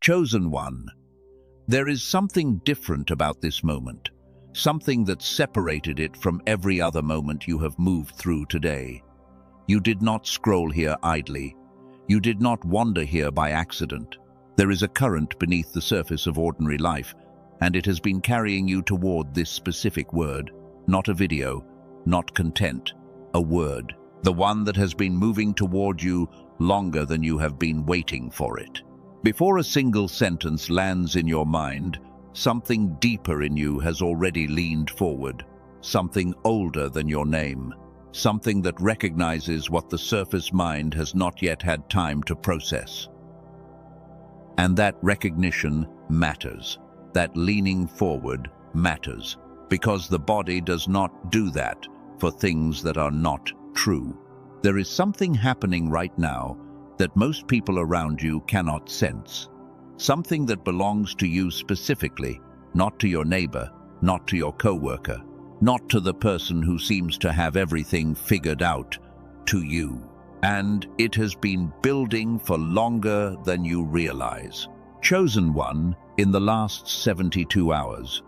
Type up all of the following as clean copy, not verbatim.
Chosen one. There is something different about this moment, something that separated it from every other moment you have moved through today. You did not scroll here idly. You did not wander here by accident. There is a current beneath the surface of ordinary life, and it has been carrying you toward this specific word. Not a video, not content, a word. The one that has been moving toward you longer than you have been waiting for it. Before a single sentence lands in your mind, something deeper in you has already leaned forward, something older than your name, something that recognizes what the surface mind has not yet had time to process. And that recognition matters. That leaning forward matters, because the body does not do that for things that are not true. There is something happening right now that most people around you cannot sense. Something that belongs to you specifically, not to your neighbor, not to your coworker, not to the person who seems to have everything figured out, to you. And it has been building for longer than you realize. Chosen one, in the last 72 hours.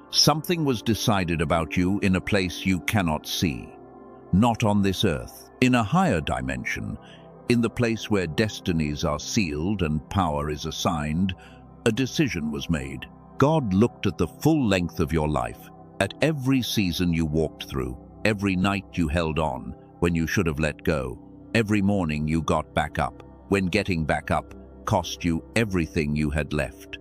Something was decided about you in a place you cannot see. Not on this earth, in a higher dimension, in the place where destinies are sealed and power is assigned, a decision was made. God looked at the full length of your life, at every season you walked through, every night you held on when you should have let go, every morning you got back up, when getting back up cost you everything you had left.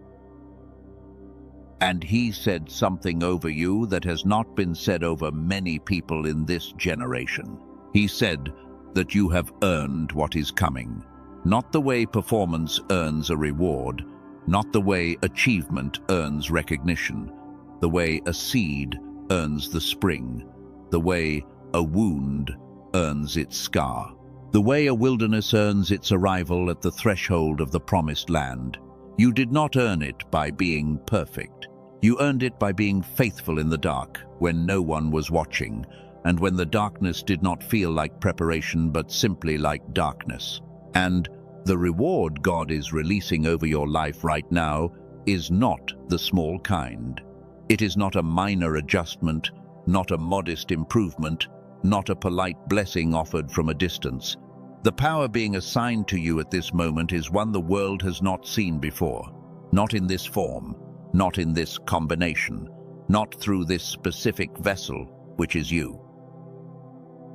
And he said something over you that has not been said over many people in this generation. He said that you have earned what is coming, not the way performance earns a reward, not the way achievement earns recognition, the way a seed earns the spring, the way a wound earns its scar, the way a wilderness earns its arrival at the threshold of the promised land. You did not earn it by being perfect. You earned it by being faithful in the dark, when no one was watching, and when the darkness did not feel like preparation but simply like darkness. And the reward God is releasing over your life right now is not the small kind. It is not a minor adjustment, not a modest improvement, not a polite blessing offered from a distance. The power being assigned to you at this moment is one the world has not seen before. Not in this form, not in this combination, not through this specific vessel, which is you.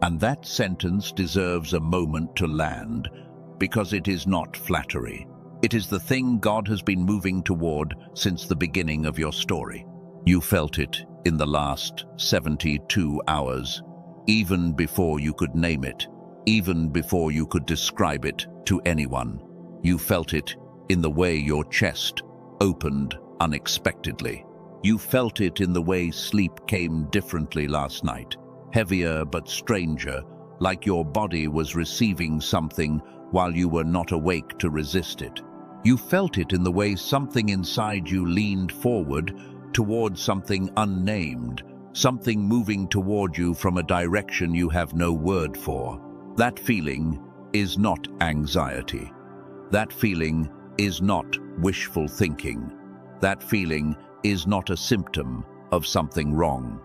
And that sentence deserves a moment to land, because it is not flattery. It is the thing God has been moving toward since the beginning of your story. You felt it in the last 72 hours, even before you could name it, even before you could describe it to anyone. You felt it in the way your chest opened unexpectedly. You felt it in the way sleep came differently last night, heavier but stranger, like your body was receiving something while you were not awake to resist it. You felt it in the way something inside you leaned forward toward something unnamed, something moving toward you from a direction you have no word for. That feeling is not anxiety. That feeling is not wishful thinking. That feeling is not a symptom of something wrong.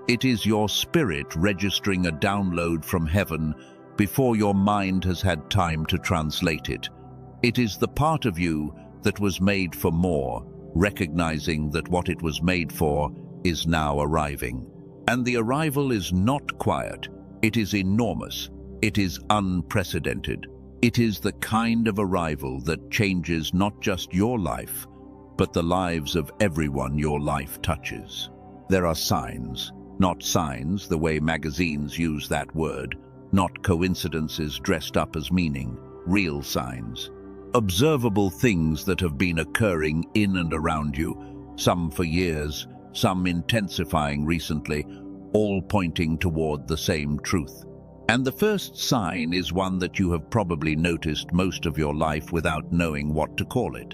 It is your spirit registering a download from heaven before your mind has had time to translate it. It is the part of you that was made for more, recognizing that what it was made for is now arriving. And the arrival is not quiet. It is enormous. It is unprecedented. It is the kind of arrival that changes not just your life, but the lives of everyone your life touches. There are signs, not signs the way magazines use that word, not coincidences dressed up as meaning, real signs. Observable things that have been occurring in and around you, some for years, some intensifying recently, all pointing toward the same truth. And the first sign is one that you have probably noticed most of your life without knowing what to call it.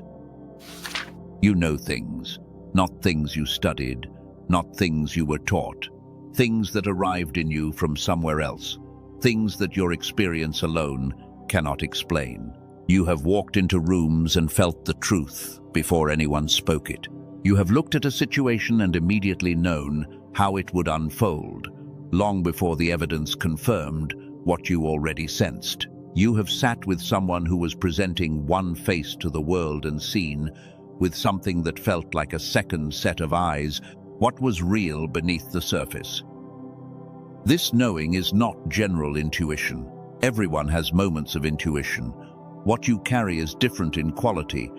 You know things, not things you studied, not things you were taught, things that arrived in you from somewhere else, things that your experience alone cannot explain. You have walked into rooms and felt the truth before anyone spoke it. You have looked at a situation and immediately known how it would unfold, long before the evidence confirmed what you already sensed. You have sat with someone who was presenting one face to the world and seen, with something that felt like a second set of eyes, what was real beneath the surface. This knowing is not general intuition. Everyone has moments of intuition. What you carry is different in quality,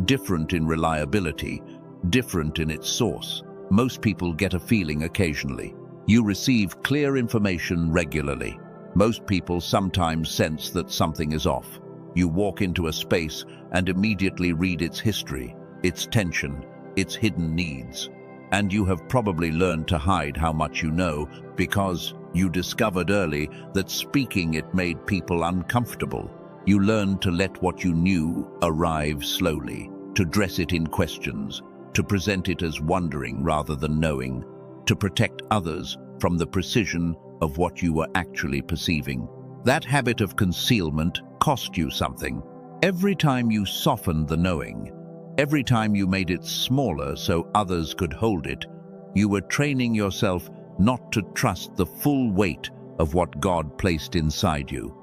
different in reliability, different in its source. Most people get a feeling occasionally. You receive clear information regularly. Most people sometimes sense that something is off. You walk into a space and immediately read its history, its tension, its hidden needs. And you have probably learned to hide how much you know because you discovered early that speaking it made people uncomfortable. You learned to let what you knew arrive slowly, to dress it in questions, to present it as wondering rather than knowing, to protect others from the precision of what you were actually perceiving. That habit of concealment cost you something. Every time you softened the knowing, every time you made it smaller so others could hold it, you were training yourself not to trust the full weight of what God placed inside you.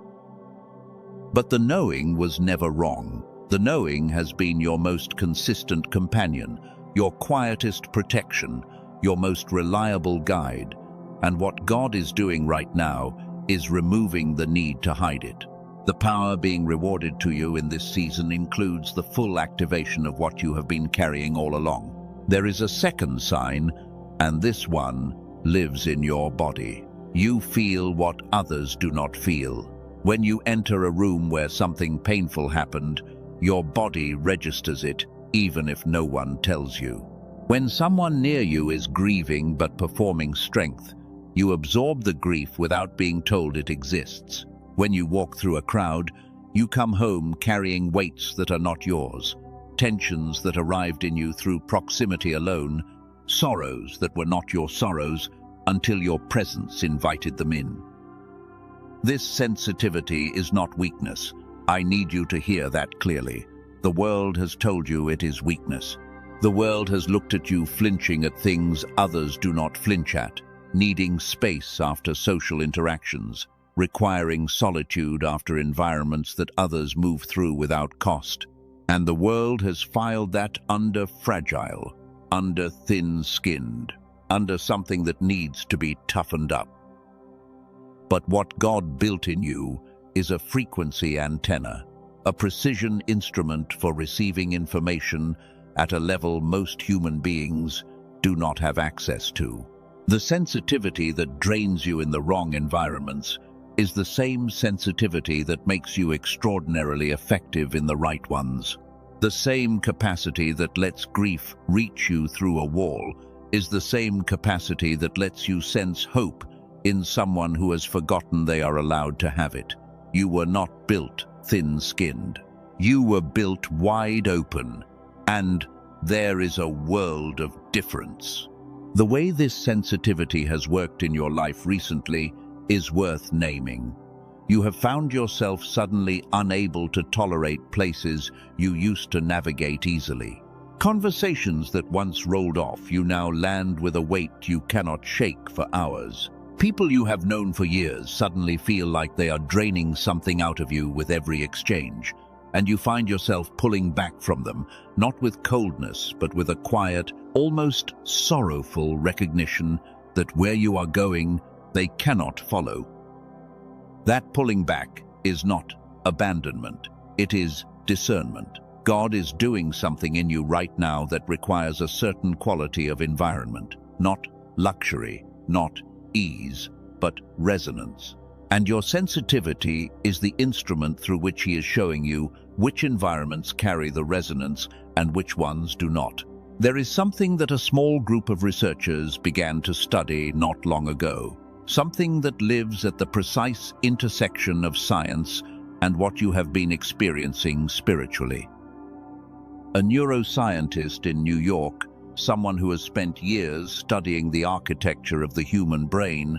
But the knowing was never wrong. The knowing has been your most consistent companion, your quietest protection, your most reliable guide. And what God is doing right now is removing the need to hide it. The power being rewarded to you in this season includes the full activation of what you have been carrying all along. There is a second sign, and this one lives in your body. You feel what others do not feel. When you enter a room where something painful happened, your body registers it, even if no one tells you. When someone near you is grieving but performing strength, you absorb the grief without being told it exists. When you walk through a crowd, you come home carrying weights that are not yours, tensions that arrived in you through proximity alone, sorrows that were not your sorrows until your presence invited them in. This sensitivity is not weakness. I need you to hear that clearly. The world has told you it is weakness. The world has looked at you flinching at things others do not flinch at, needing space after social interactions, requiring solitude after environments that others move through without cost. And the world has filed that under fragile, under thin-skinned, under something that needs to be toughened up. But what God built in you is a frequency antenna, a precision instrument for receiving information at a level most human beings do not have access to. The sensitivity that drains you in the wrong environments is the same sensitivity that makes you extraordinarily effective in the right ones. The same capacity that lets grief reach you through a wall is the same capacity that lets you sense hope in someone who has forgotten they are allowed to have it. You were not built thin-skinned. You were built wide open, and there is a world of difference. The way this sensitivity has worked in your life recently is worth naming. You have found yourself suddenly unable to tolerate places you used to navigate easily. Conversations that once rolled off you now land with a weight you cannot shake for hours. People you have known for years suddenly feel like they are draining something out of you with every exchange, and you find yourself pulling back from them, not with coldness, but with a quiet, almost sorrowful recognition that where you are going, they cannot follow. That pulling back is not abandonment, it is discernment. God is doing something in you right now that requires a certain quality of environment, not luxury, not ease, but resonance. And your sensitivity is the instrument through which He is showing you which environments carry the resonance and which ones do not. There is something that a small group of researchers began to study not long ago, something that lives at the precise intersection of science and what you have been experiencing spiritually. A neuroscientist in New York, someone who has spent years studying the architecture of the human brain,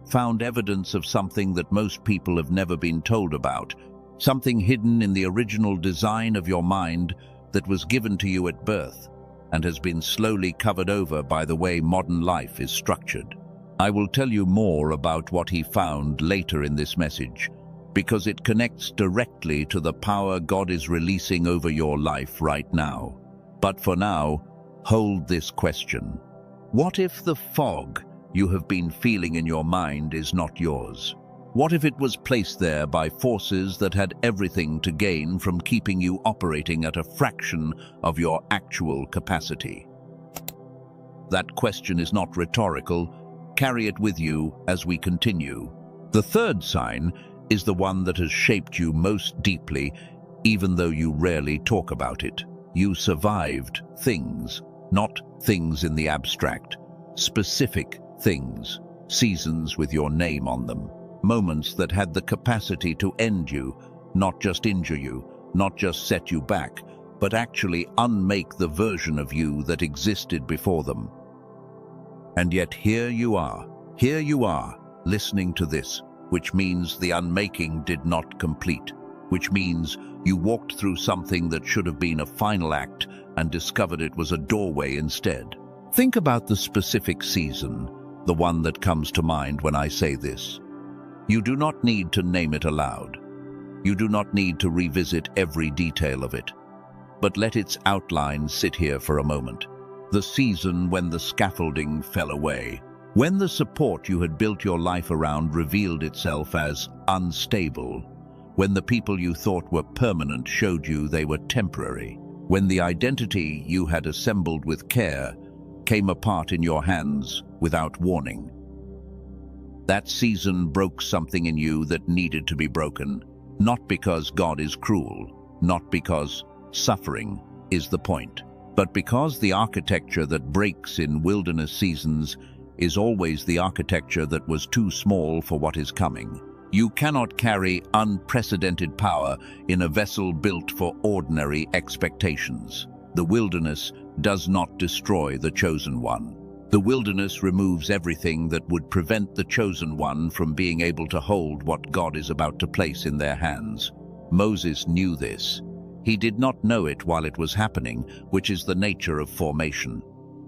found evidence of something that most people have never been told about, something hidden in the original design of your mind that was given to you at birth and has been slowly covered over by the way modern life is structured. I will tell you more about what he found later in this message, because it connects directly to the power God is releasing over your life right now. But for now, hold this question. What if the fog you have been feeling in your mind is not yours? What if it was placed there by forces that had everything to gain from keeping you operating at a fraction of your actual capacity? That question is not rhetorical. Carry it with you as we continue. The third sign is the one that has shaped you most deeply, even though you rarely talk about it. You survived things, not things in the abstract, specific things, seasons with your name on them, moments that had the capacity to end you, not just injure you, not just set you back, but actually unmake the version of you that existed before them. And yet here you are, listening to this, which means the unmaking did not complete, which means you walked through something that should have been a final act and discovered it was a doorway instead. Think about the specific season, the one that comes to mind when I say this. You do not need to name it aloud. You do not need to revisit every detail of it. But let its outline sit here for a moment. The season when the scaffolding fell away, when the support you had built your life around revealed itself as unstable, when the people you thought were permanent showed you they were temporary, when the identity you had assembled with care came apart in your hands without warning. That season broke something in you that needed to be broken, not because God is cruel, not because suffering is the point, but because the architecture that breaks in wilderness seasons is always the architecture that was too small for what is coming. You cannot carry unprecedented power in a vessel built for ordinary expectations. The wilderness does not destroy the chosen one. The wilderness removes everything that would prevent the chosen one from being able to hold what God is about to place in their hands. Moses knew this. He did not know it while it was happening, which is the nature of formation.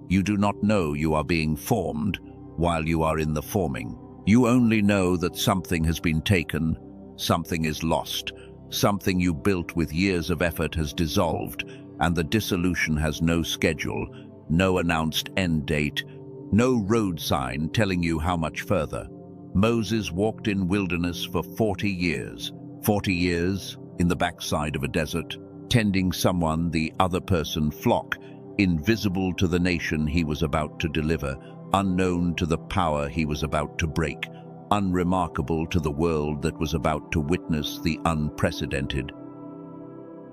You do not know you are being formed while you are in the forming. You only know that something has been taken, something is lost, something you built with years of effort has dissolved, and the dissolution has no schedule, no announced end date, no road sign telling you how much further. Moses walked in wilderness for 40 years. 40 years in the backside of a desert, tending someone the other person flock, invisible to the nation he was about to deliver, unknown to the power he was about to break, unremarkable to the world that was about to witness the unprecedented.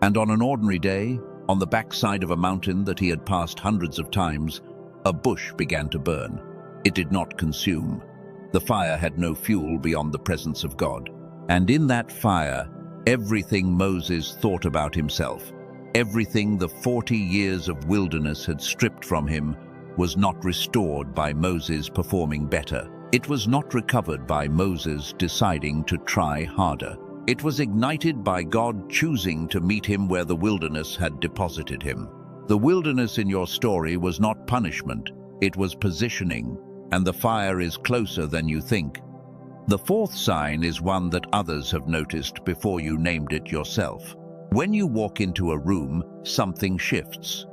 And on an ordinary day, on the backside of a mountain that he had passed hundreds of times, a bush began to burn. It did not consume. The fire had no fuel beyond the presence of God. And in that fire, everything Moses thought about himself, everything the 40 years of wilderness had stripped from him, was not restored by Moses performing better. It was not recovered by Moses deciding to try harder. It was ignited by God choosing to meet him where the wilderness had deposited him. The wilderness in your story was not punishment, it was positioning, and the fire is closer than you think. The fourth sign is one that others have noticed before you named it yourself. When you walk into a room, something shifts.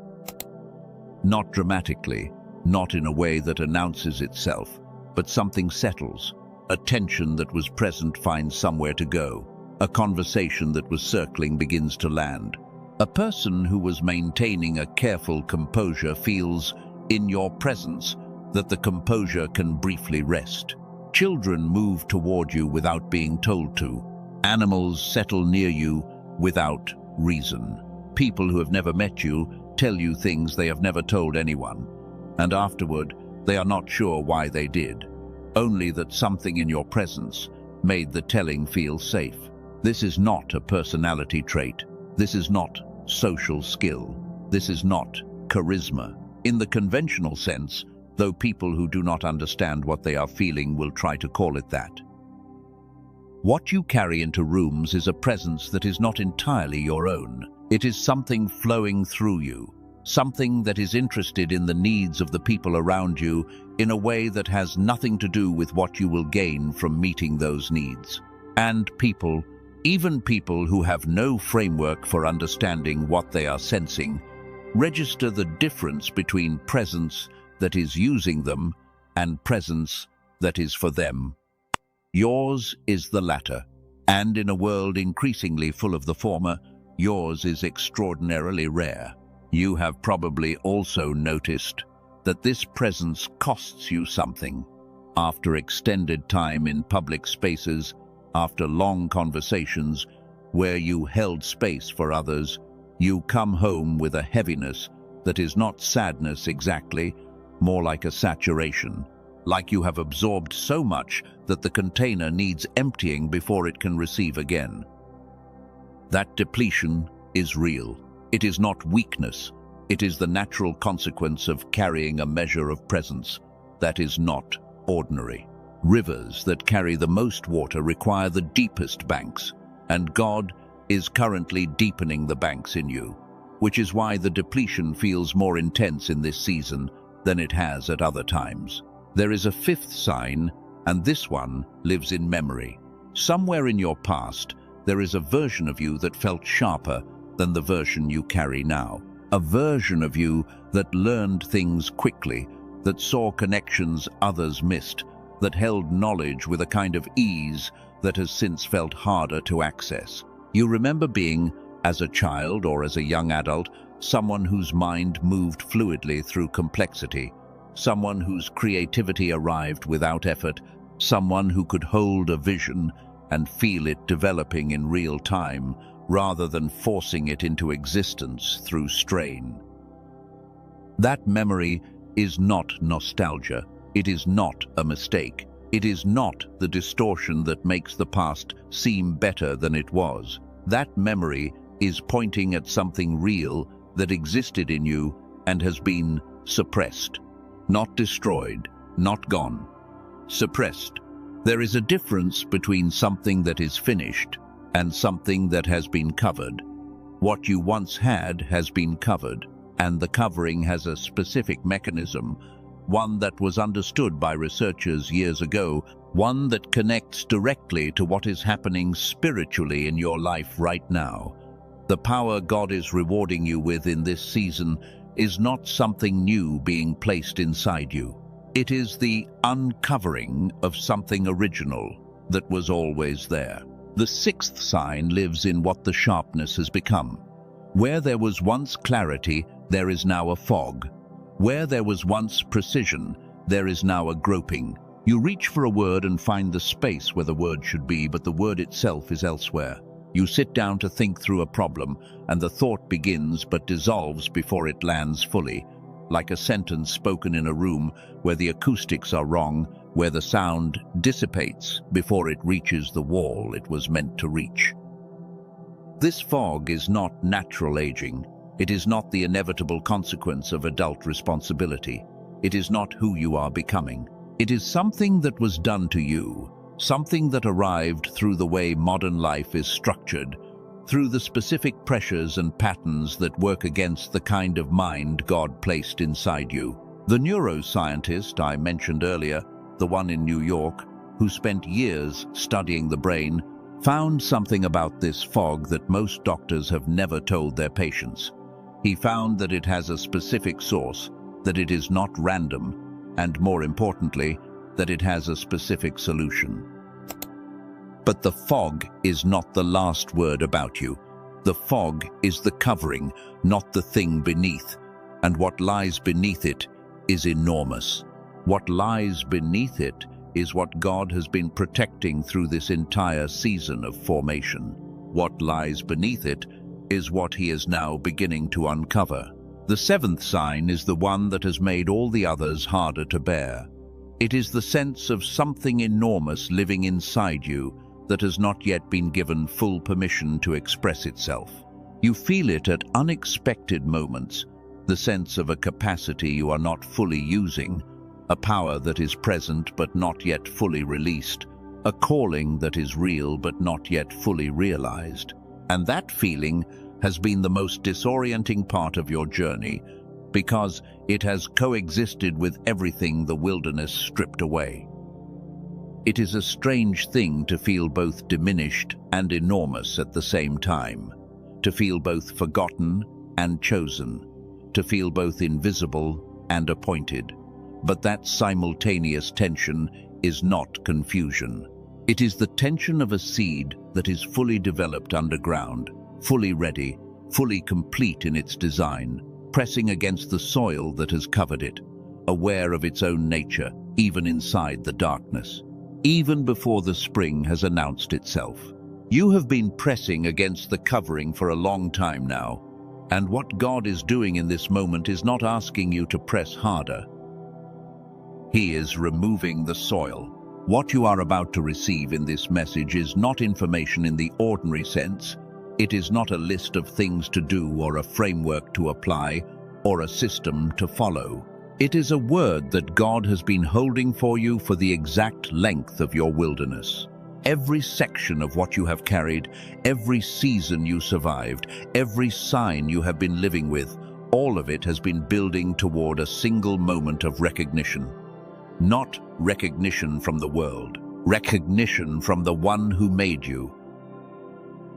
Not dramatically, not in a way that announces itself, but something settles. A tension that was present finds somewhere to go. A conversation that was circling begins to land. A person who was maintaining a careful composure feels, in your presence, that the composure can briefly rest. Children move toward you without being told to. Animals settle near you without reason. People who have never met you tell you things they have never told anyone. And afterward, they are not sure why they did. Only that something in your presence made the telling feel safe. This is not a personality trait. This is not social skill. This is not charisma. In the conventional sense, though people who do not understand what they are feeling will try to call it that. What you carry into rooms is a presence that is not entirely your own. It is something flowing through you, something that is interested in the needs of the people around you in a way that has nothing to do with what you will gain from meeting those needs. And people, even people who have no framework for understanding what they are sensing, register the difference between presence that is using them and presence that is for them. Yours is the latter, and in a world increasingly full of the former, yours is extraordinarily rare. You have probably also noticed that this presence costs you something. After extended time in public spaces, after long conversations where you held space for others, you come home with a heaviness that is not sadness exactly, more like a saturation, like you have absorbed so much that the container needs emptying before it can receive again. That depletion is real. It is not weakness. It is the natural consequence of carrying a measure of presence that is not ordinary. Rivers that carry the most water require the deepest banks, and God is currently deepening the banks in you, which is why the depletion feels more intense in this season than it has at other times. There is a fifth sign, and this one lives in memory. Somewhere in your past, there is a version of you that felt sharper than the version you carry now. A version of you that learned things quickly, that saw connections others missed, that held knowledge with a kind of ease that has since felt harder to access. You remember being, as a child or as a young adult, someone whose mind moved fluidly through complexity, someone whose creativity arrived without effort, someone who could hold a vision and feel it developing in real time, rather than forcing it into existence through strain. That memory is not nostalgia. It is not a mistake. It is not the distortion that makes the past seem better than it was. That memory is pointing at something real that existed in you and has been suppressed. Not destroyed, not gone. Suppressed. There is a difference between something that is finished and something that has been covered. What you once had has been covered, and the covering has a specific mechanism, one that was understood by researchers years ago, one that connects directly to what is happening spiritually in your life right now. The power God is rewarding you with in this season is not something new being placed inside you. It is the uncovering of something original that was always there. The sixth sign lives in what the sharpness has become. Where there was once clarity, there is now a fog. Where there was once precision, there is now a groping. You reach for a word and find the space where the word should be, but the word itself is elsewhere. You sit down to think through a problem, and the thought begins but dissolves before it lands fully, like a sentence spoken in a room where the acoustics are wrong, where the sound dissipates before it reaches the wall it was meant to reach. This fog is not natural aging. It is not the inevitable consequence of adult responsibility. It is not who you are becoming. It is something that was done to you, something that arrived through the way modern life is structured, through the specific pressures and patterns that work against the kind of mind God placed inside you. The neuroscientist I mentioned earlier, the one in New York, who spent years studying the brain, found something about this fog that most doctors have never told their patients. He found that it has a specific source, that it is not random, and more importantly, that it has a specific solution. But the fog is not the last word about you. The fog is the covering, not the thing beneath, and what lies beneath it is enormous. What lies beneath it is what God has been protecting through this entire season of formation. What lies beneath it is what He is now beginning to uncover. The seventh sign is the one that has made all the others harder to bear. It is the sense of something enormous living inside you that has not yet been given full permission to express itself. You feel it at unexpected moments, the sense of a capacity you are not fully using, a power that is present but not yet fully released, a calling that is real but not yet fully realized. And that feeling has been the most disorienting part of your journey, because it has coexisted with everything the wilderness stripped away. It is a strange thing to feel both diminished and enormous at the same time, to feel both forgotten and chosen, to feel both invisible and appointed. But that simultaneous tension is not confusion. It is the tension of a seed that is fully developed underground, fully ready, fully complete in its design, pressing against the soil that has covered it, aware of its own nature, even inside the darkness, even before the spring has announced itself. You have been pressing against the covering for a long time now, and what God is doing in this moment is not asking you to press harder. He is removing the soil. What you are about to receive in this message is not information in the ordinary sense. It is not a list of things to do or a framework to apply or a system to follow. It is a word that God has been holding for you for the exact length of your wilderness. Every section of what you have carried, every season you survived, every sign you have been living with, all of it has been building toward a single moment of recognition. Not recognition from the world, recognition from the one who made you.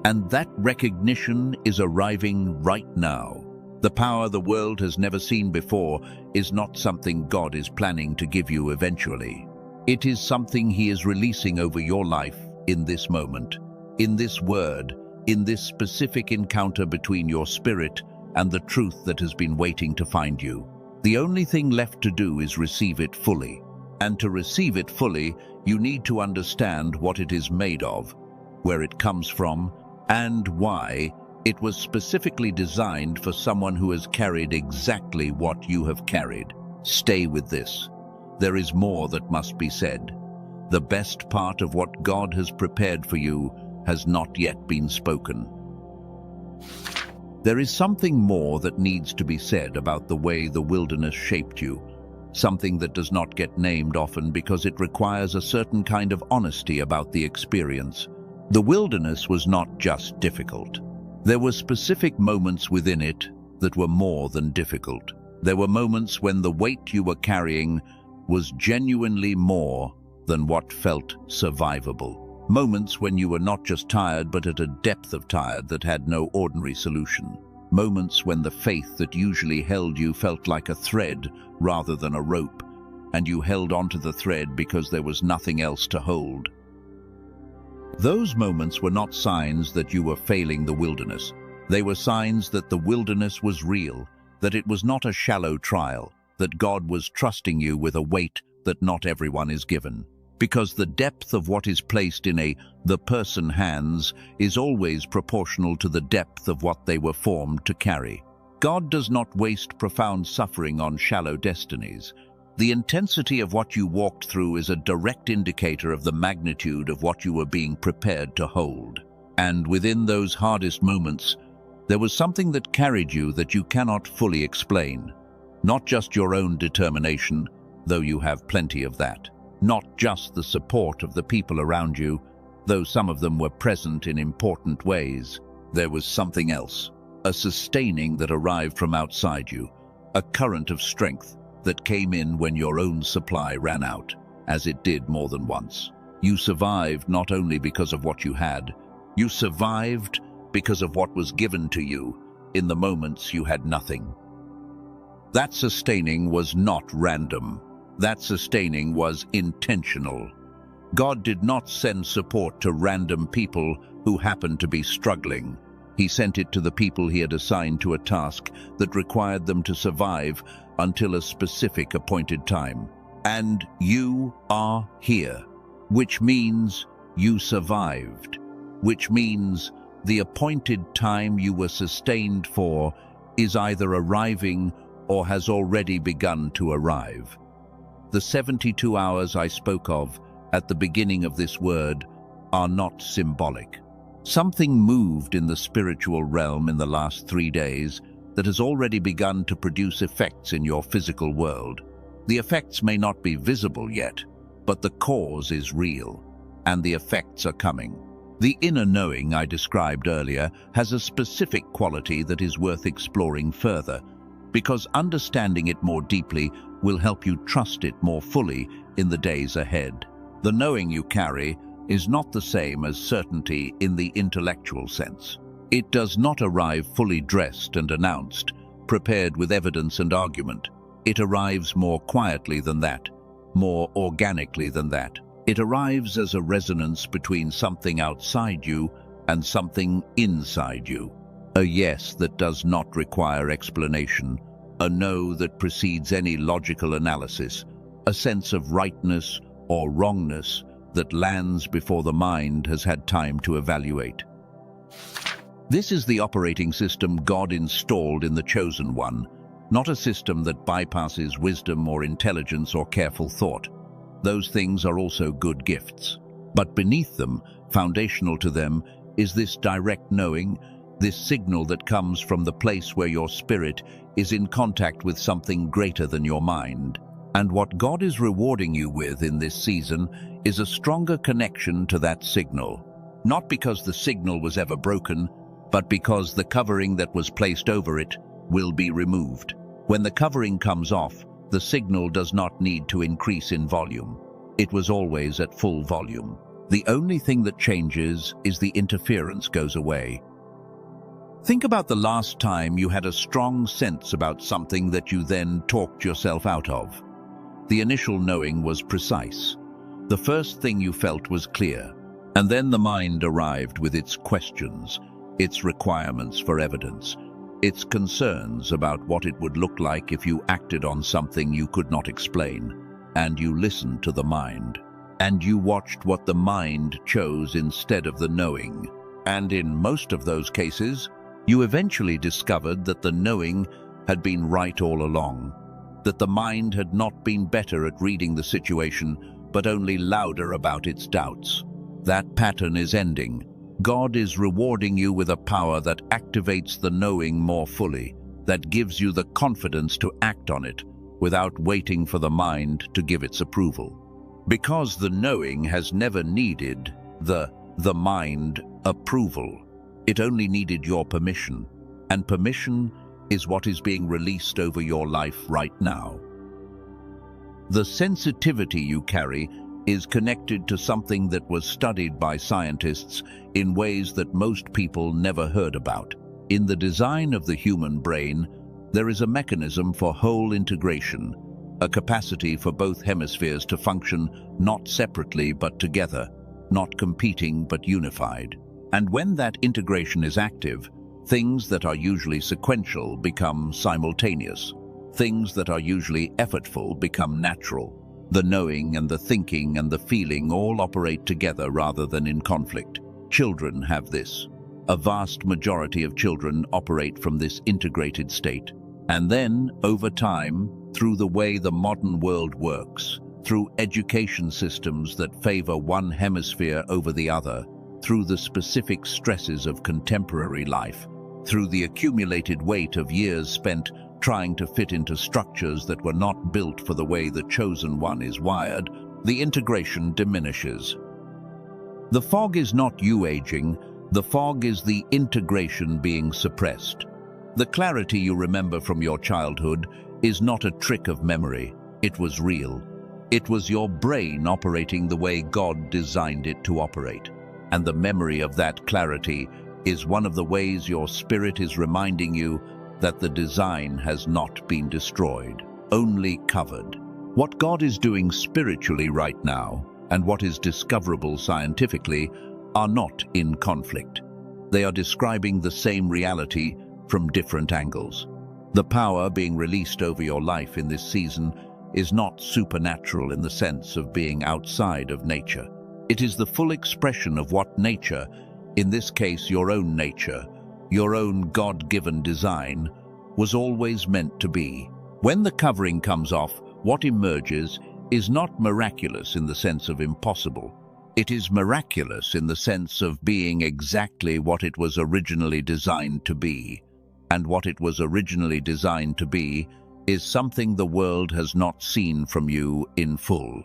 And that recognition is arriving right now. The power the world has never seen before is not something God is planning to give you eventually. It is something He is releasing over your life in this moment, in this word, in this specific encounter between your spirit and the truth that has been waiting to find you. The only thing left to do is receive it fully. And to receive it fully, you need to understand what it is made of, where it comes from, and why it was specifically designed for someone who has carried exactly what you have carried. Stay with this. There is more that must be said. The best part of what God has prepared for you has not yet been spoken. There is something more that needs to be said about the way the wilderness shaped you, something that does not get named often because it requires a certain kind of honesty about the experience. The wilderness was not just difficult. There were specific moments within it that were more than difficult. There were moments when the weight you were carrying was genuinely more than what felt survivable. Moments when you were not just tired, but at a depth of tired that had no ordinary solution. Moments when the faith that usually held you felt like a thread rather than a rope, and you held onto the thread because there was nothing else to hold. Those moments were not signs that you were failing the wilderness. They were signs that the wilderness was real, that it was not a shallow trial, that God was trusting you with a weight that not everyone is given. Because the depth of what is placed in the person hands is always proportional to the depth of what they were formed to carry. God does not waste profound suffering on shallow destinies. The intensity of what you walked through is a direct indicator of the magnitude of what you were being prepared to hold. And within those hardest moments, there was something that carried you that you cannot fully explain. Not just your own determination, though you have plenty of that. Not just the support of the people around you, though some of them were present in important ways. There was something else, a sustaining that arrived from outside you, a current of strength that came in when your own supply ran out, as it did more than once. You survived not only because of what you had, you survived because of what was given to you in the moments you had nothing. That sustaining was not random. That sustaining was intentional. God did not send support to random people who happened to be struggling. He sent it to the people He had assigned to a task that required them to survive until a specific appointed time. And you are here, which means you survived, which means the appointed time you were sustained for is either arriving or has already begun to arrive. The 72 hours I spoke of at the beginning of this word are not symbolic. Something moved in the spiritual realm in the last 3 days that has already begun to produce effects in your physical world. The effects may not be visible yet, but the cause is real. and the effects are coming. The inner knowing I described earlier has a specific quality that is worth exploring further, because understanding it more deeply will help you trust it more fully in the days ahead. The knowing you carry is not the same as certainty in the intellectual sense. It does not arrive fully dressed and announced, prepared with evidence and argument. It arrives more quietly than that, more organically than that. It arrives as a resonance between something outside you and something inside you. A yes that does not require explanation, a no that precedes any logical analysis, a sense of rightness or wrongness that lands before the mind has had time to evaluate. This is the operating system God installed in the chosen one, not a system that bypasses wisdom or intelligence or careful thought. Those things are also good gifts. But beneath them, foundational to them, is this direct knowing, this signal that comes from the place where your spirit is in contact with something greater than your mind. And what God is rewarding you with in this season is a stronger connection to that signal. Not because the signal was ever broken, but because the covering that was placed over it will be removed. When the covering comes off, the signal does not need to increase in volume. It was always at full volume. The only thing that changes is the interference goes away. Think about the last time you had a strong sense about something that you then talked yourself out of. The initial knowing was precise. The first thing you felt was clear. And then the mind arrived with its questions, its requirements for evidence, its concerns about what it would look like if you acted on something you could not explain. And you listened to the mind. And you watched what the mind chose instead of the knowing. And in most of those cases, you eventually discovered that the knowing had been right all along, that the mind had not been better at reading the situation, but only louder about its doubts. That pattern is ending. God is rewarding you with a power that activates the knowing more fully, that gives you the confidence to act on it without waiting for the mind to give its approval. Because the knowing has never needed the mind approval. It only needed your permission, and permission is what is being released over your life right now. The sensitivity you carry is connected to something that was studied by scientists in ways that most people never heard about. In the design of the human brain, there is a mechanism for whole integration, a capacity for both hemispheres to function not separately but together, not competing but unified. And when that integration is active, things that are usually sequential become simultaneous. Things that are usually effortful become natural. The knowing and the thinking and the feeling all operate together rather than in conflict. Children have this. A vast majority of children operate from this integrated state. And then, over time, through the way the modern world works, through education systems that favor one hemisphere over the other, through the specific stresses of contemporary life, through the accumulated weight of years spent trying to fit into structures that were not built for the way the chosen one is wired, the integration diminishes. The fog is not you aging, the fog is the integration being suppressed. The clarity you remember from your childhood is not a trick of memory, it was real. It was your brain operating the way God designed it to operate. And the memory of that clarity is one of the ways your spirit is reminding you that the design has not been destroyed, only covered. What God is doing spiritually right now, and what is discoverable scientifically, are not in conflict. They are describing the same reality from different angles. The power being released over your life in this season is not supernatural in the sense of being outside of nature. It is the full expression of what nature, in this case your own nature, your own God-given design, was always meant to be. When the covering comes off, what emerges is not miraculous in the sense of impossible. It is miraculous in the sense of being exactly what it was originally designed to be. And what it was originally designed to be is something the world has not seen from you in full.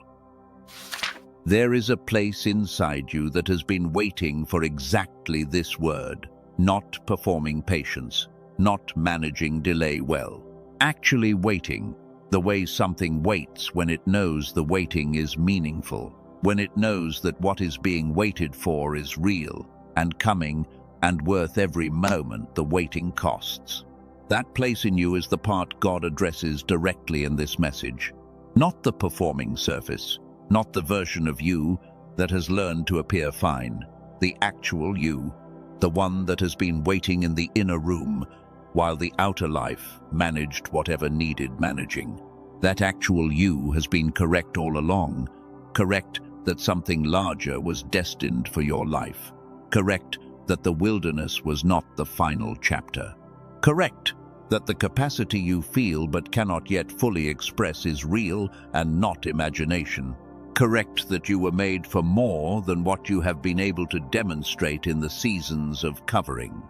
There is a place inside you that has been waiting for exactly this word, not performing patience, not managing delay well. Actually waiting, the way something waits when it knows the waiting is meaningful, when it knows that what is being waited for is real and coming and worth every moment the waiting costs. That place in you is the part God addresses directly in this message. Not the performing surface, not the version of you that has learned to appear fine, the actual you, the one that has been waiting in the inner room while the outer life managed whatever needed managing. That actual you has been correct all along, correct that something larger was destined for your life, correct that the wilderness was not the final chapter, correct that the capacity you feel but cannot yet fully express is real and not imagination, correct that you were made for more than what you have been able to demonstrate in the seasons of covering.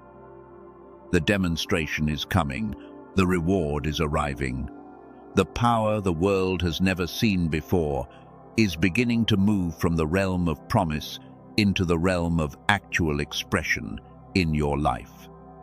The demonstration is coming, the reward is arriving. The power the world has never seen before is beginning to move from the realm of promise into the realm of actual expression in your life.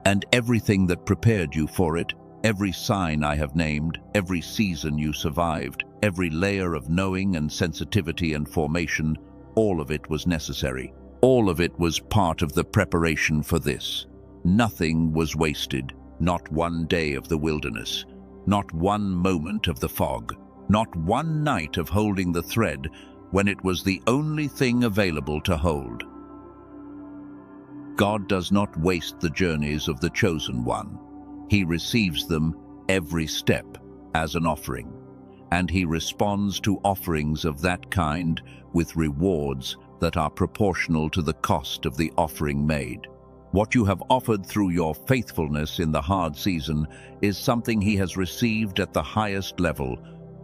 And everything that prepared you for it, every sign I have named, every season you survived, every layer of knowing and sensitivity and formation, all of it was necessary. All of it was part of the preparation for this. Nothing was wasted, not one day of the wilderness, not one moment of the fog, not one night of holding the thread when it was the only thing available to hold. God does not waste the journeys of the chosen one. He receives them every step as an offering, and he responds to offerings of that kind with rewards that are proportional to the cost of the offering made. What you have offered through your faithfulness in the hard season is something he has received at the highest level,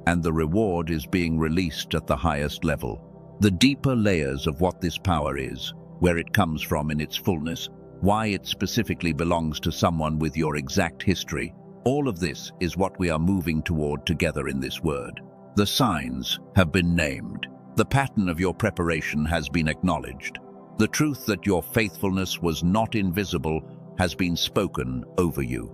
and the reward is being released at the highest level. The deeper layers of what this power is, where it comes from in its fullness, why it specifically belongs to someone with your exact history, all of this is what we are moving toward together in this word. The signs have been named. The pattern of your preparation has been acknowledged. The truth that your faithfulness was not invisible has been spoken over you.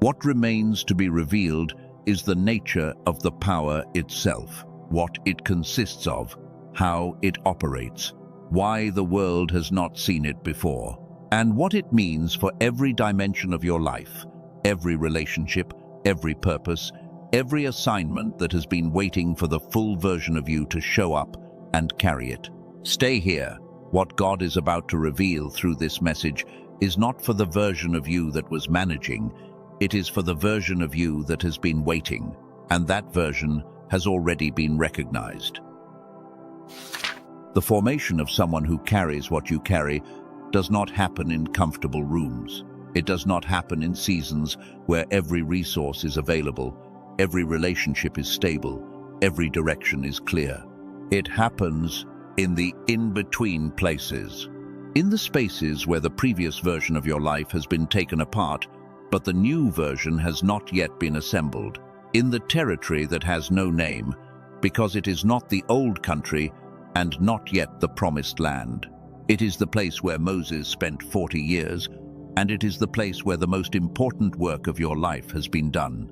What remains to be revealed is the nature of the power itself, what it consists of, how it operates, why the world has not seen it before, and what it means for every dimension of your life, every relationship, every purpose, every assignment that has been waiting for the full version of you to show up and carry it. Stay here. What God is about to reveal through this message is not for the version of you that was managing, it is for the version of you that has been waiting, and that version has already been recognized. The formation of someone who carries what you carry does not happen in comfortable rooms. It does not happen in seasons where every resource is available, every relationship is stable, every direction is clear. It happens in the in-between places, in the spaces where the previous version of your life has been taken apart, but the new version has not yet been assembled, in the territory that has no name, because it is not the old country and not yet the promised land. It is the place where Moses spent 40 years, and it is the place where the most important work of your life has been done.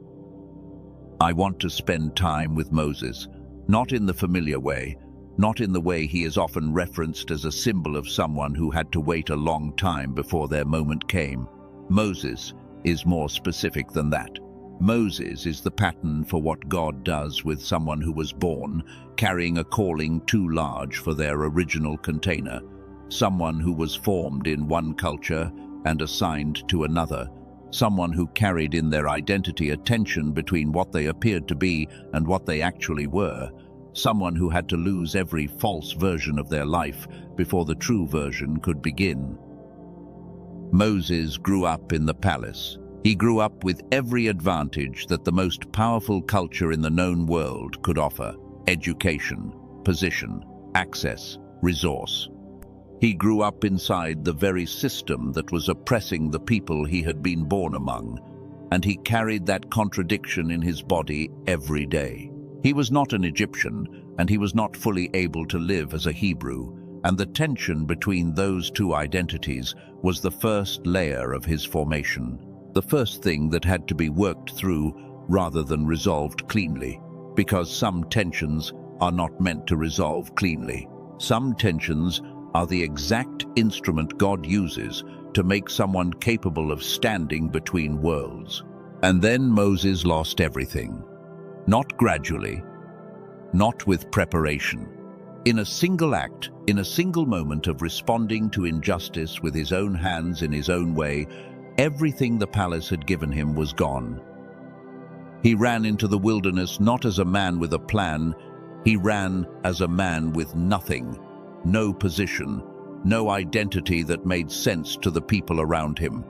I want to spend time with Moses, not in the familiar way, not in the way he is often referenced as a symbol of someone who had to wait a long time before their moment came. Moses is more specific than that. Moses is the pattern for what God does with someone who was born, carrying a calling too large for their original container, someone who was formed in one culture and assigned to another, someone who carried in their identity a tension between what they appeared to be and what they actually were, someone who had to lose every false version of their life before the true version could begin. Moses grew up in the palace. He grew up with every advantage that the most powerful culture in the known world could offer: education, position, access, resource. He grew up inside the very system that was oppressing the people he had been born among, and he carried that contradiction in his body every day. He was not an Egyptian, and he was not fully able to live as a Hebrew, and the tension between those two identities was the first layer of his formation, the first thing that had to be worked through rather than resolved cleanly, because some tensions are not meant to resolve cleanly. Some tensions are the exact instrument God uses to make someone capable of standing between worlds. And then Moses lost everything. Not gradually, not with preparation. In a single act, in a single moment of responding to injustice with his own hands in his own way, everything the palace had given him was gone. He ran into the wilderness not as a man with a plan, he ran as a man with nothing, no position, no identity that made sense to the people around him,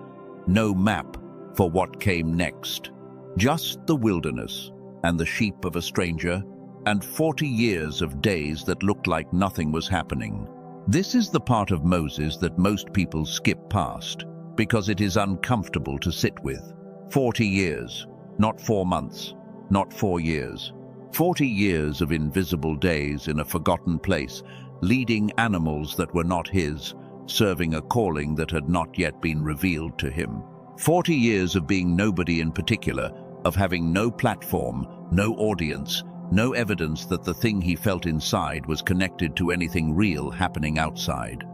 no map for what came next. Just the wilderness and the sheep of a stranger, and 40 years of days that looked like nothing was happening. This is the part of Moses that most people skip past, because it is uncomfortable to sit with. 40 years, not 4 months, not 4 years. 40 years of invisible days in a forgotten place, leading animals that were not his, serving a calling that had not yet been revealed to him. 40 years of being nobody in particular, of having no platform, no audience, no evidence that the thing he felt inside was connected to anything real happening outside.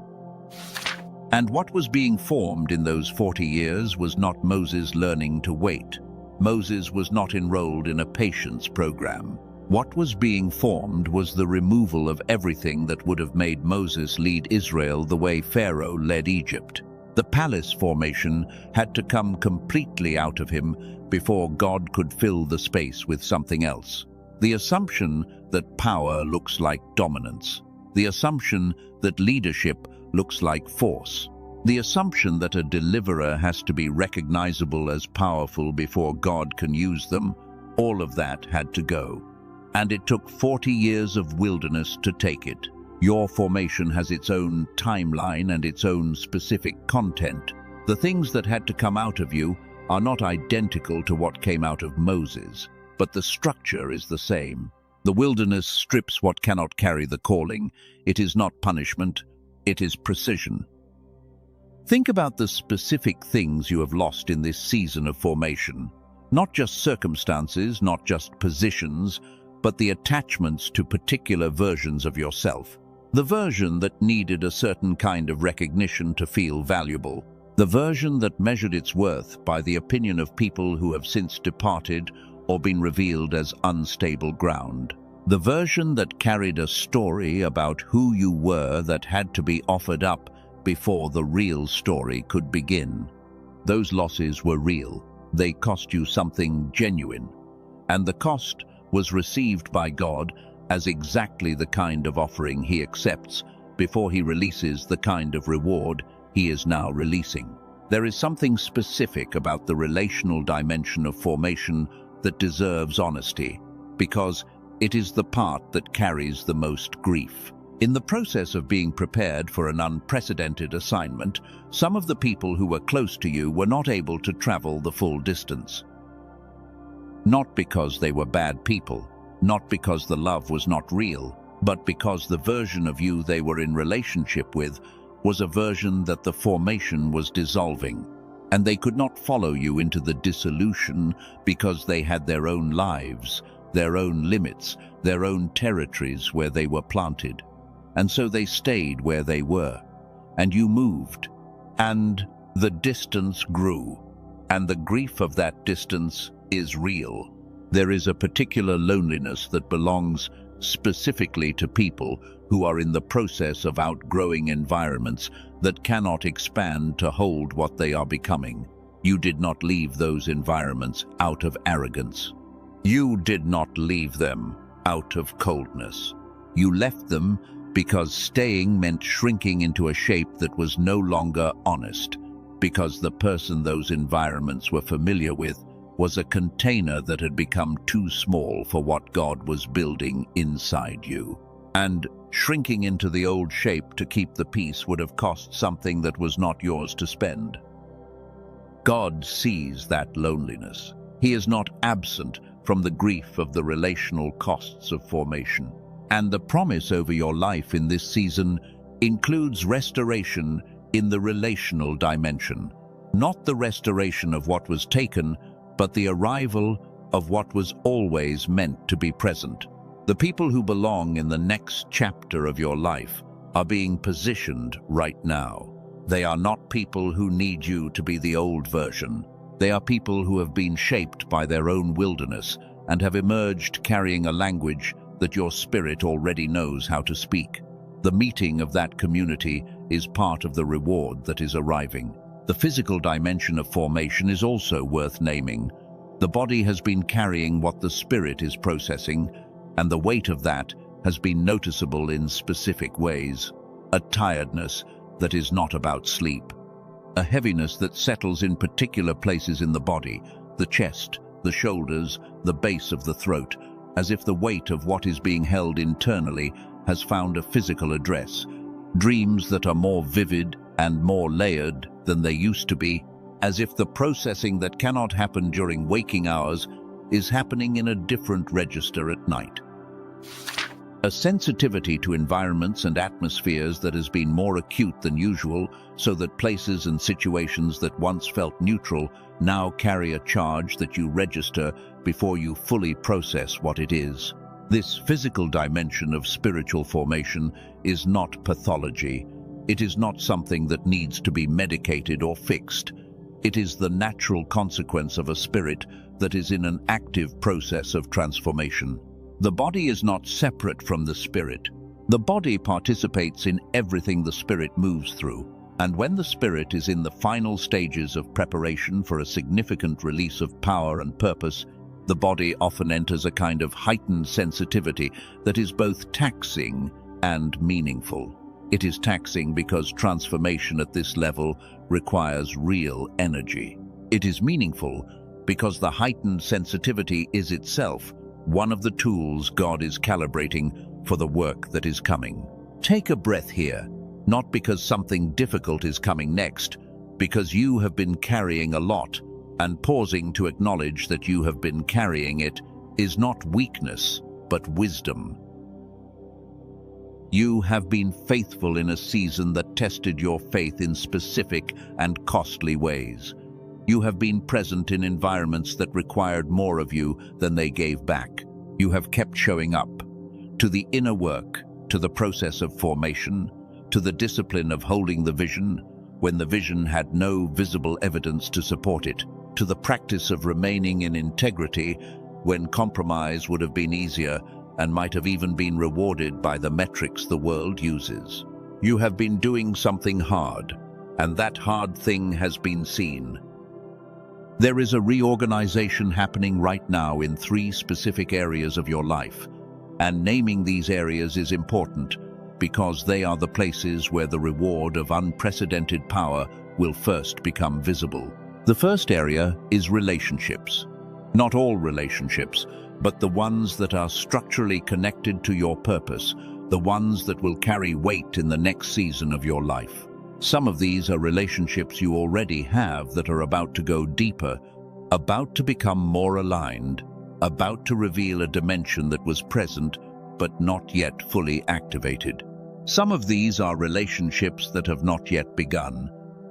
And what was being formed in those 40 years was not Moses learning to wait. Moses was not enrolled in a patience program. What was being formed was the removal of everything that would have made Moses lead Israel the way Pharaoh led Egypt. The palace formation had to come completely out of him before God could fill the space with something else. The assumption that power looks like dominance. The assumption that leadership looks like force. The assumption that a deliverer has to be recognizable as powerful before God can use them. All of that had to go. And it took 40 years of wilderness to take it. Your formation has its own timeline and its own specific content. The things that had to come out of you are not identical to what came out of Moses, but the structure is the same. The wilderness strips what cannot carry the calling. It is not punishment, it is precision. Think about the specific things you have lost in this season of formation. Not just circumstances, not just positions, but the attachments to particular versions of yourself. The version that needed a certain kind of recognition to feel valuable. The version that measured its worth by the opinion of people who have since departed or been revealed as unstable ground. The version that carried a story about who you were that had to be offered up before the real story could begin. Those losses were real. They cost you something genuine. And the cost was received by God as exactly the kind of offering he accepts before he releases the kind of reward he is now releasing. There is something specific about the relational dimension of formation that deserves honesty, because it is the part that carries the most grief. In the process of being prepared for an unprecedented assignment, some of the people who were close to you were not able to travel the full distance. Not because they were bad people, not because the love was not real, but because the version of you they were in relationship with was a version that the formation was dissolving, and they could not follow you into the dissolution because they had their own lives, their own limits, their own territories where they were planted. And so they stayed where they were, and you moved, and the distance grew, and the grief of that distance is real. There is a particular loneliness that belongs specifically to people who are in the process of outgrowing environments that cannot expand to hold what they are becoming. You did not leave those environments out of arrogance. You did not leave them out of coldness. You left them because staying meant shrinking into a shape that was no longer honest, because the person those environments were familiar with was a container that had become too small for what God was building inside you. And shrinking into the old shape to keep the peace would have cost something that was not yours to spend. God sees that loneliness. He is not absent from the grief of the relational costs of formation. And the promise over your life in this season includes restoration in the relational dimension. Not the restoration of what was taken, but the arrival of what was always meant to be present. The people who belong in the next chapter of your life are being positioned right now. They are not people who need you to be the old version. They are people who have been shaped by their own wilderness and have emerged carrying a language that your spirit already knows how to speak. The meeting of that community is part of the reward that is arriving. The physical dimension of formation is also worth naming. The body has been carrying what the spirit is processing, and the weight of that has been noticeable in specific ways. A tiredness that is not about sleep. A heaviness that settles in particular places in the body, the chest, the shoulders, the base of the throat, as if the weight of what is being held internally has found a physical address. Dreams that are more vivid and more layered than they used to be, as if the processing that cannot happen during waking hours is happening in a different register at night. A sensitivity to environments and atmospheres that has been more acute than usual, so that places and situations that once felt neutral now carry a charge that you register before you fully process what it is. This physical dimension of spiritual formation is not pathology. It is not something that needs to be medicated or fixed. It is the natural consequence of a spirit that is in an active process of transformation. The body is not separate from the spirit. The body participates in everything the spirit moves through, and when the spirit is in the final stages of preparation for a significant release of power and purpose, the body often enters a kind of heightened sensitivity that is both taxing and meaningful. It is taxing because transformation at this level requires real energy. It is meaningful because the heightened sensitivity is itself one of the tools God is calibrating for the work that is coming. Take a breath here, not because something difficult is coming next, because you have been carrying a lot, and pausing to acknowledge that you have been carrying it is not weakness, but wisdom. You have been faithful in a season that tested your faith in specific and costly ways. You have been present in environments that required more of you than they gave back. You have kept showing up to the inner work, to the process of formation, to the discipline of holding the vision when the vision had no visible evidence to support it, to the practice of remaining in integrity when compromise would have been easier and might have even been rewarded by the metrics the world uses. You have been doing something hard, and that hard thing has been seen. There is a reorganization happening right now in 3 specific areas of your life, and naming these areas is important because they are the places where the reward of unprecedented power will first become visible. The first area is relationships. Not all relationships, but the ones that are structurally connected to your purpose, the ones that will carry weight in the next season of your life. Some of these are relationships you already have that are about to go deeper, about to become more aligned, about to reveal a dimension that was present but not yet fully activated. Some of these are relationships that have not yet begun,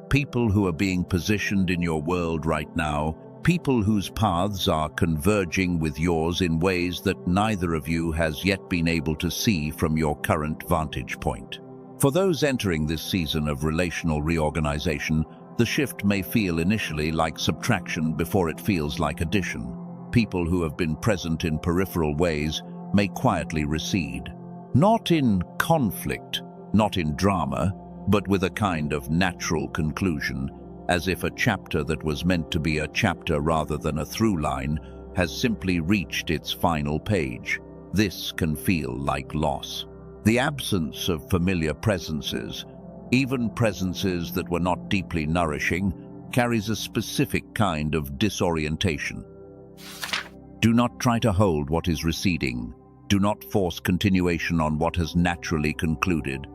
people who are being positioned in your world right now, people whose paths are converging with yours in ways that neither of you has yet been able to see from your current vantage point. For those entering this season of relational reorganization, the shift may feel initially like subtraction before it feels like addition. People who have been present in peripheral ways may quietly recede. Not in conflict, not in drama, but with a kind of natural conclusion, as if a chapter that was meant to be a chapter rather than a through line has simply reached its final page. This can feel like loss. The absence of familiar presences, even presences that were not deeply nourishing, carries a specific kind of disorientation. Do not try to hold what is receding. Do not force continuation on what has naturally concluded.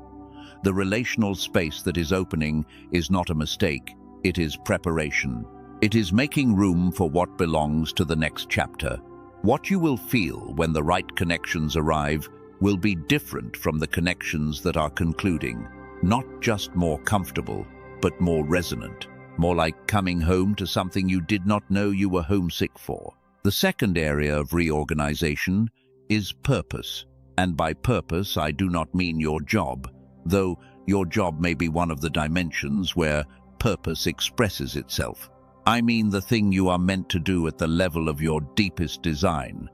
The relational space that is opening is not a mistake, it is preparation. It is making room for what belongs to the next chapter. What you will feel when the right connections arrive will be different from the connections that are concluding, not just more comfortable, but more resonant, more like coming home to something you did not know you were homesick for. The second area of reorganization is purpose. And by purpose, I do not mean your job, though your job may be one of the dimensions where purpose expresses itself. I mean the thing you are meant to do at the level of your deepest design,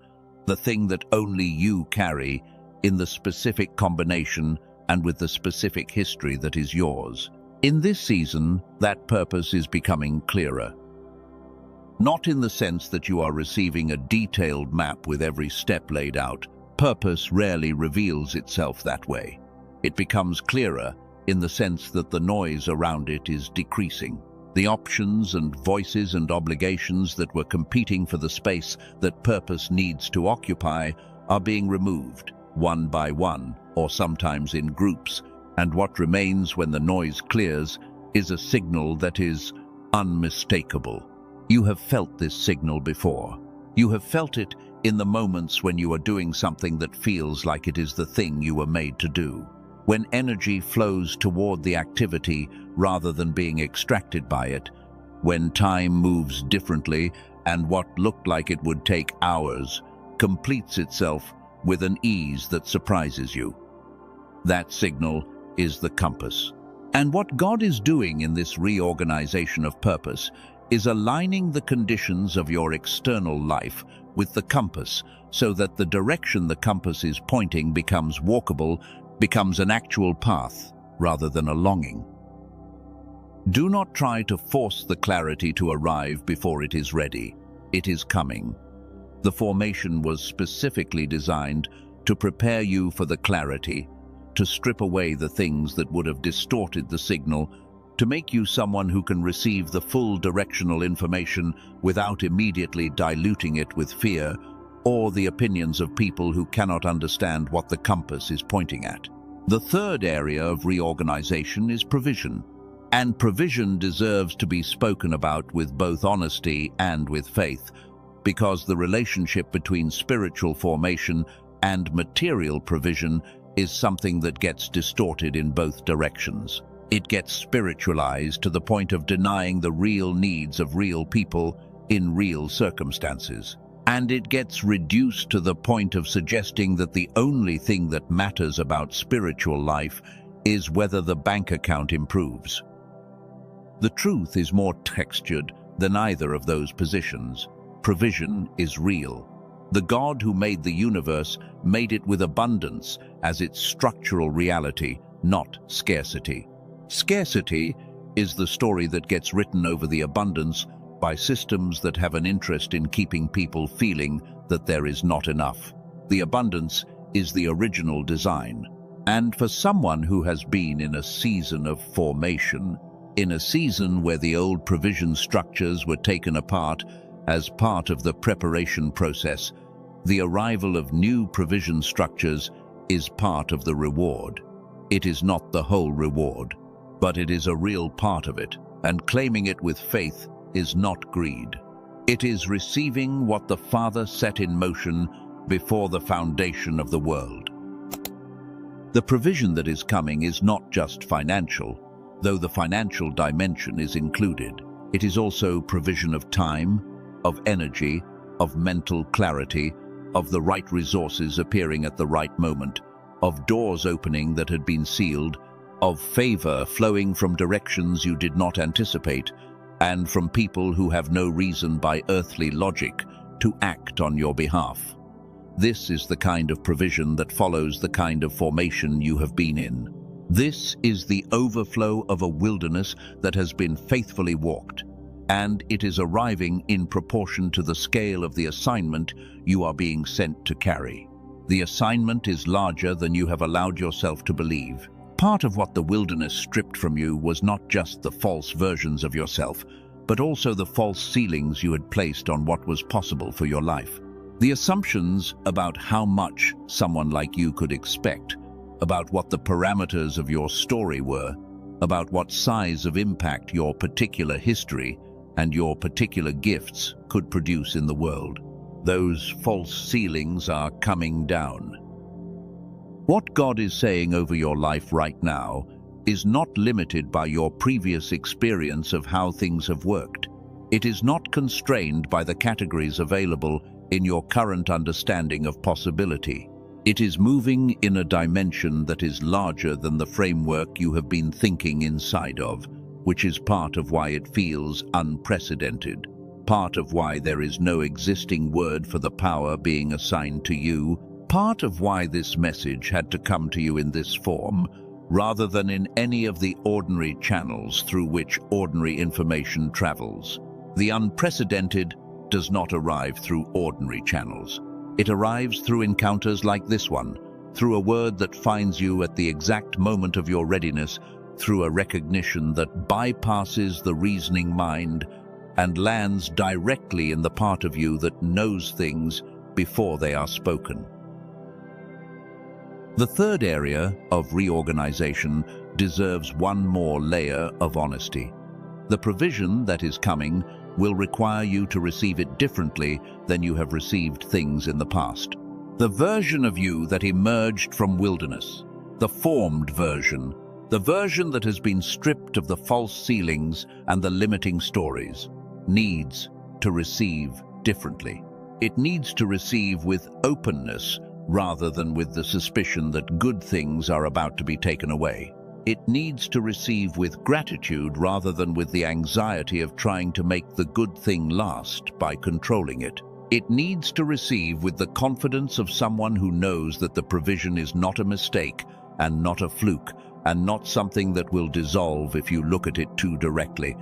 the thing that only you carry in the specific combination and with the specific history that is yours. In this season, that purpose is becoming clearer. Not in the sense that you are receiving a detailed map with every step laid out. Purpose rarely reveals itself that way. It becomes clearer in the sense that the noise around it is decreasing. The options and voices and obligations that were competing for the space that purpose needs to occupy are being removed, one by one, or sometimes in groups, and what remains when the noise clears is a signal that is unmistakable. You have felt this signal before. You have felt it in the moments when you are doing something that feels like it is the thing you were made to do. When energy flows toward the activity rather than being extracted by it. When time moves differently and what looked like it would take hours completes itself with an ease that surprises you. That signal is the compass. And what God is doing in this reorganization of purpose is aligning the conditions of your external life with the compass so that the direction the compass is pointing becomes walkable, becomes an actual path rather than a longing. Do not try to force the clarity to arrive before it is ready. It is coming. The formation was specifically designed to prepare you for the clarity, to strip away the things that would have distorted the signal, to make you someone who can receive the full directional information without immediately diluting it with fear or the opinions of people who cannot understand what the compass is pointing at. The third area of reorganization is provision. And provision deserves to be spoken about with both honesty and with faith, because the relationship between spiritual formation and material provision is something that gets distorted in both directions. It gets spiritualized to the point of denying the real needs of real people in real circumstances. And it gets reduced to the point of suggesting that the only thing that matters about spiritual life is whether the bank account improves. The truth is more textured than either of those positions. Provision is real. The God who made the universe made it with abundance as its structural reality, not scarcity. Scarcity is the story that gets written over the abundance by systems that have an interest in keeping people feeling that there is not enough. The abundance is the original design. And for someone who has been in a season of formation, in a season where the old provision structures were taken apart as part of the preparation process, the arrival of new provision structures is part of the reward. It is not the whole reward, but it is a real part of it, and claiming it with faith is not greed. It is receiving what the Father set in motion before the foundation of the world. The provision that is coming is not just financial, though the financial dimension is included. It is also provision of time, of energy, of mental clarity, of the right resources appearing at the right moment, of doors opening that had been sealed, of favor flowing from directions you did not anticipate, and from people who have no reason by earthly logic to act on your behalf. This is the kind of provision that follows the kind of formation you have been in. This is the overflow of a wilderness that has been faithfully walked, and it is arriving in proportion to the scale of the assignment you are being sent to carry. The assignment is larger than you have allowed yourself to believe. Part of what the wilderness stripped from you was not just the false versions of yourself, but also the false ceilings you had placed on what was possible for your life. The assumptions about how much someone like you could expect, about what the parameters of your story were, about what size of impact your particular history and your particular gifts could produce in the world. Those false ceilings are coming down. What God is saying over your life right now is not limited by your previous experience of how things have worked. It is not constrained by the categories available in your current understanding of possibility. It is moving in a dimension that is larger than the framework you have been thinking inside of, which is part of why it feels unprecedented, part of why there is no existing word for the power being assigned to you, part of why this message had to come to you in this form, rather than in any of the ordinary channels through which ordinary information travels. The unprecedented does not arrive through ordinary channels. It arrives through encounters like this one, through a word that finds you at the exact moment of your readiness, through a recognition that bypasses the reasoning mind and lands directly in the part of you that knows things before they are spoken. The third area of reorganization deserves one more layer of honesty. The provision that is coming will require you to receive it differently than you have received things in the past. The version of you that emerged from wilderness, the formed version, the version that has been stripped of the false ceilings and the limiting stories, needs to receive differently. It needs to receive with openness rather than with the suspicion that good things are about to be taken away. It needs to receive with gratitude rather than with the anxiety of trying to make the good thing last by controlling it. It needs to receive with the confidence of someone who knows that the provision is not a mistake and not a fluke and not something that will dissolve if you look at it too directly.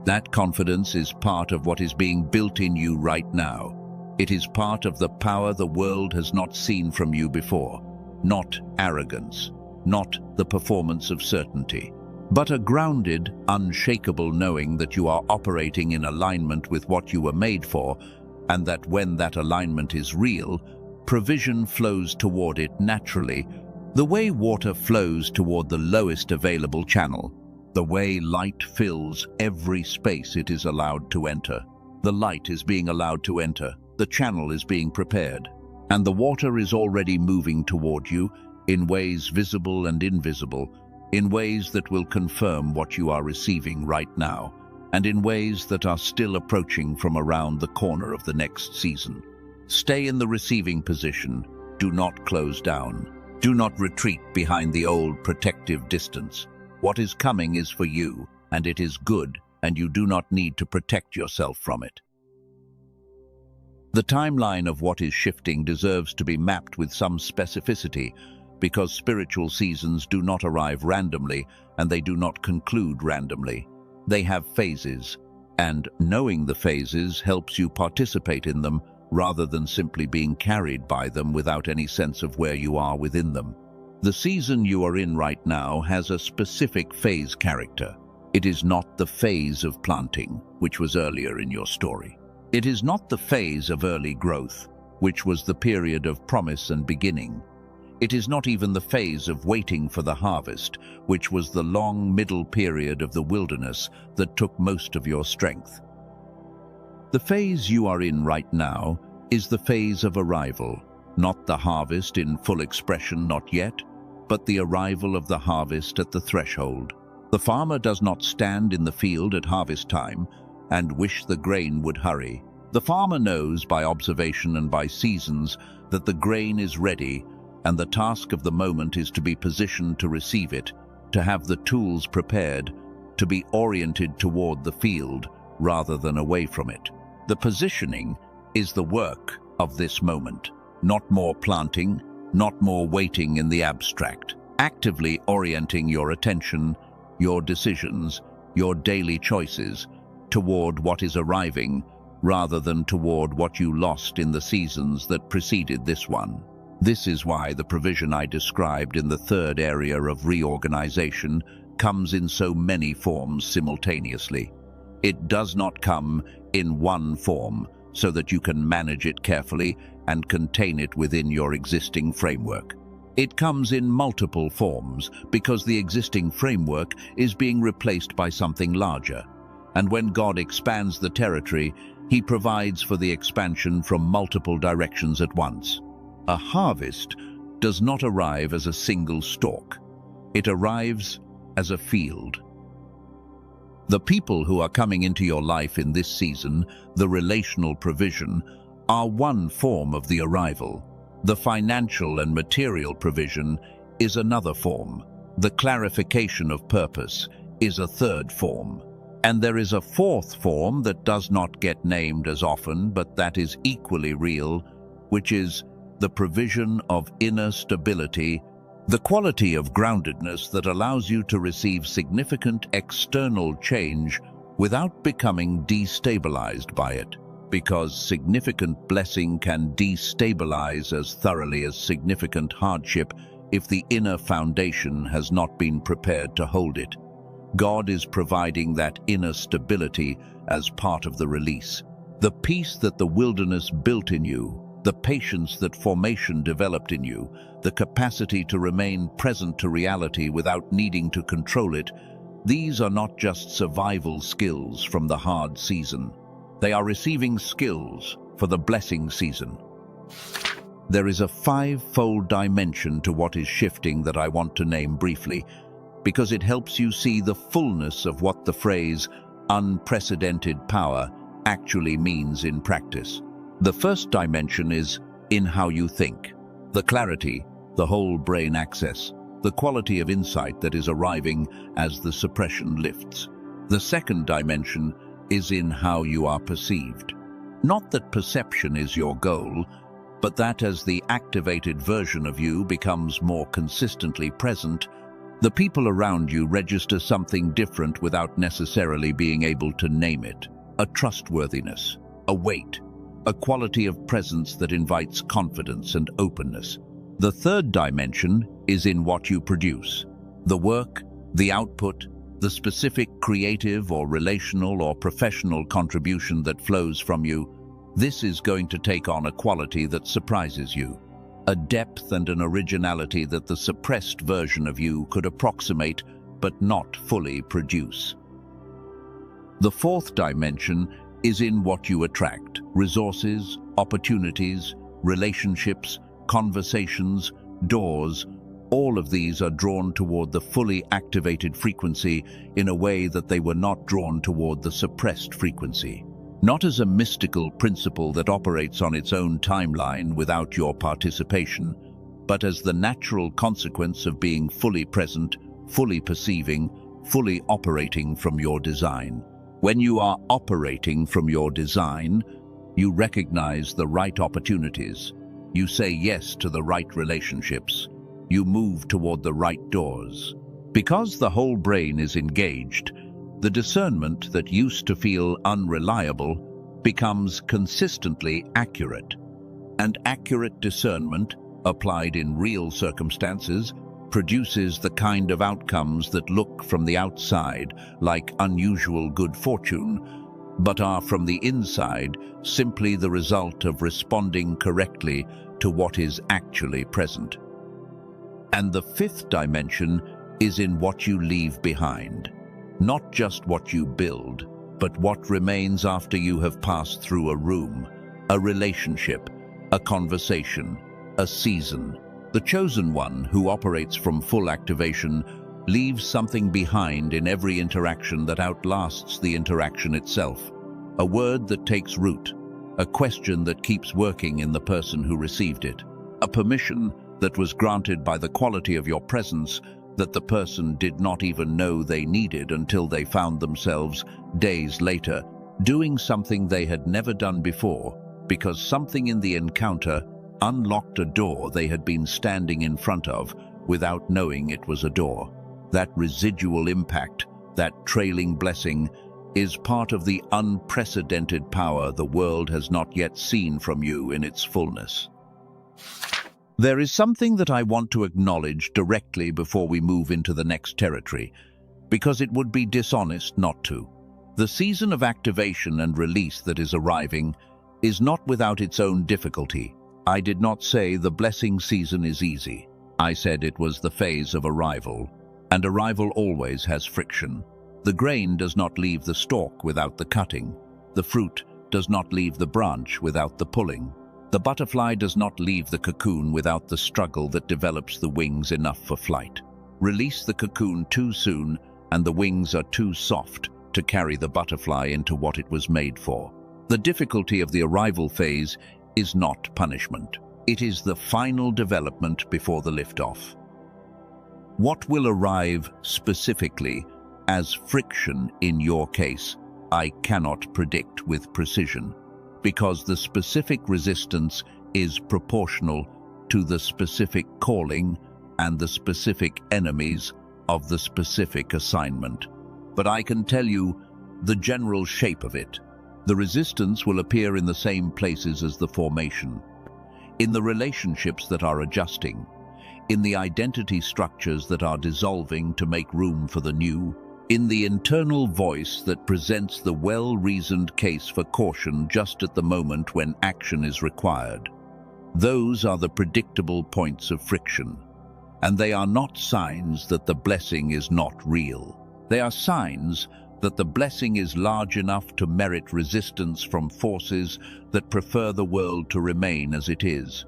That confidence is part of what is being built in you right now. It is part of the power the world has not seen from you before, not arrogance, not the performance of certainty, but a grounded, unshakable knowing that you are operating in alignment with what you were made for, and that when that alignment is real, provision flows toward it naturally, the way water flows toward the lowest available channel, the way light fills every space it is allowed to enter. The light is being allowed to enter, the channel is being prepared, and the water is already moving toward you in ways visible and invisible, in ways that will confirm what you are receiving right now, and in ways that are still approaching from around the corner of the next season. Stay in the receiving position. Do not close down. Do not retreat behind the old protective distance. What is coming is for you, and it is good, and you do not need to protect yourself from it. The timeline of what is shifting deserves to be mapped with some specificity, because spiritual seasons do not arrive randomly and they do not conclude randomly. They have phases, and knowing the phases helps you participate in them rather than simply being carried by them without any sense of where you are within them. The season you are in right now has a specific phase character. It is not the phase of planting, which was earlier in your story. It is not the phase of early growth, which was the period of promise and beginning. It is not even the phase of waiting for the harvest, which was the long middle period of the wilderness that took most of your strength. The phase you are in right now is the phase of arrival, not the harvest in full expression, not yet, but the arrival of the harvest at the threshold. The farmer does not stand in the field at harvest time and wish the grain would hurry. The farmer knows by observation and by seasons that the grain is ready, and the task of the moment is to be positioned to receive it, to have the tools prepared, to be oriented toward the field rather than away from it. The positioning is the work of this moment, not more planting, not more waiting in the abstract. Actively orienting your attention, your decisions, your daily choices toward what is arriving rather than toward what you lost in the seasons that preceded this one. This is why the provision I described in the third area of reorganization comes in so many forms simultaneously. It does not come in one form so that you can manage it carefully and contain it within your existing framework. It comes in multiple forms because the existing framework is being replaced by something larger. And when God expands the territory, He provides for the expansion from multiple directions at once. A harvest does not arrive as a single stalk. It arrives as a field. The people who are coming into your life in this season, the relational provision, are one form of the arrival. The financial and material provision is another form. The clarification of purpose is a third form. And there is a fourth form that does not get named as often, but that is equally real, which is the provision of inner stability, the quality of groundedness that allows you to receive significant external change without becoming destabilized by it, because significant blessing can destabilize as thoroughly as significant hardship if the inner foundation has not been prepared to hold it. God is providing that inner stability as part of the release. The peace that the wilderness built in you, the patience that formation developed in you, the capacity to remain present to reality without needing to control it, these are not just survival skills from the hard season. They are receiving skills for the blessing season. There is a five-fold dimension to what is shifting that I want to name briefly, because it helps you see the fullness of what the phrase unprecedented power actually means in practice. The first dimension is in how you think. The clarity, the whole brain access, the quality of insight that is arriving as the suppression lifts. The second dimension is in how you are perceived. Not that perception is your goal, but that as the activated version of you becomes more consistently present, the people around you register something different without necessarily being able to name it. A trustworthiness, a weight, a quality of presence that invites confidence and openness. The third dimension is in what you produce. The work, the output, the specific creative or relational or professional contribution that flows from you. This is going to take on a quality that surprises you, a depth and an originality that the suppressed version of you could approximate but not fully produce. The fourth dimension is in what you attract: resources, opportunities, relationships, conversations, doors. All of these are drawn toward the fully activated frequency in a way that they were not drawn toward the suppressed frequency. Not as a mystical principle that operates on its own timeline without your participation, but as the natural consequence of being fully present, fully perceiving, fully operating from your design. When you are operating from your design, you recognize the right opportunities. You say yes to the right relationships. You move toward the right doors. Because the whole brain is engaged, the discernment that used to feel unreliable becomes consistently accurate. And accurate discernment, applied in real circumstances, produces the kind of outcomes that look from the outside like unusual good fortune, but are from the inside simply the result of responding correctly to what is actually present. And the fifth dimension is in what you leave behind. Not just what you build, but what remains after you have passed through a room, a relationship, a conversation, a season. The chosen one who operates from full activation leaves something behind in every interaction that outlasts the interaction itself. A word that takes root, a question that keeps working in the person who received it, a permission that was granted by the quality of your presence that the person did not even know they needed until they found themselves, days later, doing something they had never done before, because something in the encounter unlocked a door they had been standing in front of without knowing it was a door. That residual impact, that trailing blessing, is part of the unprecedented power the world has not yet seen from you in its fullness. There is something that I want to acknowledge directly before we move into the next territory, because it would be dishonest not to. The season of activation and release that is arriving is not without its own difficulty. I did not say the blessing season is easy. I said it was the phase of arrival, and arrival always has friction. The grain does not leave the stalk without the cutting. The fruit does not leave the branch without the pulling. The butterfly does not leave the cocoon without the struggle that develops the wings enough for flight. Release the cocoon too soon, and the wings are too soft to carry the butterfly into what it was made for. The difficulty of the arrival phase is not punishment. It is the final development before the liftoff. What will arrive specifically as friction in your case, I cannot predict with precision, because the specific resistance is proportional to the specific calling and the specific enemies of the specific assignment. But I can tell you the general shape of it. The resistance will appear in the same places as the formation, in the relationships that are adjusting, in the identity structures that are dissolving to make room for the new, in the internal voice that presents the well-reasoned case for caution just at the moment when action is required. Those are the predictable points of friction, and they are not signs that the blessing is not real. They are signs that the blessing is large enough to merit resistance from forces that prefer the world to remain as it is.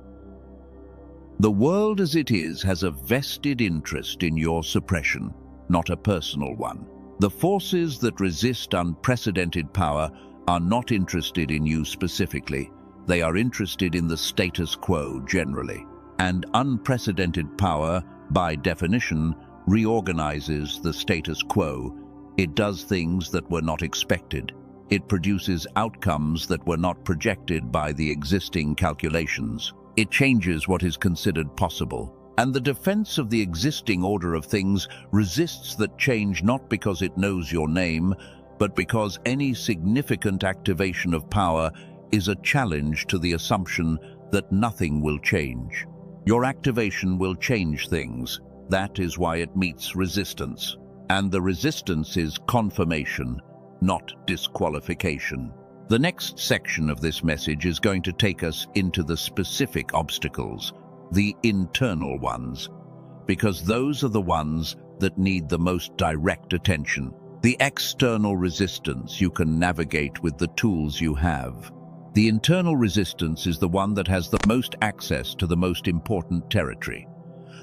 The world as it is has a vested interest in your suppression, not a personal one. The forces that resist unprecedented power are not interested in you specifically. They are interested in the status quo generally. And unprecedented power, by definition, reorganizes the status quo. It does things that were not expected. It produces outcomes that were not projected by the existing calculations. It changes what is considered possible. And the defense of the existing order of things resists that change not because it knows your name, but because any significant activation of power is a challenge to the assumption that nothing will change. Your activation will change things. That is why it meets resistance. And the resistance is confirmation, not disqualification. The next section of this message is going to take us into the specific obstacles, the internal ones, because those are the ones that need the most direct attention. The external resistance you can navigate with the tools you have. The internal resistance is the one that has the most access to the most important territory.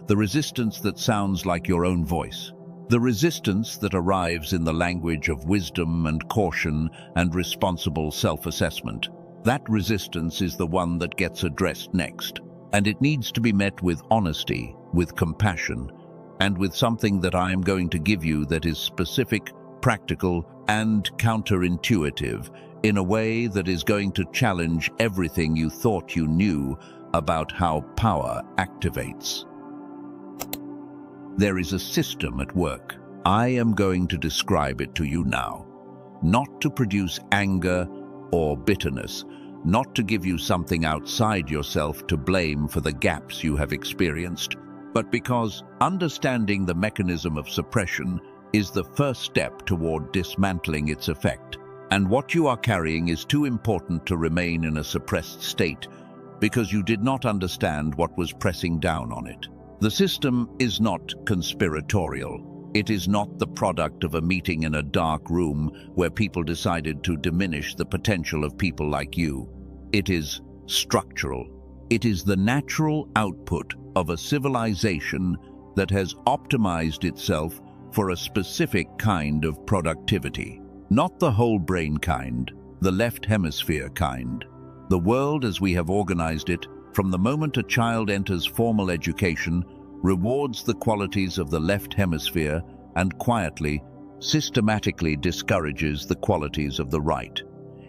The resistance that sounds like your own voice. The resistance that arrives in the language of wisdom and caution and responsible self-assessment. That resistance is the one that gets addressed next. And it needs to be met with honesty, with compassion, and with something that I am going to give you that is specific, practical, and counterintuitive, in a way that is going to challenge everything you thought you knew about how power activates. There is a system at work. I am going to describe it to you now, not to produce anger or bitterness, not to give you something outside yourself to blame for the gaps you have experienced, but because understanding the mechanism of suppression is the first step toward dismantling its effect. And what you are carrying is too important to remain in a suppressed state because you did not understand what was pressing down on it. The system is not conspiratorial. It is not the product of a meeting in a dark room where people decided to diminish the potential of people like you. It is structural. It is the natural output of a civilization that has optimized itself for a specific kind of productivity. Not the whole brain kind, the left hemisphere kind. The world as we have organized it, from the moment a child enters formal education, rewards the qualities of the left hemisphere and quietly, systematically discourages the qualities of the right.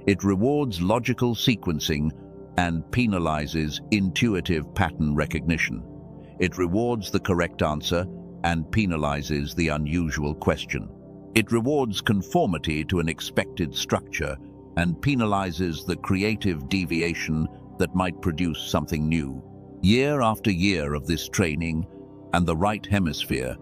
It rewards logical sequencing and penalizes intuitive pattern recognition. It rewards the correct answer and penalizes the unusual question. It rewards conformity to an expected structure and penalizes the creative deviation that might produce something new. Year after year of this training, and the right hemisphere,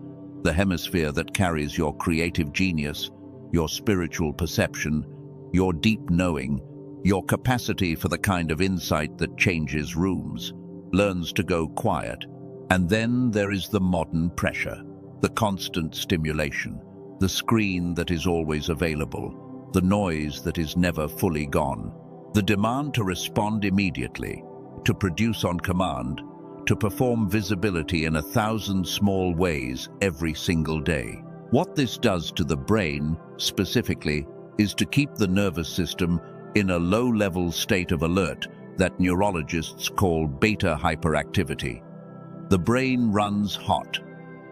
the hemisphere that carries your creative genius, your spiritual perception, your deep knowing, your capacity for the kind of insight that changes rooms, learns to go quiet. And then there is the modern pressure, the constant stimulation, the screen that is always available, the noise that is never fully gone, the demand to respond immediately, to produce on command, to perform visibility in 1,000 small ways every single day. What this does to the brain, specifically, is to keep the nervous system in a low-level state of alert that neurologists call beta hyperactivity. The brain runs hot,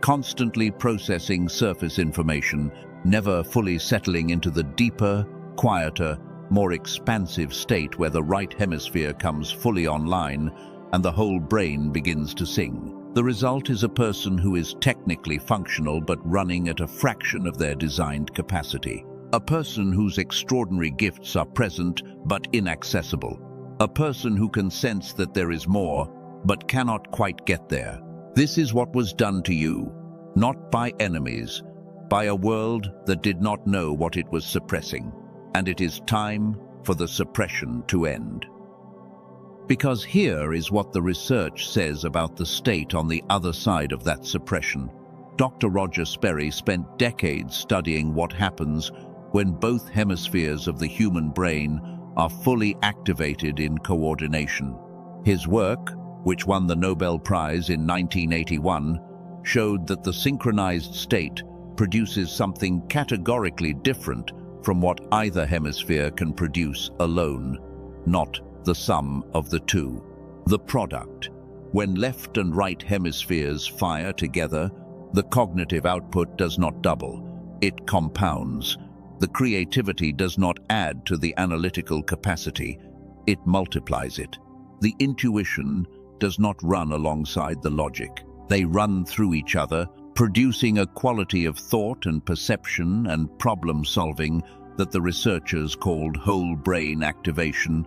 constantly processing surface information, never fully settling into the deeper, quieter, more expansive state where the right hemisphere comes fully online and the whole brain begins to sing. The result is a person who is technically functional but running at a fraction of their designed capacity. A person whose extraordinary gifts are present but inaccessible. A person who can sense that there is more but cannot quite get there. This is what was done to you, not by enemies, by a world that did not know what it was suppressing. And it is time for the suppression to end. Because here is what the research says about the state on the other side of that suppression. Dr. Roger Sperry spent decades studying what happens when both hemispheres of the human brain are fully activated in coordination. His work, which won the Nobel Prize in 1981, showed that the synchronized state produces something categorically different from what either hemisphere can produce alone, not the sum of the two. The product. When left and right hemispheres fire together, the cognitive output does not double, it compounds. The creativity does not add to the analytical capacity, it multiplies it. The intuition does not run alongside the logic. They run through each other, producing a quality of thought and perception and problem-solving that the researchers called whole brain activation,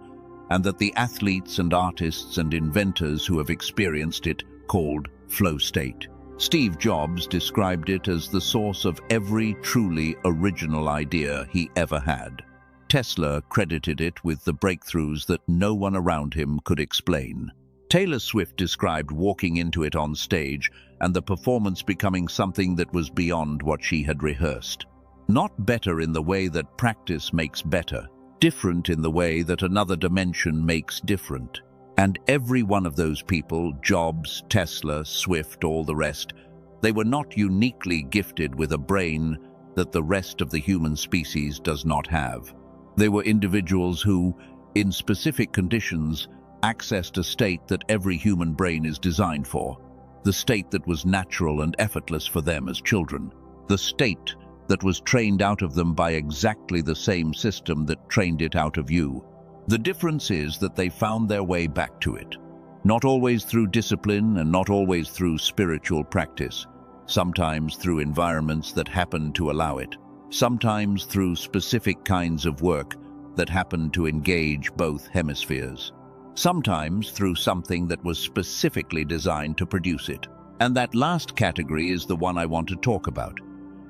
and that the athletes and artists and inventors who have experienced it called flow state. Steve Jobs described it as the source of every truly original idea he ever had. Tesla credited it with the breakthroughs that no one around him could explain. Taylor Swift described walking into it on stage and the performance becoming something that was beyond what she had rehearsed. Not better in the way that practice makes better, different in the way that another dimension makes different. And every one of those people, Jobs, Tesla, Swift, all the rest, they were not uniquely gifted with a brain that the rest of the human species does not have. They were individuals who, in specific conditions, accessed a state that every human brain is designed for, the state that was natural and effortless for them as children, the state that was trained out of them by exactly the same system that trained it out of you. The difference is that they found their way back to it, not always through discipline and not always through spiritual practice, sometimes through environments that happened to allow it, sometimes through specific kinds of work that happened to engage both hemispheres, sometimes through something that was specifically designed to produce it. And that last category is the one I want to talk about,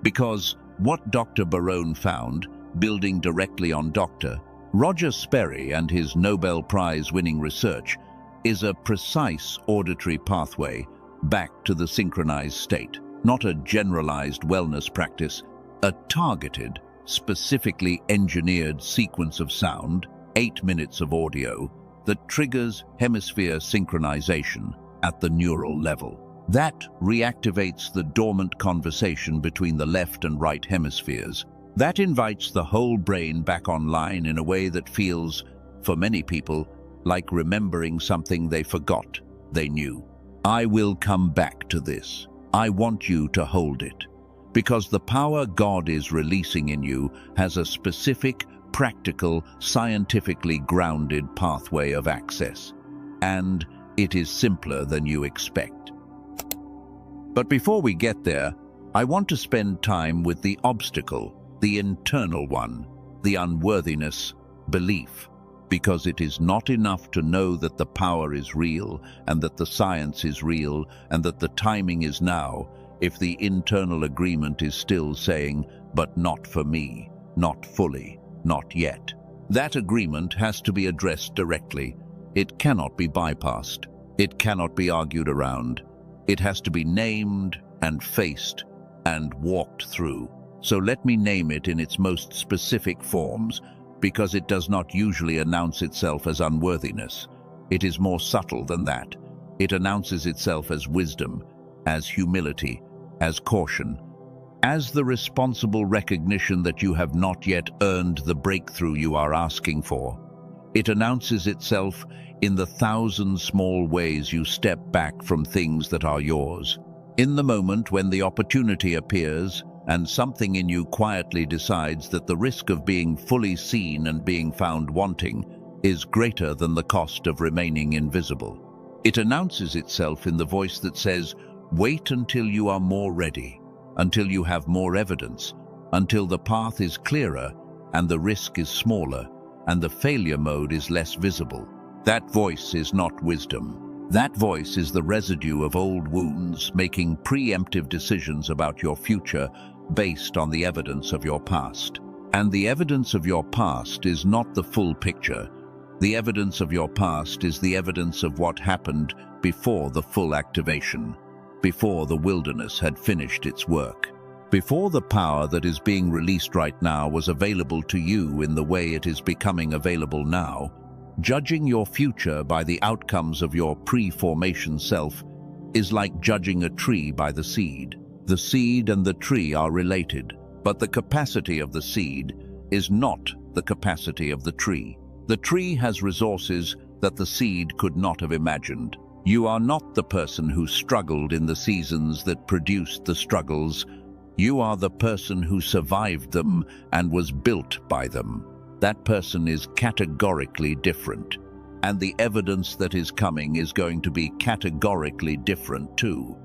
because what Dr. Barone found, building directly on Dr. Roger Sperry and his Nobel Prize-winning research, is a precise auditory pathway back to the synchronized state, not a generalized wellness practice, a targeted, specifically engineered sequence of sound, 8 minutes of audio, that triggers hemisphere synchronization at the neural level. That reactivates the dormant conversation between the left and right hemispheres. That invites the whole brain back online in a way that feels, for many people, like remembering something they forgot they knew. I will come back to this. I want you to hold it. Because the power God is releasing in you has a specific, practical, scientifically grounded pathway of access. And it is simpler than you expect. But before we get there, I want to spend time with the obstacle, the internal one, the unworthiness, belief, because it is not enough to know that the power is real and that the science is real and that the timing is now, if the internal agreement is still saying, but not for me, not fully, not yet. That agreement has to be addressed directly. It cannot be bypassed. It cannot be argued around. It has to be named and faced and walked through. So let me name it in its most specific forms, because it does not usually announce itself as unworthiness. It is more subtle than that. It announces itself as wisdom, as humility, as caution, as the responsible recognition that you have not yet earned the breakthrough you are asking for. It announces itself in the 1,000 small ways you step back from things that are yours. In the moment when the opportunity appears and something in you quietly decides that the risk of being fully seen and being found wanting is greater than the cost of remaining invisible. It announces itself in the voice that says, "Wait until you are more ready, until you have more evidence, until the path is clearer and the risk is smaller and the failure mode is less visible." That voice is not wisdom. That voice is the residue of old wounds making preemptive decisions about your future based on the evidence of your past. And the evidence of your past is not the full picture. The evidence of your past is the evidence of what happened before the full activation, before the wilderness had finished its work, before the power that is being released right now was available to you in the way it is becoming available now. Judging your future by the outcomes of your pre-formation self is like judging a tree by the seed. The seed and the tree are related, but the capacity of the seed is not the capacity of the tree. The tree has resources that the seed could not have imagined. You are not the person who struggled in the seasons that produced the struggles. You are the person who survived them and was built by them. That person is categorically different. And the evidence that is coming is going to be categorically different too.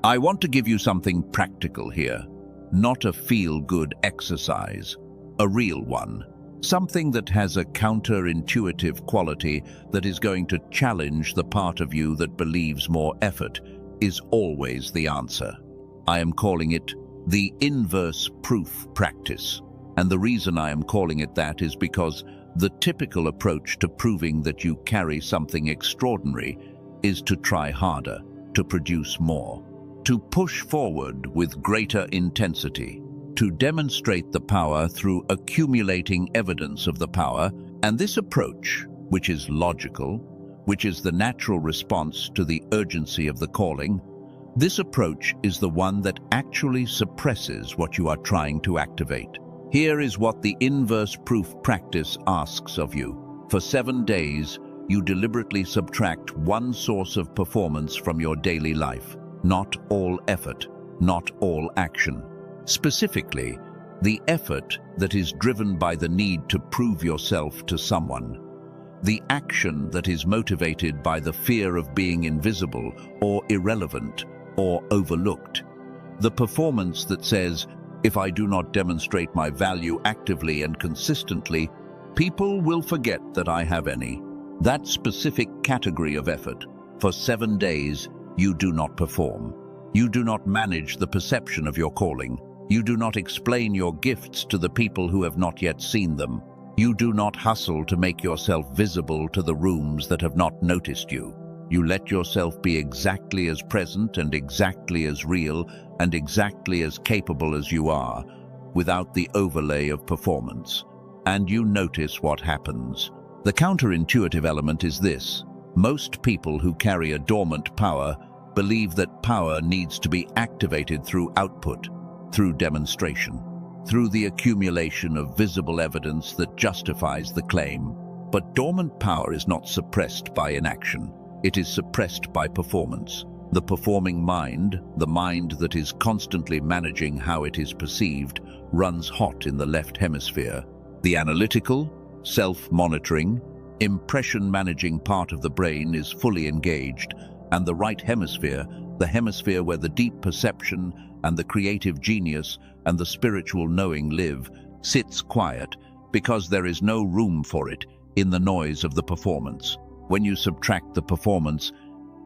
I want to give you something practical here, not a feel-good exercise, a real one. Something that has a counterintuitive quality that is going to challenge the part of you that believes more effort is always the answer. I am calling it the inverse proof practice. And the reason I am calling it that is because the typical approach to proving that you carry something extraordinary is to try harder, to produce more, to push forward with greater intensity, to demonstrate the power through accumulating evidence of the power. And this approach, which is logical, which is the natural response to the urgency of the calling, this approach is the one that actually suppresses what you are trying to activate. Here is what the inverse proof practice asks of you. For 7 days, you deliberately subtract one source of performance from your daily life. Not all effort, not all action. Specifically, the effort that is driven by the need to prove yourself to someone. The action that is motivated by the fear of being invisible or irrelevant or overlooked. The performance that says, "If I do not demonstrate my value actively and consistently, people will forget that I have any." That specific category of effort. For 7 days, you do not perform. You do not manage the perception of your calling. You do not explain your gifts to the people who have not yet seen them. You do not hustle to make yourself visible to the rooms that have not noticed you. You let yourself be exactly as present and exactly as real and exactly as capable as you are, without the overlay of performance. And you notice what happens. The counterintuitive element is this. Most people who carry a dormant power believe that power needs to be activated through output, through demonstration, through the accumulation of visible evidence that justifies the claim. But dormant power is not suppressed by inaction. It is suppressed by performance. The performing mind, the mind that is constantly managing how it is perceived, runs hot in the left hemisphere. The analytical, self-monitoring, impression-managing part of the brain is fully engaged, and the right hemisphere, the hemisphere where the deep perception and the creative genius and the spiritual knowing live, sits quiet because there is no room for it in the noise of the performance. When you subtract the performance,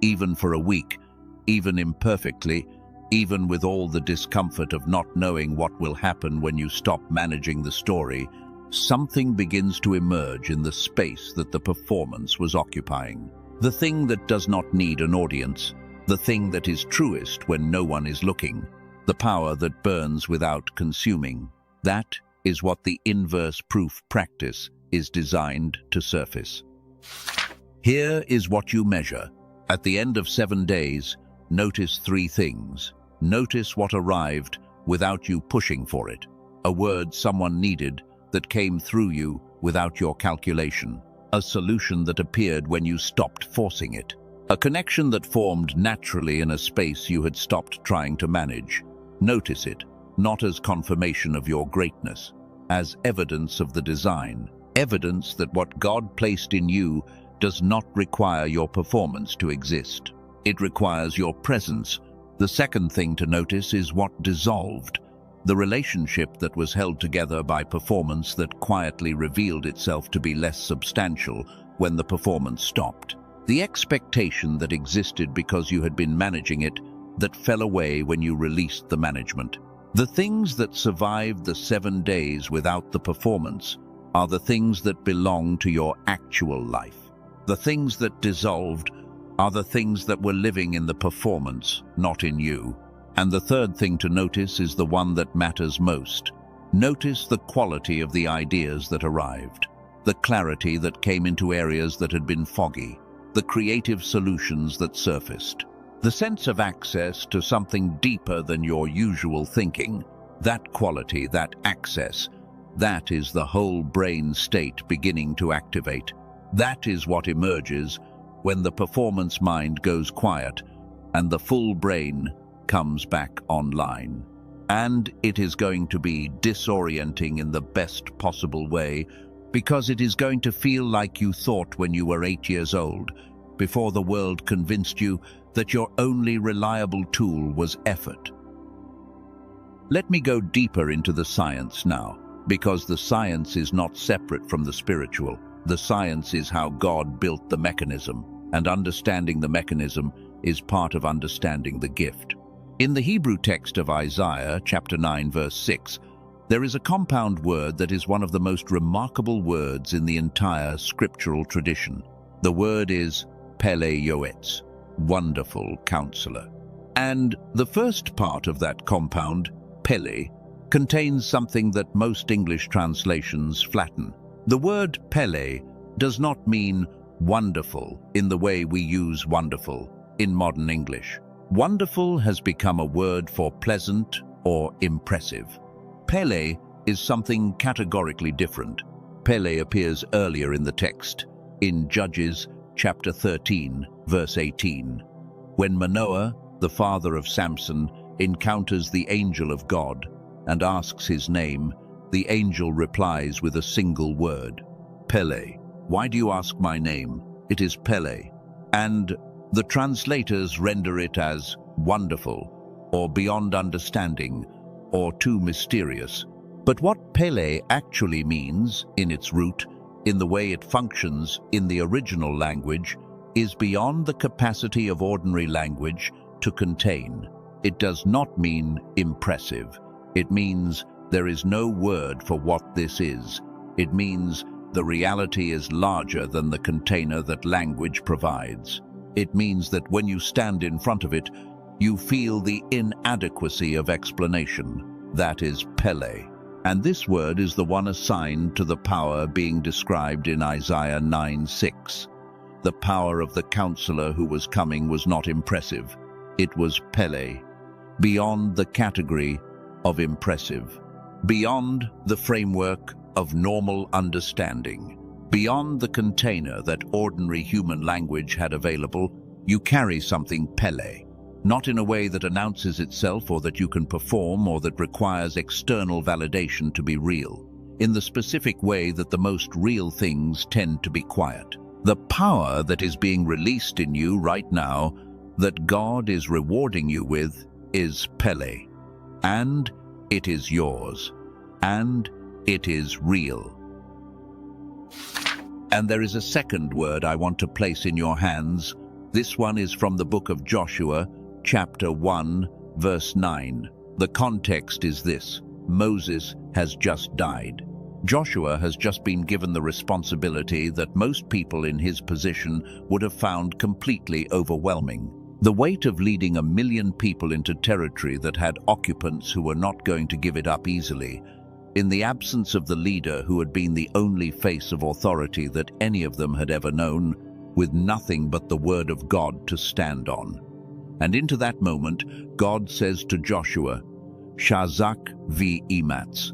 even for a week, even imperfectly, even with all the discomfort of not knowing what will happen when you stop managing the story, something begins to emerge in the space that the performance was occupying. The thing that does not need an audience, the thing that is truest when no one is looking, the power that burns without consuming. That is what the inverse proof practice is designed to surface. Here is what you measure. At the end of 7 days, notice 3 things. Notice what arrived without you pushing for it. A word someone needed that came through you without your calculation. A solution that appeared when you stopped forcing it. A connection that formed naturally in a space you had stopped trying to manage. Notice it, not as confirmation of your greatness, as evidence of the design. Evidence that what God placed in you does not require your performance to exist. It requires your presence. The second thing to notice is what dissolved. The relationship that was held together by performance that quietly revealed itself to be less substantial when the performance stopped. The expectation that existed because you had been managing it that fell away when you released the management. The things that survived the 7 days without the performance are the things that belong to your actual life. The things that dissolved are the things that were living in the performance, not in you. And the third thing to notice is the one that matters most. Notice the quality of the ideas that arrived, the clarity that came into areas that had been foggy, the creative solutions that surfaced, the sense of access to something deeper than your usual thinking. That quality, that access, that is the whole brain state beginning to activate. That is what emerges when the performance mind goes quiet and the full brain comes back online. And it is going to be disorienting in the best possible way, because it is going to feel like you thought when you were 8 years old, before the world convinced you that your only reliable tool was effort. Let me go deeper into the science now, because the science is not separate from the spiritual. The science is how God built the mechanism, and understanding the mechanism is part of understanding the gift. In the Hebrew text of Isaiah, chapter 9, verse 6, there is a compound word that is one of the most remarkable words in the entire scriptural tradition. The word is Pele Yoetz, wonderful counselor. And the first part of that compound, Pele, contains something that most English translations flatten. The word Pele does not mean wonderful in the way we use wonderful in modern English. Wonderful has become a word for pleasant or impressive. Pele is something categorically different. Pele appears earlier in the text, in Judges chapter 13, verse 18. When Manoah, the father of Samson, encounters the angel of God and asks his name, the angel replies with a single word, Pele. Why do you ask my name? It is Pele. And the translators render it as wonderful, or beyond understanding, or too mysterious. But what Pele actually means, in its root, in the way it functions in the original language, is beyond the capacity of ordinary language to contain. It does not mean impressive. It means there is no word for what this is. It means the reality is larger than the container that language provides. It means that when you stand in front of it, you feel the inadequacy of explanation. That is Pele. And this word is the one assigned to the power being described in Isaiah 9:6. The power of the counselor who was coming was not impressive. It was Pele, beyond the category of impressive, beyond the framework of normal understanding, beyond the container that ordinary human language had available. You carry something Pele, not in a way that announces itself or that you can perform or that requires external validation to be real, in the specific way that the most real things tend to be quiet. The power that is being released in you right now, that God is rewarding you with, is Pele. And it is yours. And it is real. And there is a second word I want to place in your hands. This one is from the book of Joshua, chapter 1, verse 9. The context is this: Moses has just died. Joshua has just been given the responsibility that most people in his position would have found completely overwhelming. The weight of leading 1 million people into territory that had occupants who were not going to give it up easily, in the absence of the leader who had been the only face of authority that any of them had ever known, with nothing but the word of God to stand on. And into that moment, God says to Joshua, Shazak v'imats,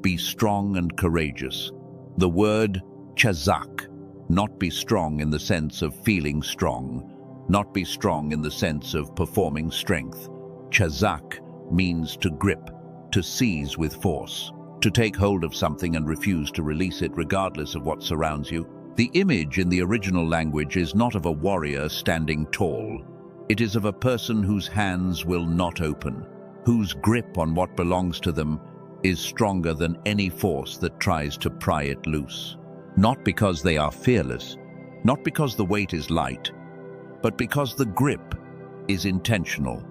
be strong and courageous. The word chazak, not be strong in the sense of feeling strong, not be strong in the sense of performing strength. Chazak means to grip, to seize with force, to take hold of something and refuse to release it regardless of what surrounds you. The image in the original language is not of a warrior standing tall. It is of a person whose hands will not open, whose grip on what belongs to them is stronger than any force that tries to pry it loose. Not because they are fearless, not because the weight is light, but because the grip is intentional,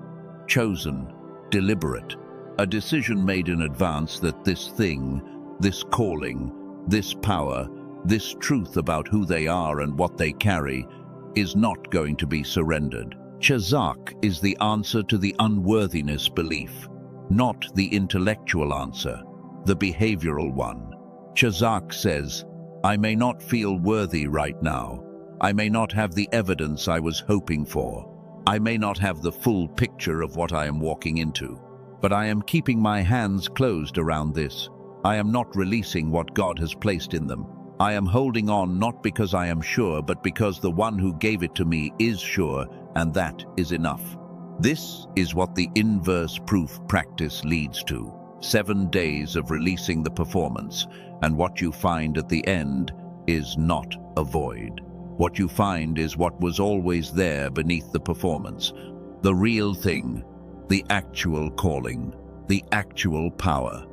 chosen, deliberate, a decision made in advance that this thing, this calling, this power, this truth about who they are and what they carry is not going to be surrendered. Chazak is the answer to the unworthiness belief, not the intellectual answer, the behavioral one. Chazak says, I may not feel worthy right now. I may not have the evidence I was hoping for. I may not have the full picture of what I am walking into. But I am keeping my hands closed around this. I am not releasing what God has placed in them. I am holding on not because I am sure, but because the one who gave it to me is sure, and that is enough. This is what the inverse proof practice leads to. 7 days of releasing the performance, and what you find at the end is not a void. What you find is what was always there beneath the performance, the real thing, the actual calling, the actual power.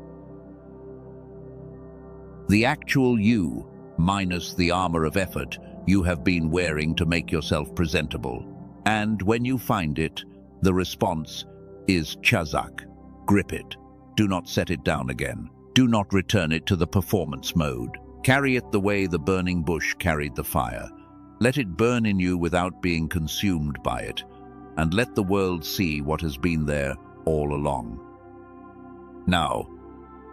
The actual you, minus the armor of effort you have been wearing to make yourself presentable. And when you find it, the response is chazak. Grip it. Do not set it down again. Do not return it to the performance mode. Carry it the way the burning bush carried the fire. Let it burn in you without being consumed by it, and let the world see what has been there all along. Now,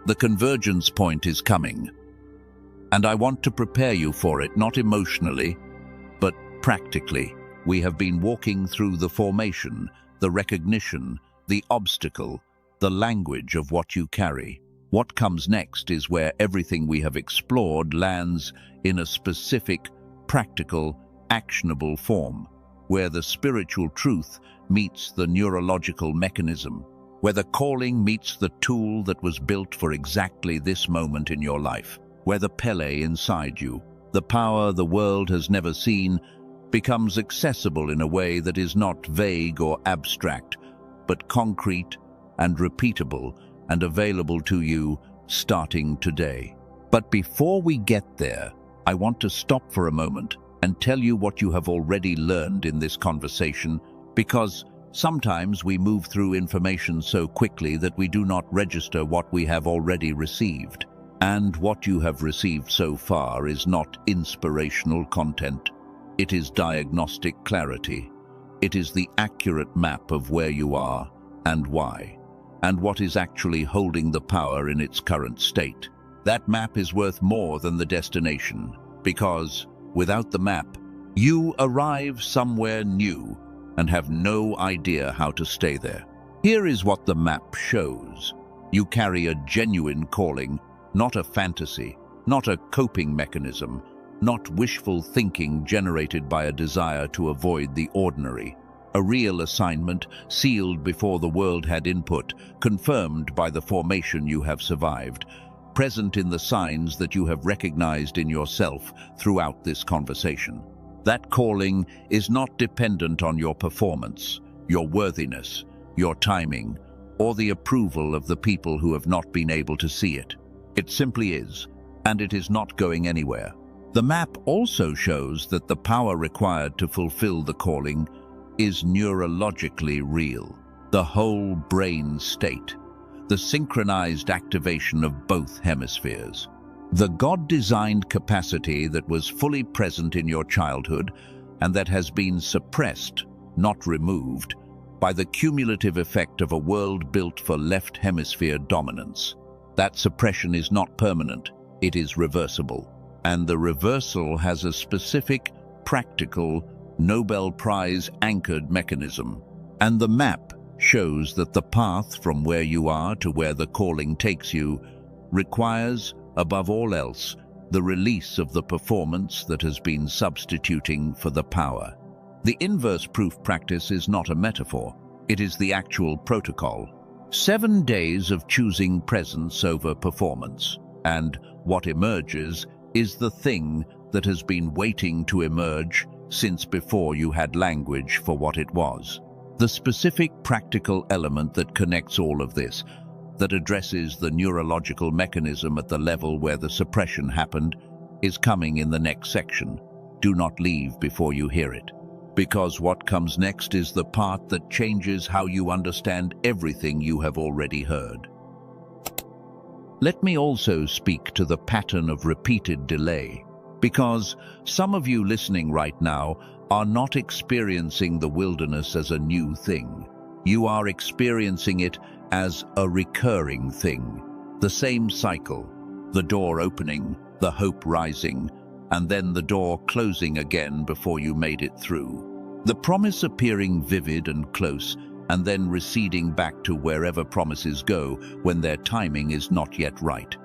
the convergence point is coming, and I want to prepare you for it, not emotionally, but practically. We have been walking through the formation, the recognition, the obstacle, the language of what you carry. What comes next is where everything we have explored lands in a specific, practical, actionable form, where the spiritual truth meets the neurological mechanism, where the calling meets the tool that was built for exactly this moment in your life, where the Pele inside you, the power the world has never seen, becomes accessible in a way that is not vague or abstract, but concrete and repeatable and available to you starting today. But before we get there, I want to stop for a moment and tell you what you have already learned in this conversation, because sometimes we move through information so quickly that we do not register what we have already received. And what you have received so far is not inspirational content. It is diagnostic clarity. It is the accurate map of where you are and why, and what is actually holding the power in its current state. That map is worth more than the destination, because without the map, you arrive somewhere new and have no idea how to stay there. Here is what the map shows. You carry a genuine calling, not a fantasy, not a coping mechanism, not wishful thinking generated by a desire to avoid the ordinary. A real assignment, sealed before the world had input, confirmed by the formation you have survived, present in the signs that you have recognized in yourself throughout this conversation. That calling is not dependent on your performance, your worthiness, your timing, or the approval of the people who have not been able to see it. It simply is, and it is not going anywhere. The map also shows that the power required to fulfill the calling is neurologically real. The whole brain state, the synchronized activation of both hemispheres. The God-designed capacity that was fully present in your childhood and that has been suppressed, not removed, by the cumulative effect of a world built for left hemisphere dominance. That suppression is not permanent, it is reversible. And the reversal has a specific, practical, Nobel Prize anchored mechanism. And the map shows that the path from where you are to where the calling takes you requires, above all else, the release of the performance that has been substituting for the power. The inverse proof practice is not a metaphor, it is the actual protocol. 7 days of choosing presence over performance, and what emerges is the thing that has been waiting to emerge since before you had language for what it was. The specific practical element that connects all of this, that addresses the neurological mechanism at the level where the suppression happened, is coming in the next section. Do not leave before you hear it. Because what comes next is the part that changes how you understand everything you have already heard. Let me also speak to the pattern of repeated delay, because some of you listening right now are not experiencing the wilderness as a new thing. You are experiencing it as a recurring thing. The same cycle, the door opening, the hope rising, and then the door closing again before you made it through. The promise appearing vivid and close, and then receding back to wherever promises go when their timing is not yet right.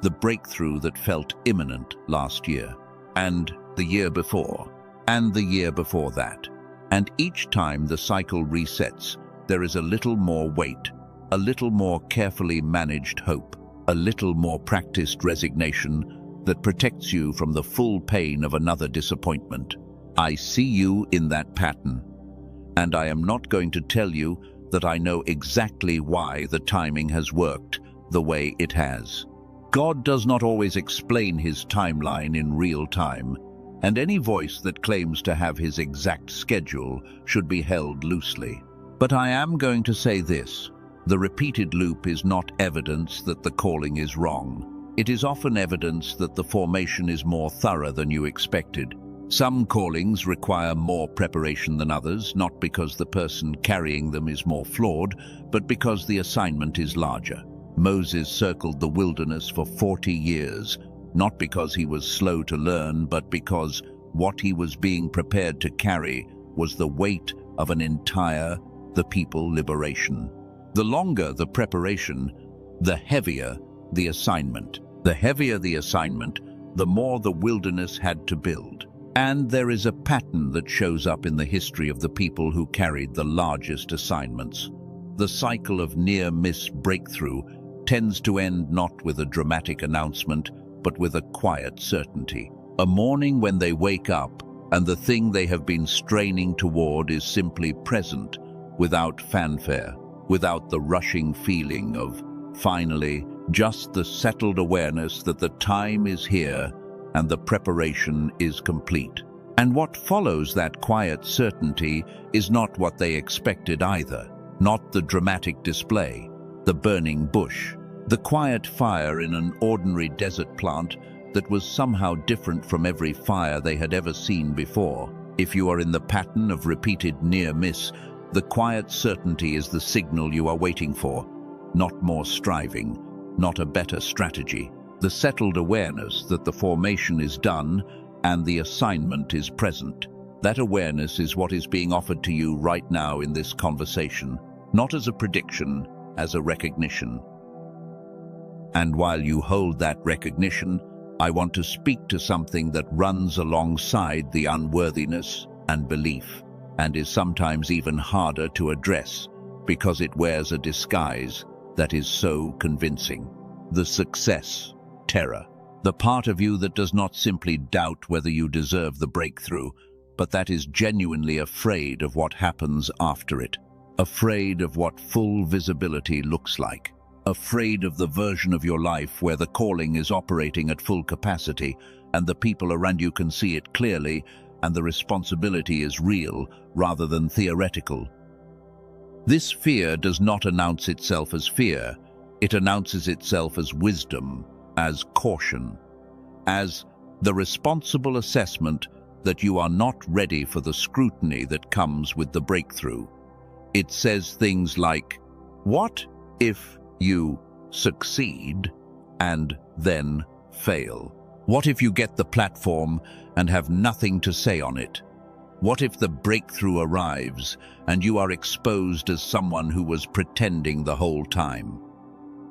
The breakthrough that felt imminent last year, and the year before, and the year before that. And each time the cycle resets, there is a little more weight, a little more carefully managed hope, a little more practiced resignation that protects you from the full pain of another disappointment. I see you in that pattern, and I am not going to tell you that I know exactly why the timing has worked the way it has. God does not always explain his timeline in real time, and any voice that claims to have his exact schedule should be held loosely. But I am going to say this: the repeated loop is not evidence that the calling is wrong. It is often evidence that the formation is more thorough than you expected. Some callings require more preparation than others, not because the person carrying them is more flawed, but because the assignment is larger. Moses circled the wilderness for 40 years, not because he was slow to learn, but because what he was being prepared to carry was the weight of an entire, the people liberation. The longer the preparation, the heavier the assignment. The heavier the assignment, the more the wilderness had to build. And there is a pattern that shows up in the history of the people who carried the largest assignments. The cycle of near-miss breakthrough tends to end not with a dramatic announcement, but with a quiet certainty. A morning when they wake up, and the thing they have been straining toward is simply present, without fanfare, without the rushing feeling of, finally, just the settled awareness that the time is here and the preparation is complete. And what follows that quiet certainty is not what they expected either. Not the dramatic display, the burning bush, the quiet fire in an ordinary desert plant that was somehow different from every fire they had ever seen before. If you are in the pattern of repeated near-miss, the quiet certainty is the signal you are waiting for, not more striving, not a better strategy. The settled awareness that the formation is done and the assignment is present. That awareness is what is being offered to you right now in this conversation, not as a prediction, as a recognition. And while you hold that recognition, I want to speak to something that runs alongside the unworthiness and belief, and is sometimes even harder to address because it wears a disguise that is so convincing. The success terror. The part of you that does not simply doubt whether you deserve the breakthrough, but that is genuinely afraid of what happens after it. Afraid of what full visibility looks like. Afraid of the version of your life where the calling is operating at full capacity and the people around you can see it clearly and the responsibility is real rather than theoretical. This fear does not announce itself as fear. It announces itself as wisdom, as caution, as the responsible assessment that you are not ready for the scrutiny that comes with the breakthrough. It says things like, what if you succeed and then fail? What if you get the platform and have nothing to say on it? What if the breakthrough arrives and you are exposed as someone who was pretending the whole time?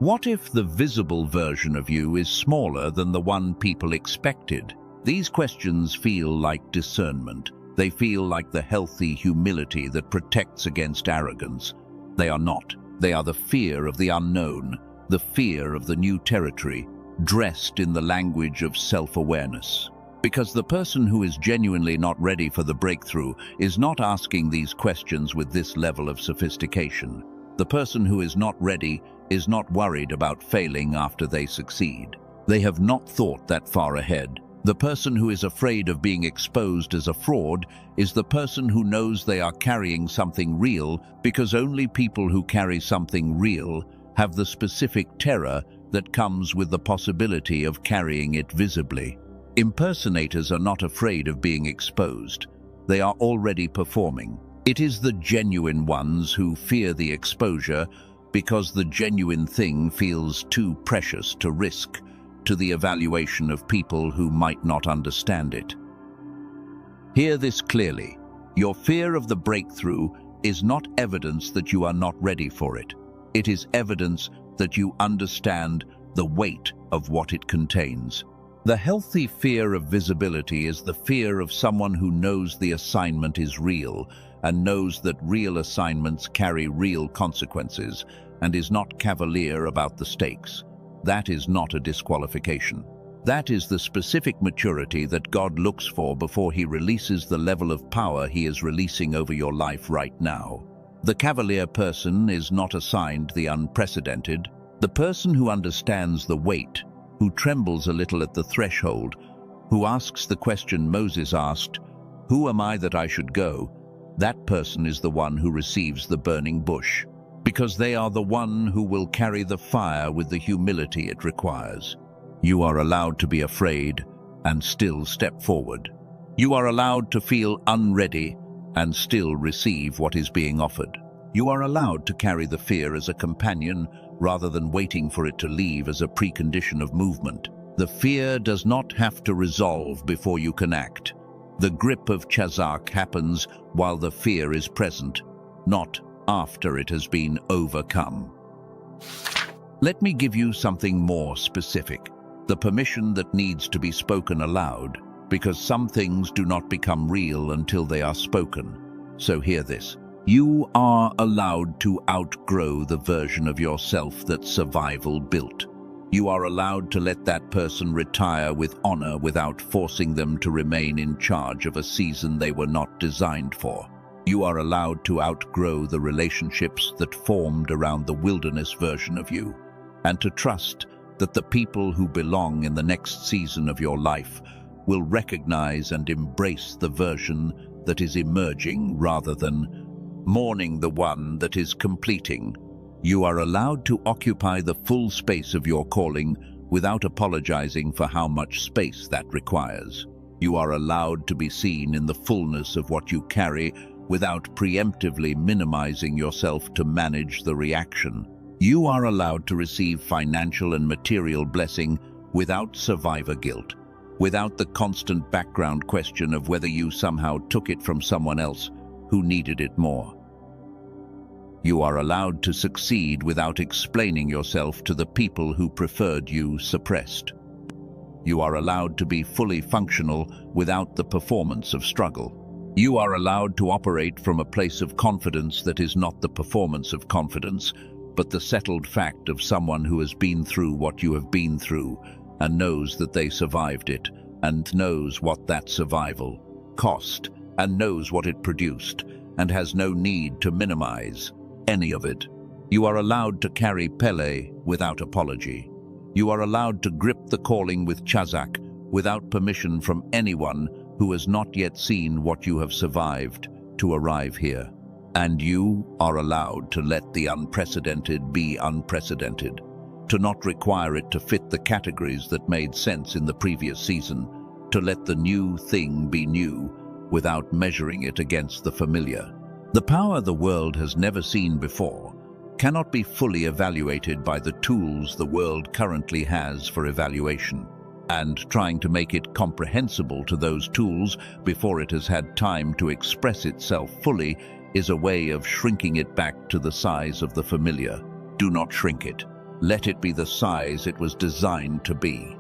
What if the visible version of you is smaller than the one people expected? These questions feel like discernment. They feel like the healthy humility that protects against arrogance. They are not. They are the fear of the unknown, the fear of the new territory, dressed in the language of self-awareness. Because the person who is genuinely not ready for the breakthrough is not asking these questions with this level of sophistication. The person who is not ready is not worried about failing after they succeed. They have not thought that far ahead. The person who is afraid of being exposed as a fraud is the person who knows they are carrying something real, because only people who carry something real have the specific terror that comes with the possibility of carrying it visibly. Impersonators are not afraid of being exposed. They are already performing. It is the genuine ones who fear the exposure because the genuine thing feels too precious to risk to the evaluation of people who might not understand it. Hear this clearly. Your fear of the breakthrough is not evidence that you are not ready for it. It is evidence that you understand the weight of what it contains. The healthy fear of visibility is the fear of someone who knows the assignment is real and knows that real assignments carry real consequences and is not cavalier about the stakes. That is not a disqualification. That is the specific maturity that God looks for before He releases the level of power He is releasing over your life right now. The cavalier person is not assigned the unprecedented. The person who understands the weight, who trembles a little at the threshold, who asks the question Moses asked, "Who am I that I should go?" That person is the one who receives the burning bush, because they are the one who will carry the fire with the humility it requires. You are allowed to be afraid and still step forward. You are allowed to feel unready and still receive what is being offered. You are allowed to carry the fear as a companion rather than waiting for it to leave as a precondition of movement. The fear does not have to resolve before you can act. The grip of Chazak happens while the fear is present, not after it has been overcome. Let me give you something more specific, the permission that needs to be spoken aloud, because some things do not become real until they are spoken. So hear this. You are allowed to outgrow the version of yourself that survival built. You are allowed to let that person retire with honor without forcing them to remain in charge of a season they were not designed for. You are allowed to outgrow the relationships that formed around the wilderness version of you, and to trust that the people who belong in the next season of your life will recognize and embrace the version that is emerging rather than mourning the one that is completing. You are allowed to occupy the full space of your calling without apologizing for how much space that requires. You are allowed to be seen in the fullness of what you carry without preemptively minimizing yourself to manage the reaction. You are allowed to receive financial and material blessing without survivor guilt, without the constant background question of whether you somehow took it from someone else who needed it more. You are allowed to succeed without explaining yourself to the people who preferred you suppressed. You are allowed to be fully functional without the performance of struggle. You are allowed to operate from a place of confidence that is not the performance of confidence, but the settled fact of someone who has been through what you have been through and knows that they survived it, and knows what that survival cost, and knows what it produced, and has no need to minimize any of it. You are allowed to carry Pele without apology. You are allowed to grip the calling with Chazak without permission from anyone who has not yet seen what you have survived to arrive here. And you are allowed to let the unprecedented be unprecedented, to not require it to fit the categories that made sense in the previous season, to let the new thing be new without measuring it against the familiar. The power the world has never seen before cannot be fully evaluated by the tools the world currently has for evaluation. and trying to make it comprehensible to those tools before it has had time to express itself fully is a way of shrinking it back to the size of the familiar. Do not shrink it. Let it be the size it was designed to be.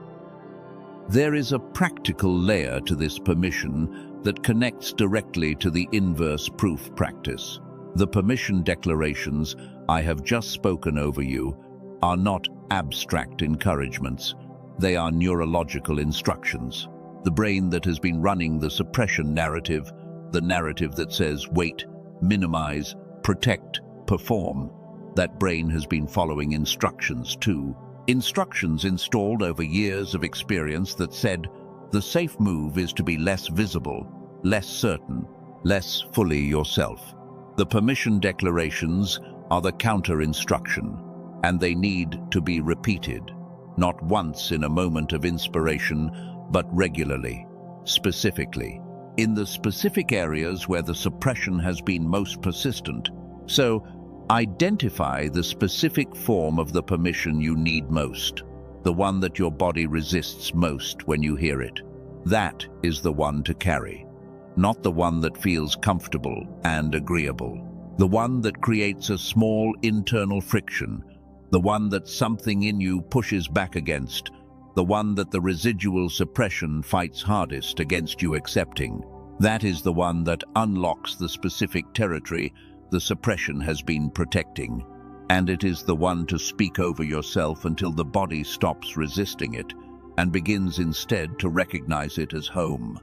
There is a practical layer to this permission that connects directly to the inverse proof practice. The permission declarations I have just spoken over you are not abstract encouragements. They are neurological instructions. The brain that has been running the suppression narrative, the narrative that says wait, minimize, protect, perform, that brain has been following instructions too. Instructions installed over years of experience that said the safe move is to be less visible, less certain, less fully yourself. The permission declarations are the counter-instruction, and they need to be repeated, not once in a moment of inspiration, but regularly, specifically, in the specific areas where the suppression has been most persistent. So, identify the specific form of the permission you need most, the one that your body resists most when you hear it. That is the one to carry, not the one that feels comfortable and agreeable, the one that creates a small internal friction, the one that something in you pushes back against, the one that the residual suppression fights hardest against you accepting. That is the one that unlocks the specific territory the suppression has been protecting, and it is the one to speak over yourself until the body stops resisting it and begins instead to recognize it as home.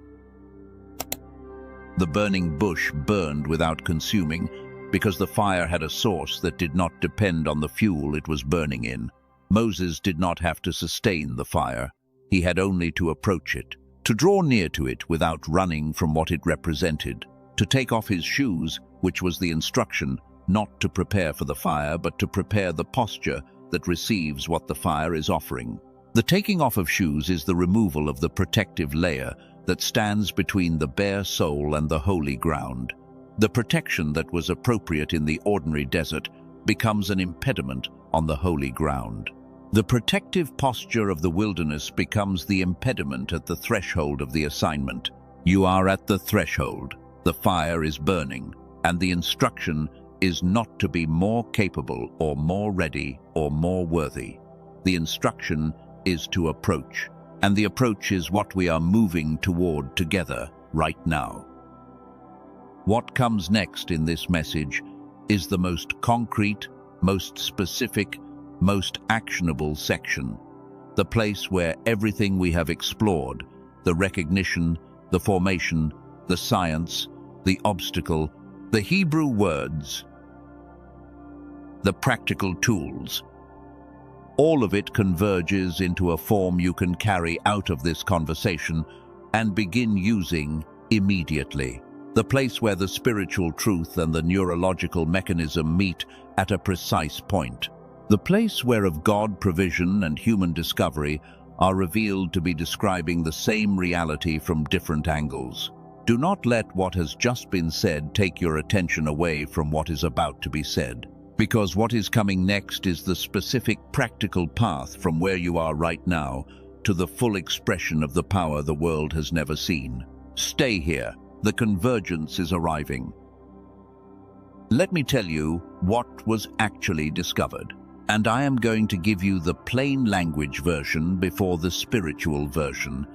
The burning bush burned without consuming because the fire had a source that did not depend on the fuel it was burning in. Moses did not have to sustain the fire. He had only to approach it, to draw near to it without running from what it represented, to take off his shoes, which was the instruction not to prepare for the fire, but to prepare the posture that receives what the fire is offering. The taking off of shoes is the removal of the protective layer that stands between the bare soul and the holy ground. The protection that was appropriate in the ordinary desert becomes an impediment on the holy ground. The protective posture of the wilderness becomes the impediment at the threshold of the assignment. You are at the threshold. The fire is burning, and the instruction is not to be more capable or more ready or more worthy. The instruction is to approach, and the approach is what we are moving toward together right now. What comes next in this message is the most concrete, most specific, most actionable section, the place where everything we have explored, the recognition, the formation, the science, the obstacle, the Hebrew words, the practical tools, all of it converges into a form you can carry out of this conversation and begin using immediately. The place where the spiritual truth and the neurological mechanism meet at a precise point. The place where of God provision and human discovery are revealed to be describing the same reality from different angles. Do not let what has just been said take your attention away from what is about to be said, because what is coming next is the specific practical path from where you are right now to the full expression of the power the world has never seen. Stay here. The convergence is arriving. Let me tell you what was actually discovered, and I am going to give you the plain language version before the spiritual version,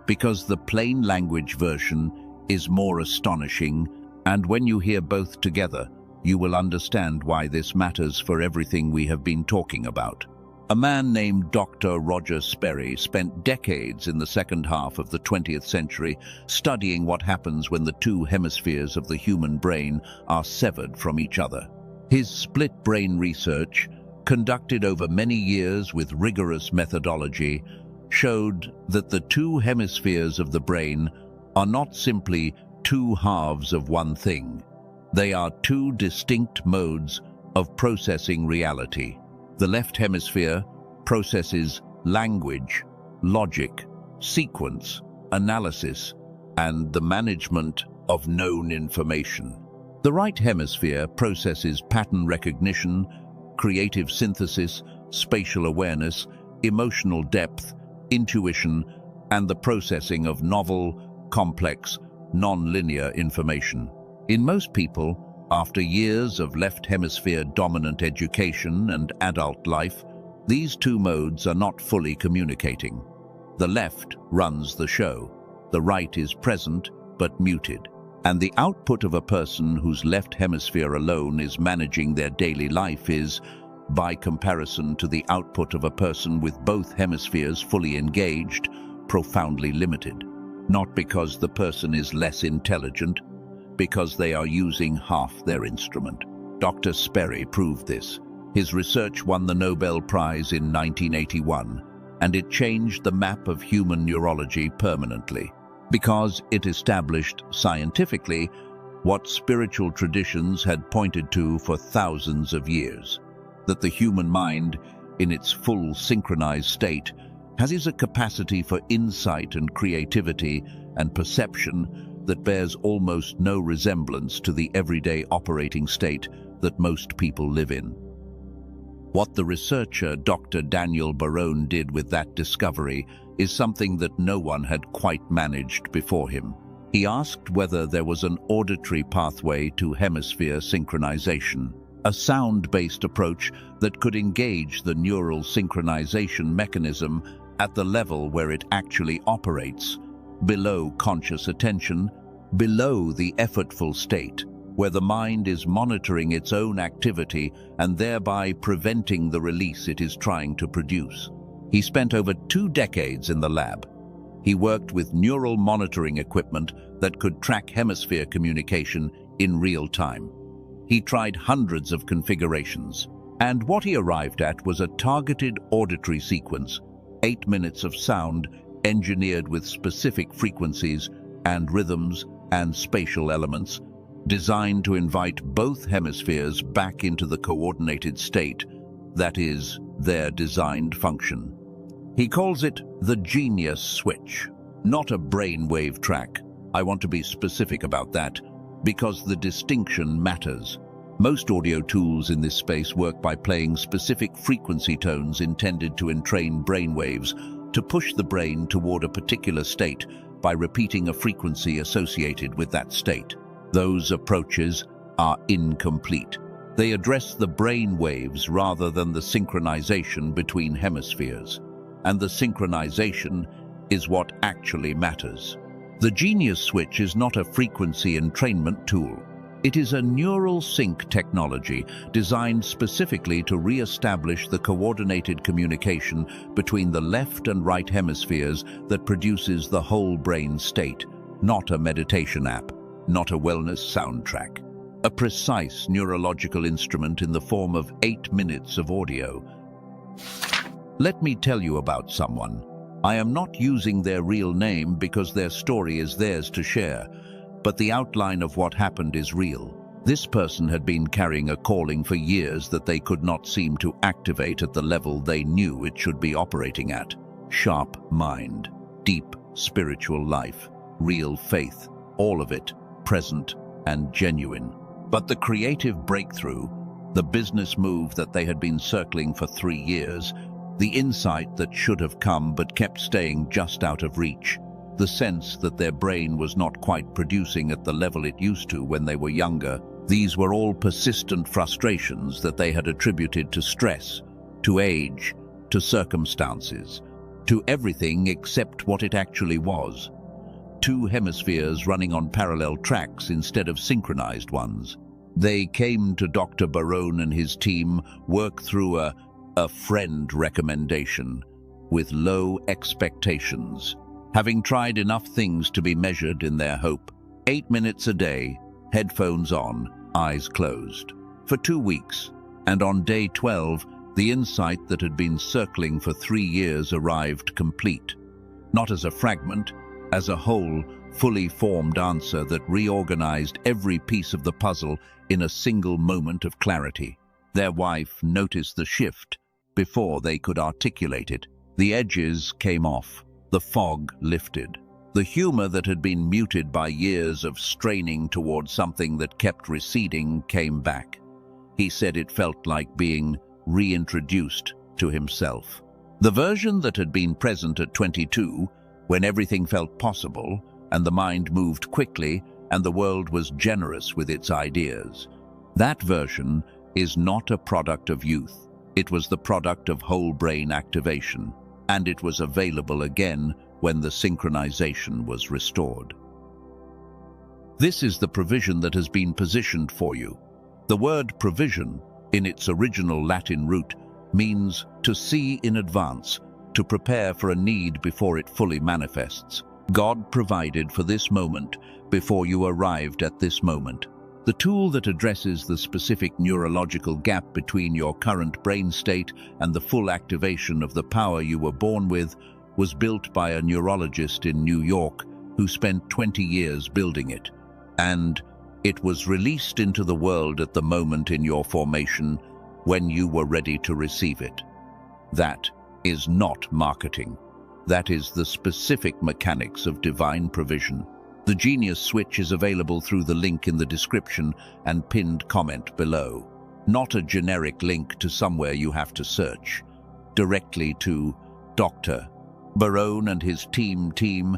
because the plain language version is more astonishing, and when you hear both together, you will understand why this matters for everything we have been talking about. A man named Dr. Roger Sperry spent decades in the second half of the 20th century studying what happens when the two hemispheres of the human brain are severed from each other. His split brain research, conducted over many years with rigorous methodology, showed that the two hemispheres of the brain are not simply two halves of one thing. They are two distinct modes of processing reality. The left hemisphere processes language, logic, sequence, analysis, and the management of known information. The right hemisphere processes pattern recognition, creative synthesis, spatial awareness, emotional depth, intuition, and the processing of novel, complex, non-linear information. In most people, after years of left hemisphere dominant education and adult life, these two modes are not fully communicating. The left runs the show, the right is present but muted, and the output of a person whose left hemisphere alone is managing their daily life is, by comparison to the output of a person with both hemispheres fully engaged, profoundly limited. Not because the person is less intelligent, because they are using half their instrument. Dr. Sperry proved this. His research won the Nobel Prize in 1981, and it changed the map of human neurology permanently, because it established scientifically what spiritual traditions had pointed to for thousands of years, that the human mind, in its full synchronized state, has a capacity for insight and creativity and perception that bears almost no resemblance to the everyday operating state that most people live in. What the researcher Dr. Daniel Barone did with that discovery is something that no one had quite managed before him. He asked whether there was an auditory pathway to hemisphere synchronization, a sound-based approach that could engage the neural synchronization mechanism at the level where it actually operates, below conscious attention, below the effortful state, where the mind is monitoring its own activity and thereby preventing the release it is trying to produce. He spent over 2 decades in the lab. He worked with neural monitoring equipment that could track hemisphere communication in real time. He tried hundreds of configurations, and what he arrived at was a targeted auditory sequence, 8 minutes of sound engineered with specific frequencies and rhythms and spatial elements, designed to invite both hemispheres back into the coordinated state that is their designed function. He calls it the genius switch, not a brainwave track. I want to be specific about that, because the distinction matters. Most audio tools in this space work by playing specific frequency tones intended to entrain brainwaves, to push the brain toward a particular state by repeating a frequency associated with that state. Those approaches are incomplete. They address the brain waves rather than the synchronization between hemispheres. And the synchronization is what actually matters. The genius switch is not a frequency entrainment tool. It is a neural sync technology designed specifically to re-establish the coordinated communication between the left and right hemispheres that produces the whole brain state, not a meditation app, not a wellness soundtrack. A precise neurological instrument in the form of 8 minutes of audio. Let me tell you about someone. I am not using their real name because their story is theirs to share, but the outline of what happened is real. This person had been carrying a calling for years that they could not seem to activate at the level they knew it should be operating at. Sharp mind, deep spiritual life, real faith, all of it present and genuine. But the creative breakthrough, the business move that they had been circling for 3 years, the insight that should have come but kept staying just out of reach, the sense that their brain was not quite producing at the level it used to when they were younger, these were all persistent frustrations that they had attributed to stress, to age, to circumstances, to everything except what it actually was. 2 hemispheres running on parallel tracks instead of synchronized ones. They came to Dr. Barone and his team work through a friend recommendation with low expectations. Having tried enough things to be measured in their hope, 8 minutes a day, headphones on, eyes closed, for 2 weeks, and on day 12, the insight that had been circling for 3 years arrived complete, not as a fragment, as a whole, fully formed answer that reorganized every piece of the puzzle in a single moment of clarity. Their wife noticed the shift before they could articulate it. The edges came off. The fog lifted. The humor that had been muted by years of straining toward something that kept receding came back. He said it felt like being reintroduced to himself. The version that had been present at 22 when everything felt possible and the mind moved quickly and the world was generous with its ideas. That version is not a product of youth. It was the product of whole brain activation, and it was available again when the synchronization was restored. This is the provision that has been positioned for you. The word provision, in its original Latin root, means to see in advance, to prepare for a need before it fully manifests. God provided for this moment before you arrived at this moment. The tool that addresses the specific neurological gap between your current brain state and the full activation of the power you were born with was built by a neurologist in New York who spent 20 years building it. And it was released into the world at the moment in your formation when you were ready to receive it. That is not marketing. That is the specific mechanics of divine provision. The Genius Switch is available through the link in the description and pinned comment below. Not a generic link to somewhere you have to search. Directly to Dr. Barone and his team,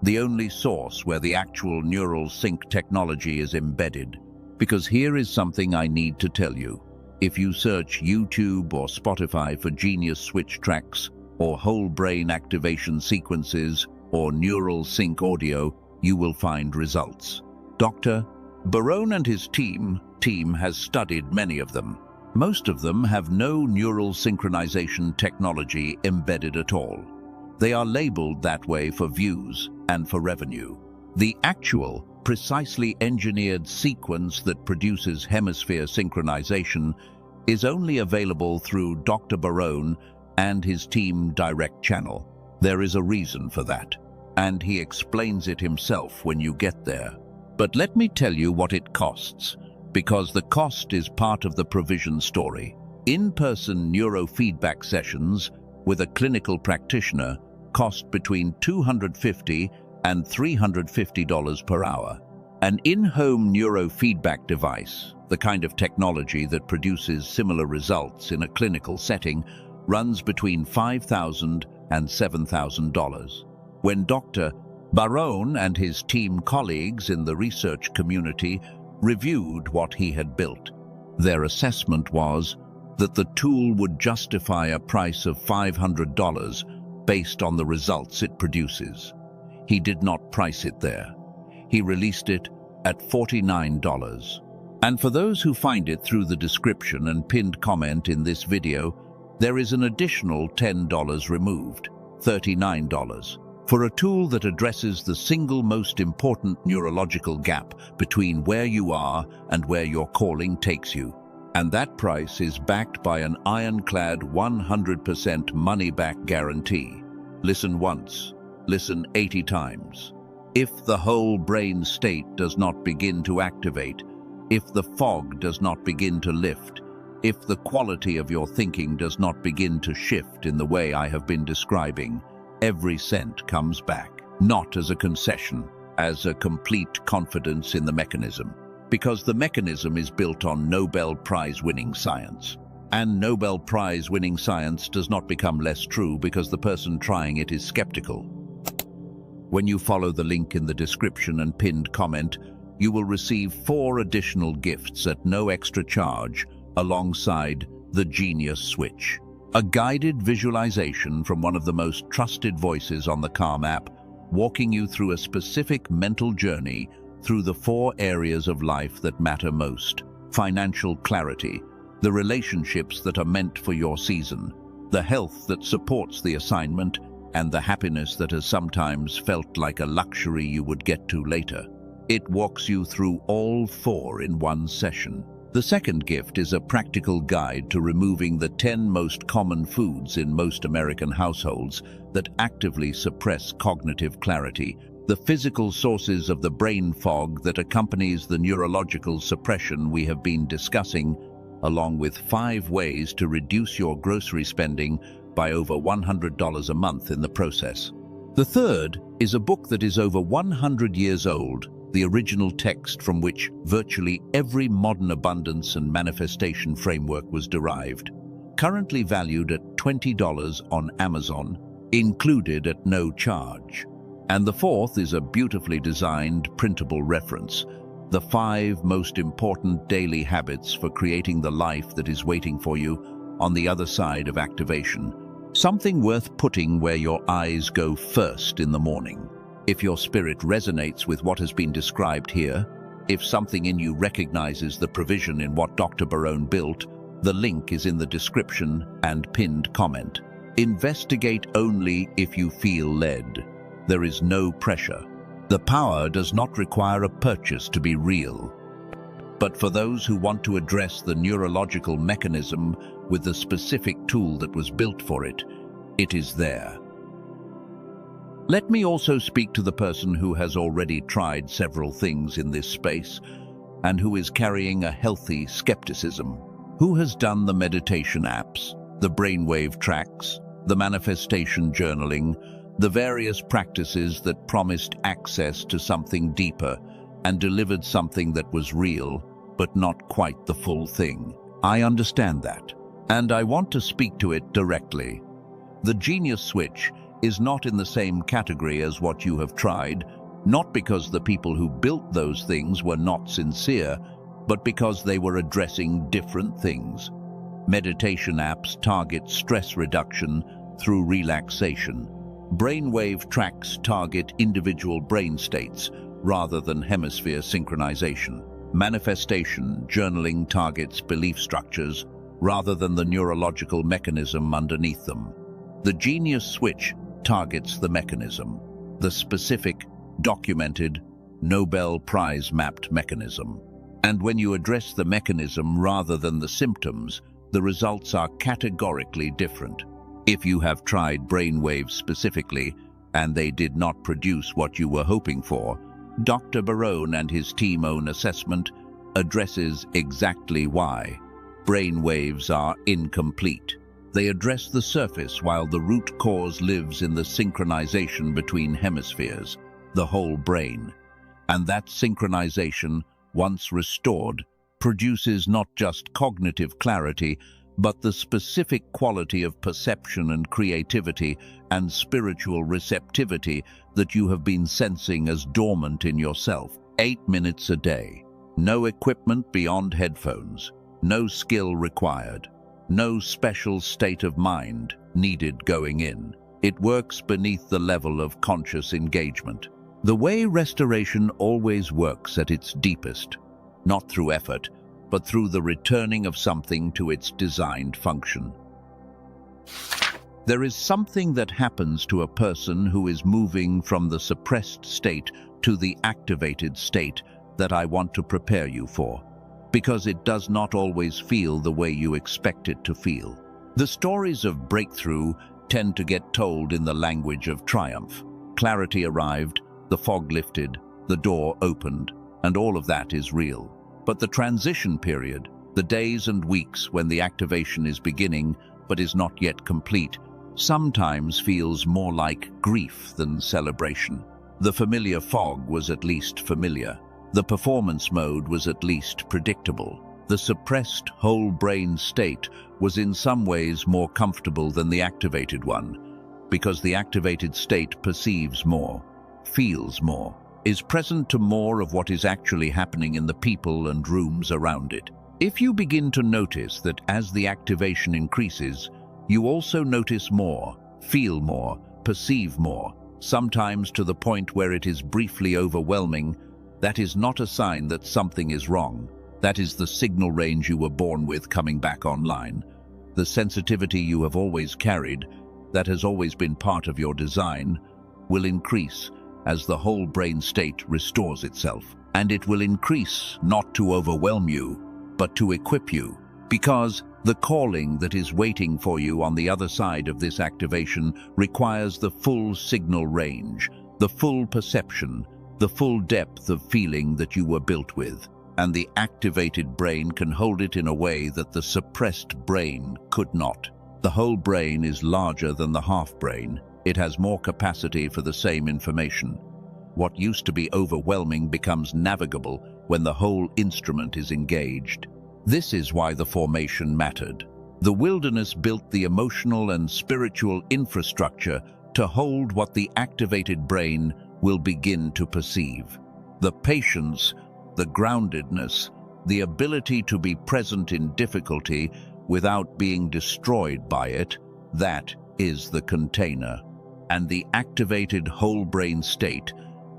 the only source where the actual neural sync technology is embedded. Because here is something I need to tell you. If you search YouTube or Spotify for Genius Switch tracks, or whole brain activation sequences, or neural sync audio, you will find results. Dr. Barone and his team has studied many of them. Most of them have no neural synchronization technology embedded at all. They are labeled that way for views and for revenue. The actual, precisely engineered sequence that produces hemisphere synchronization is only available through Dr. Barone and his team direct channel. There is a reason for that, and he explains it himself when you get there. But let me tell you what it costs, because the cost is part of the provision story. In-person neurofeedback sessions with a clinical practitioner cost between $250 and $350 per hour. An in-home neurofeedback device, the kind of technology that produces similar results in a clinical setting, runs between $5,000 and $7,000. When Dr. Barone and his team colleagues in the research community reviewed what he had built, their assessment was that the tool would justify a price of $500 based on the results it produces. He did not price it there. He released it at $49. And for those who find it through the description and pinned comment in this video, there is an additional $10 removed, $39, for a tool that addresses the single most important neurological gap between where you are and where your calling takes you. And that price is backed by an ironclad 100% money-back guarantee. Listen once, listen 80 times. If the whole brain state does not begin to activate, if the fog does not begin to lift, if the quality of your thinking does not begin to shift in the way I have been describing, every cent comes back, not as a concession, as a complete confidence in the mechanism. Because the mechanism is built on Nobel Prize winning science. And Nobel Prize winning science does not become less true because the person trying it is skeptical. When you follow the link in the description and pinned comment, you will receive 4 additional gifts at no extra charge alongside the Genius Switch. A guided visualization from one of the most trusted voices on the Calm app, walking you through a specific mental journey through the 4 areas of life that matter most: financial clarity, the relationships that are meant for your season, the health that supports the assignment, and the happiness that has sometimes felt like a luxury you would get to later. It walks you through all 4 in one session. The second gift is a practical guide to removing the 10 most common foods in most American households that actively suppress cognitive clarity, the physical sources of the brain fog that accompanies the neurological suppression we have been discussing, along with 5 ways to reduce your grocery spending by over $100 a month in the process. The third is a book that is over 100 years old, the original text from which virtually every modern abundance and manifestation framework was derived. Currently valued at $20 on Amazon, included at no charge. And the fourth is a beautifully designed printable reference, the 5 most important daily habits for creating the life that is waiting for you on the other side of activation. Something worth putting where your eyes go first in the morning. If your spirit resonates with what has been described here, if something in you recognizes the provision in what Dr. Barone built, the link is in the description and pinned comment. Investigate only if you feel led. There is no pressure. The power does not require a purchase to be real. But for those who want to address the neurological mechanism with the specific tool that was built for it, it is there. Let me also speak to the person who has already tried several things in this space and who is carrying a healthy skepticism. Who has done the meditation apps, the brainwave tracks, the manifestation journaling, the various practices that promised access to something deeper and delivered something that was real, but not quite the full thing. I understand that, and I want to speak to it directly. The genius switch is not in the same category as what you have tried, not because the people who built those things were not sincere, but because they were addressing different things. Meditation apps target stress reduction through relaxation. Brainwave tracks target individual brain states rather than hemisphere synchronization. Manifestation journaling targets belief structures rather than the neurological mechanism underneath them. The genius switch targets the mechanism, the specific, documented, Nobel Prize mapped mechanism. And when you address the mechanism rather than the symptoms, the results are categorically different. If you have tried brainwaves specifically, and they did not produce what you were hoping for, Dr. Barone and his team-own assessment addresses exactly why. Brainwaves are incomplete. They address the surface while the root cause lives in the synchronization between hemispheres, the whole brain. And that synchronization, once restored, produces not just cognitive clarity, but the specific quality of perception and creativity and spiritual receptivity that you have been sensing as dormant in yourself. 8 minutes a day. No equipment beyond headphones. No skill required. No special state of mind needed going in. It works beneath the level of conscious engagement. The way restoration always works at its deepest, not through effort, but through the returning of something to its designed function. There is something that happens to a person who is moving from the suppressed state to the activated state that I want to prepare you for, because it does not always feel the way you expect it to feel. The stories of breakthrough tend to get told in the language of triumph. Clarity arrived, the fog lifted, the door opened, and all of that is real. But the transition period, the days and weeks when the activation is beginning but is not yet complete, sometimes feels more like grief than celebration. The familiar fog was at least familiar. The performance mode was at least predictable. The suppressed whole brain state was in some ways more comfortable than the activated one, because the activated state perceives more, feels more, is present to more of what is actually happening in the people and rooms around it. If you begin to notice that as the activation increases, you also notice more, feel more, perceive more, sometimes to the point where it is briefly overwhelming, that is not a sign that something is wrong. That is the signal range you were born with coming back online. The sensitivity you have always carried, that has always been part of your design, will increase as the whole brain state restores itself. And it will increase not to overwhelm you, but to equip you. Because the calling that is waiting for you on the other side of this activation requires the full signal range, the full perception, the full depth of feeling that you were built with. And the activated brain can hold it in a way that the suppressed brain could not. The whole brain is larger than the half brain. It has more capacity for the same information. What used to be overwhelming becomes navigable when the whole instrument is engaged. This is why the formation mattered. The wilderness built the emotional and spiritual infrastructure to hold what the activated brain will begin to perceive. The patience, the groundedness, the ability to be present in difficulty without being destroyed by it, that is the container. And the activated whole brain state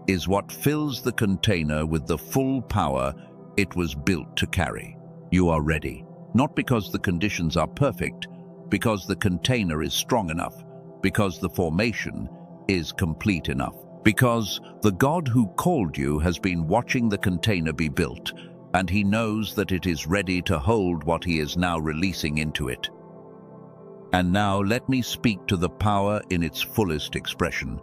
is what fills the container with the full power it was built to carry. You are ready, not because the conditions are perfect, because the container is strong enough, because the formation is complete enough, because the God who called you has been watching the container be built, and he knows that it is ready to hold what he is now releasing into it. And now let me speak to the power in its fullest expression,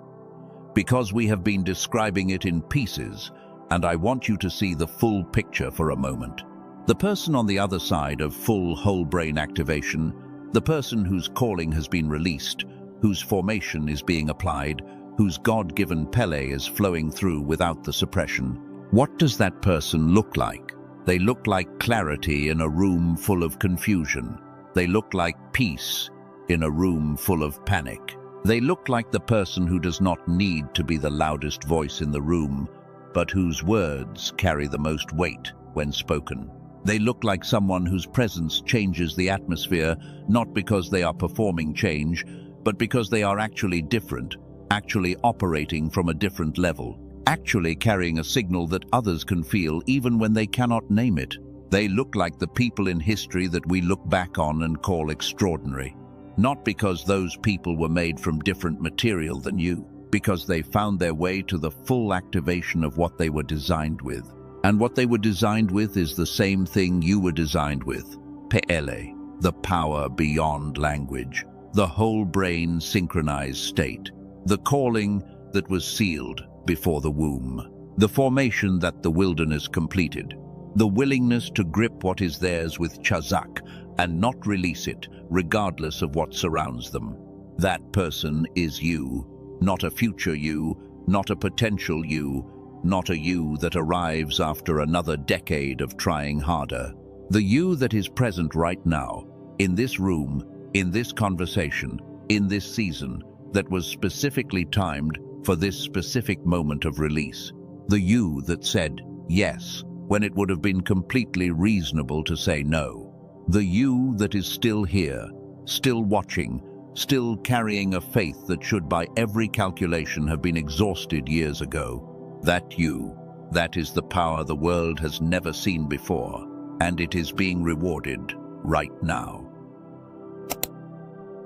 because we have been describing it in pieces, and I want you to see the full picture for a moment. The person on the other side of full whole brain activation, the person whose calling has been released, whose formation is being applied, whose God-given Pele is flowing through without the suppression. What does that person look like? They look like clarity in a room full of confusion. They look like peace in a room full of panic. They look like the person who does not need to be the loudest voice in the room, but whose words carry the most weight when spoken. They look like someone whose presence changes the atmosphere, not because they are performing change, but because they are actually different, actually operating from a different level, actually carrying a signal that others can feel even when they cannot name it. They look like the people in history that we look back on and call extraordinary. Not because those people were made from different material than you, because they found their way to the full activation of what they were designed with. And what they were designed with is the same thing you were designed with. Pele, the power beyond language, the whole brain synchronized state, the calling that was sealed before the womb, the formation that the wilderness completed, the willingness to grip what is theirs with chazak and not release it, regardless of what surrounds them. That person is you, not a future you, not a potential you, not a you that arrives after another decade of trying harder. The you that is present right now, in this room, in this conversation, in this season, that was specifically timed for this specific moment of release. The you that said yes when it would have been completely reasonable to say no. The you that is still here, still watching, still carrying a faith that should by every calculation have been exhausted years ago. That you, that is the power the world has never seen before, and it is being rewarded right now.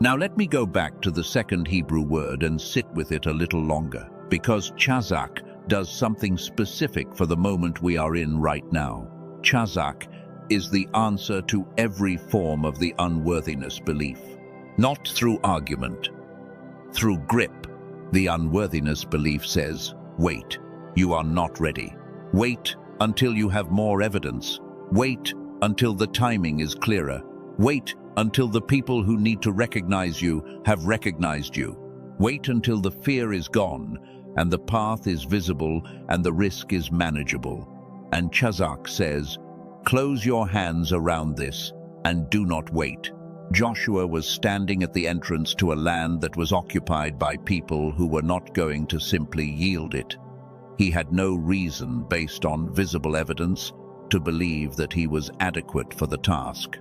Now let me go back to the second Hebrew word and sit with it a little longer, because chazak does something specific for the moment we are in right now. Chazak is the answer to every form of the unworthiness belief. Not through argument, through grip. The unworthiness belief says, wait, you are not ready. Wait until you have more evidence. Wait until the timing is clearer. Wait until the people who need to recognize you have recognized you. Wait until the fear is gone and the path is visible and the risk is manageable. And Chazak says, close your hands around this and do not wait. Joshua was standing at the entrance to a land that was occupied by people who were not going to simply yield it. He had no reason, based on visible evidence, to believe that he was adequate for the task.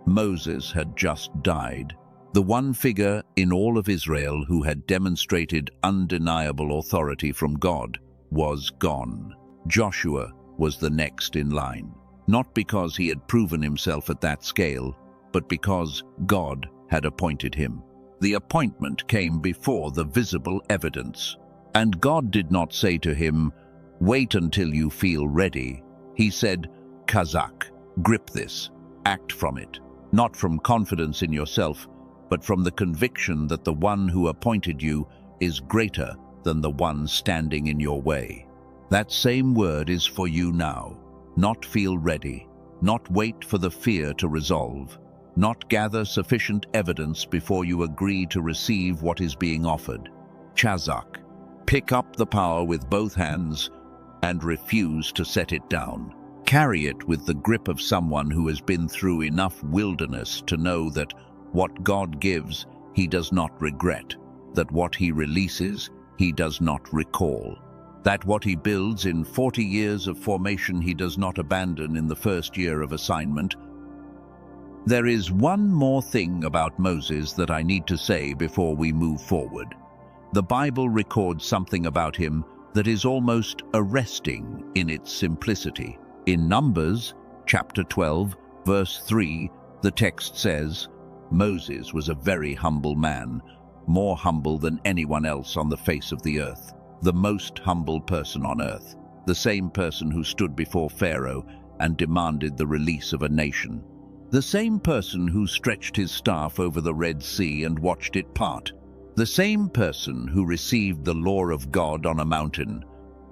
Moses had just died. The one figure in all of Israel who had demonstrated undeniable authority from God was gone. Joshua was the next in line, not because he had proven himself at that scale, but because God had appointed him. The appointment came before the visible evidence. And God did not say to him, wait until you feel ready. He said, Kazak, grip this, act from it, not from confidence in yourself, but from the conviction that the one who appointed you is greater than the one standing in your way. That same word is for you now. Not feel ready, not wait for the fear to resolve, not gather sufficient evidence before you agree to receive what is being offered. Chazak, pick up the power with both hands and refuse to set it down. Carry it with the grip of someone who has been through enough wilderness to know that what God gives, he does not regret. that what he releases, he does not recall. That what he builds in 40 years of formation he does not abandon in the first year of assignment. There is one more thing about Moses that I need to say before we move forward. The Bible records something about him that is almost arresting in its simplicity. In Numbers, chapter 12, verse 3, the text says, "Moses was a very humble man, more humble than anyone else on the face of the earth, the most humble person on earth, the same person who stood before Pharaoh and demanded the release of a nation, the same person who stretched his staff over the Red Sea and watched it part, the same person who received the law of God on a mountain,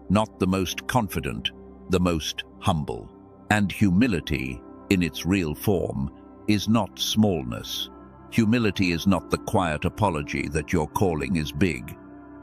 not the most confident, the most humble." And humility, in its real form, is not smallness. Humility is not the quiet apology that your calling is big.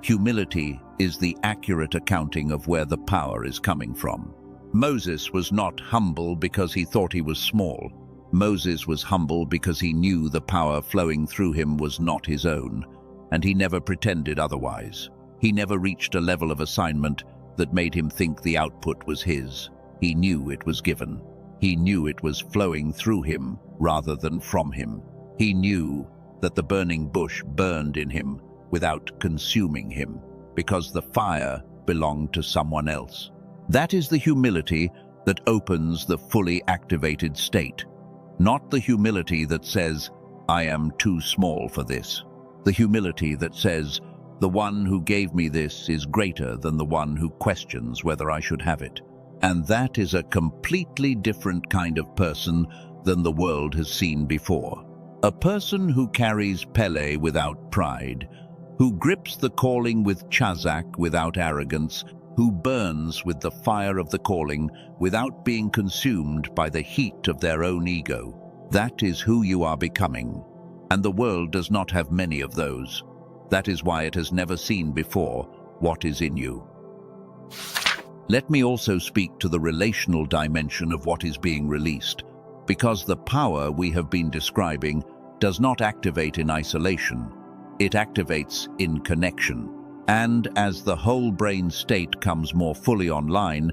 Humility is the accurate accounting of where the power is coming from. Moses was not humble because he thought he was small. Moses was humble because he knew the power flowing through him was not his own, and he never pretended otherwise. He never reached a level of assignment that made him think the output was his. He knew it was given. He knew it was flowing through him rather than from him. He knew that the burning bush burned in him without consuming him, because the fire belonged to someone else. That is the humility that opens the fully activated state, not the humility that says, "I am too small for this." The humility that says, "The one who gave me this is greater than the one who questions whether I should have it." And that is a completely different kind of person than the world has seen before. A person who carries Pele without pride, who grips the calling with chazak without arrogance, who burns with the fire of the calling without being consumed by the heat of their own ego. That is who you are becoming. And the world does not have many of those. That is why it has never seen before what is in you. Let me also speak to the relational dimension of what is being released, because the power we have been describing does not activate in isolation. It activates in connection. And as the whole brain state comes more fully online,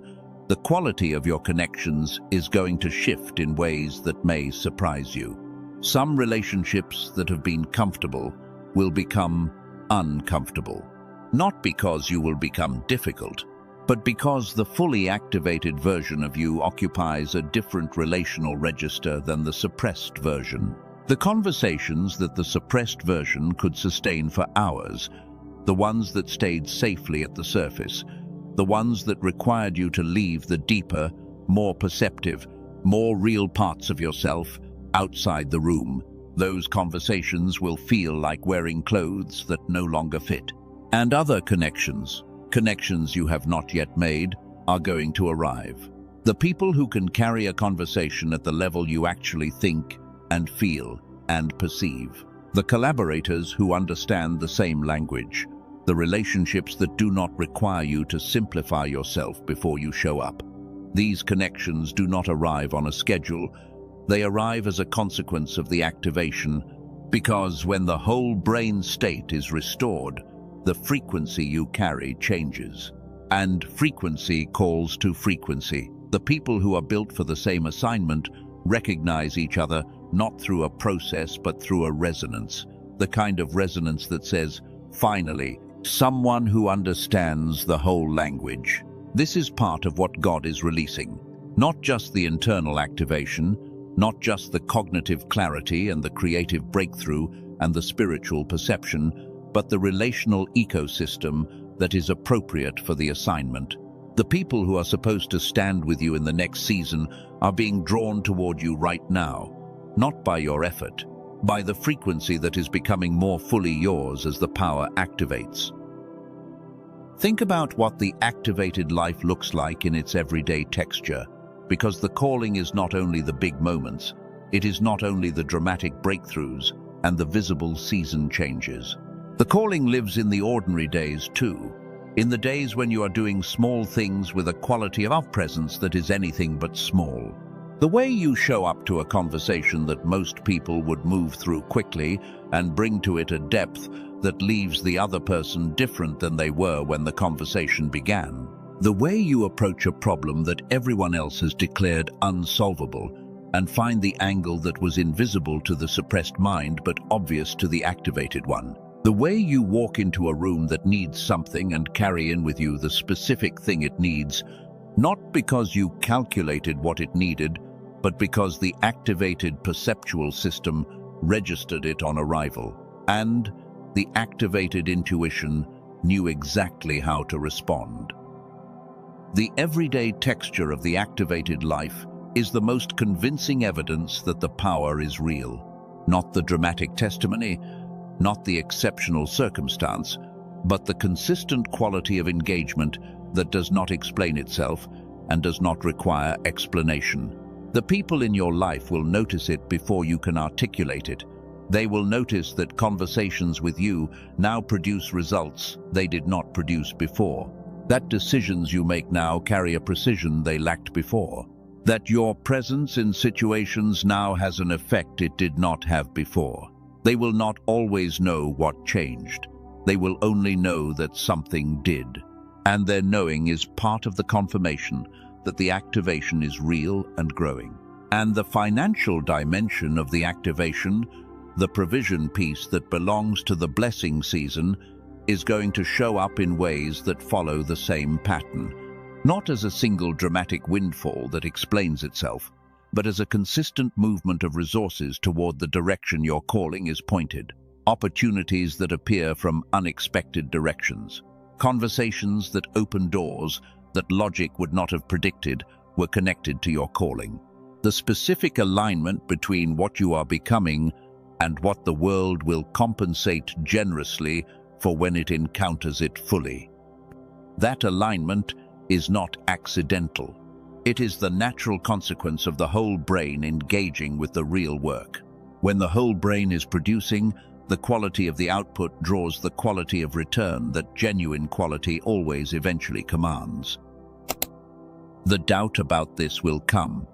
the quality of your connections is going to shift in ways that may surprise you. Some relationships that have been comfortable will become uncomfortable. Not because you will become difficult, but because the fully activated version of you occupies a different relational register than the suppressed version. The conversations that the suppressed version could sustain for hours, the ones that stayed safely at the surface, the ones that required you to leave the deeper, more perceptive, more real parts of yourself outside the room, those conversations will feel like wearing clothes that no longer fit. And other connections you have not yet made, are going to arrive. The people who can carry a conversation at the level you actually think and feel and perceive. The collaborators who understand the same language. The relationships that do not require you to simplify yourself before you show up. These connections do not arrive on a schedule. They arrive as a consequence of the activation, because when the whole brain state is restored, the frequency you carry changes. And frequency calls to frequency. The people who are built for the same assignment recognize each other not through a process but through a resonance. The kind of resonance that says, finally, someone who understands the whole language. This is part of what God is releasing. Not just the internal activation, not just the cognitive clarity and the creative breakthrough and the spiritual perception, but the relational ecosystem that is appropriate for the assignment. The people who are supposed to stand with you in the next season are being drawn toward you right now, not by your effort, by the frequency that is becoming more fully yours as the power activates. Think about what the activated life looks like in its everyday texture, because the calling is not only the big moments, it is not only the dramatic breakthroughs and the visible season changes. The calling lives in the ordinary days too, in the days when you are doing small things with a quality of presence that is anything but small. The way you show up to a conversation that most people would move through quickly and bring to it a depth that leaves the other person different than they were when the conversation began. The way you approach a problem that everyone else has declared unsolvable and find the angle that was invisible to the suppressed mind but obvious to the activated one. The way you walk into a room that needs something and carry in with you the specific thing it needs, not because you calculated what it needed, but because the activated perceptual system registered it on arrival, and the activated intuition knew exactly how to respond. The everyday texture of the activated life is the most convincing evidence that the power is real. Not the dramatic testimony, not the exceptional circumstance, but the consistent quality of engagement that does not explain itself and does not require explanation. The people in your life will notice it before you can articulate it. They will notice that conversations with you now produce results they did not produce before. That decisions you make now carry a precision they lacked before. That your presence in situations now has an effect it did not have before. They will not always know what changed. They will only know that something did. And their knowing is part of the confirmation that the activation is real and growing. And the financial dimension of the activation, the provision piece that belongs to the blessing season, is going to show up in ways that follow the same pattern, not as a single dramatic windfall that explains itself, but as a consistent movement of resources toward the direction your calling is pointed, opportunities that appear from unexpected directions, conversations that open doors that logic would not have predicted were connected to your calling. The specific alignment between what you are becoming and what the world will compensate generously for when it encounters it fully. That alignment is not accidental. It is the natural consequence of the whole brain engaging with the real work. When the whole brain is producing, the quality of the output draws the quality of return that genuine quality always eventually commands. The doubt about this will come.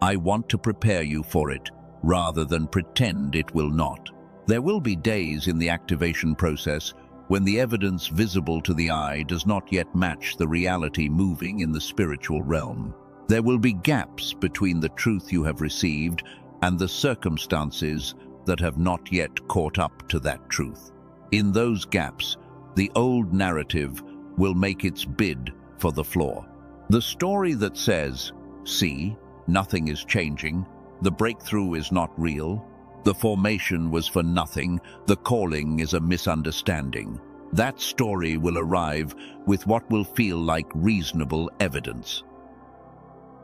I want to prepare you for it, rather than pretend it will not. There will be days in the activation process when the evidence visible to the eye does not yet match the reality moving in the spiritual realm. There will be gaps between the truth you have received and the circumstances that have not yet caught up to that truth. In those gaps, the old narrative will make its bid for the floor. The story that says, "See, nothing is changing, the breakthrough is not real, the formation was for nothing, the calling is a misunderstanding," that story will arrive with what will feel like reasonable evidence.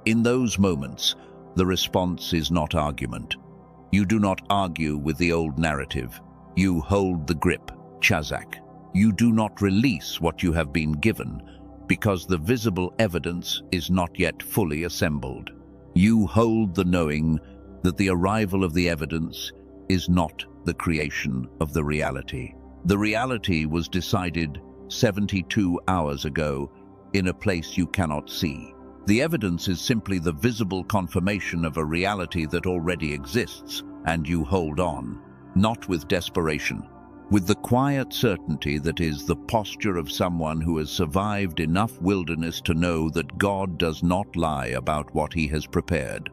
In those moments, the response is not argument. You do not argue with the old narrative. You hold the grip, chazak. You do not release what you have been given, because the visible evidence is not yet fully assembled. You hold the knowing that the arrival of the evidence is not the creation of the reality. The reality was decided 72 hours ago in a place you cannot see. The evidence is simply the visible confirmation of a reality that already exists, and you hold on, not with desperation, with the quiet certainty that is the posture of someone who has survived enough wilderness to know that God does not lie about what he has prepared.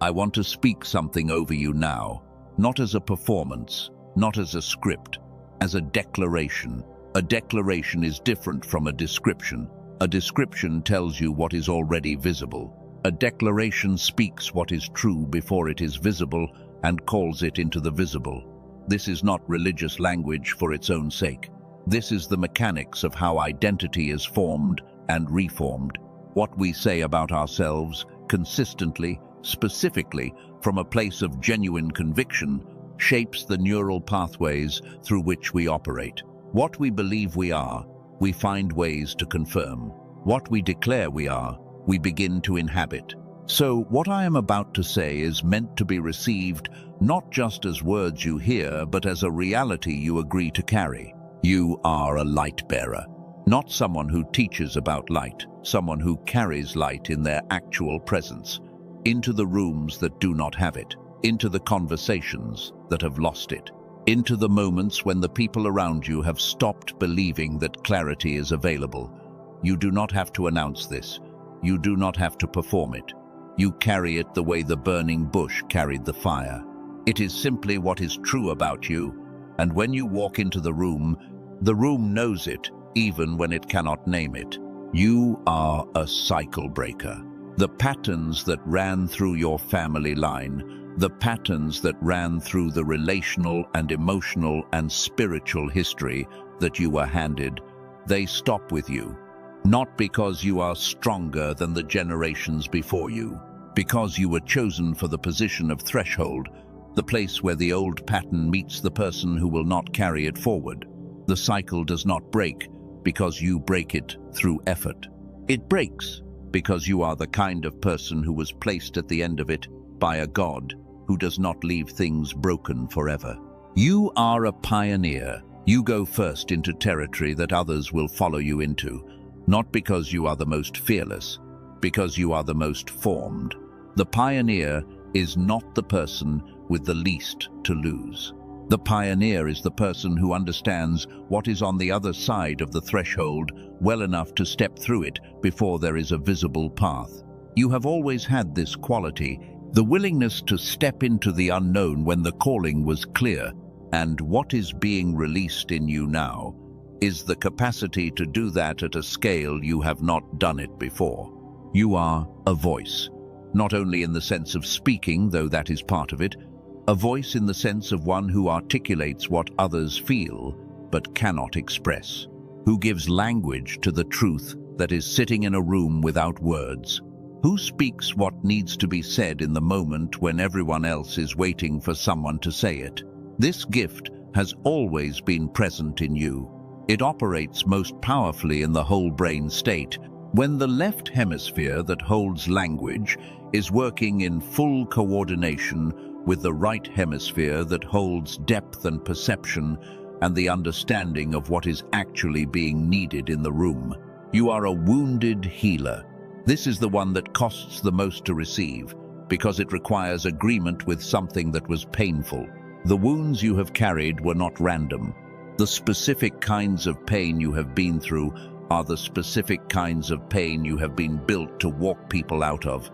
I want to speak something over you now, not as a performance, not as a script, as a declaration. A declaration is different from a description. A description tells you what is already visible. A declaration speaks what is true before it is visible and calls it into the visible. This is not religious language for its own sake. This is the mechanics of how identity is formed and reformed. What we say about ourselves, consistently, specifically, from a place of genuine conviction, shapes the neural pathways through which we operate. What we believe we are, we find ways to confirm. What we declare we are, we begin to inhabit. So what I am about to say is meant to be received not just as words you hear, but as a reality you agree to carry. You are a light bearer, not someone who teaches about light, someone who carries light in their actual presence, into the rooms that do not have it, into the conversations that have lost it, into the moments when the people around you have stopped believing that clarity is available. You do not have to announce this. You do not have to perform it. You carry it the way the burning bush carried the fire. It is simply what is true about you, and when you walk into the room knows it, even when it cannot name it. You are a cycle breaker. The patterns that ran through your family line, the patterns that ran through the relational and emotional and spiritual history that you were handed, they stop with you. Not because you are stronger than the generations before you, because you were chosen for the position of threshold, the place where the old pattern meets the person who will not carry it forward. The cycle does not break because you break it through effort. It breaks because you are the kind of person who was placed at the end of it by a God who does not leave things broken forever. You are a pioneer. You go first into territory that others will follow you into, not because you are the most fearless, because you are the most formed. The pioneer is not the person with the least to lose. The pioneer is the person who understands what is on the other side of the threshold well enough to step through it before there is a visible path. You have always had this quality, the willingness to step into the unknown when the calling was clear, and what is being released in you now is the capacity to do that at a scale you have not done it before. You are a voice, not only in the sense of speaking, though that is part of it, a voice in the sense of one who articulates what others feel but cannot express, who gives language to the truth that is sitting in a room without words, who speaks what needs to be said in the moment when everyone else is waiting for someone to say it. This gift has always been present in you. It operates most powerfully in the whole brain state, when the left hemisphere that holds language is working in full coordination with the right hemisphere that holds depth and perception and the understanding of what is actually being needed in the room. You are a wounded healer. This is the one that costs the most to receive, because it requires agreement with something that was painful. The wounds you have carried were not random. The specific kinds of pain you have been through are the specific kinds of pain you have been built to walk people out of,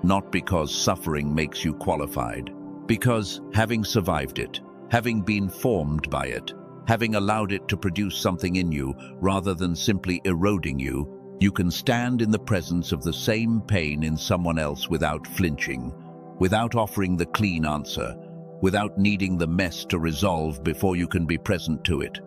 not because suffering makes you qualified. Because having survived it, having been formed by it, having allowed it to produce something in you rather than simply eroding you, you can stand in the presence of the same pain in someone else without flinching, without offering the clean answer, without needing the mess to resolve before you can be present to it.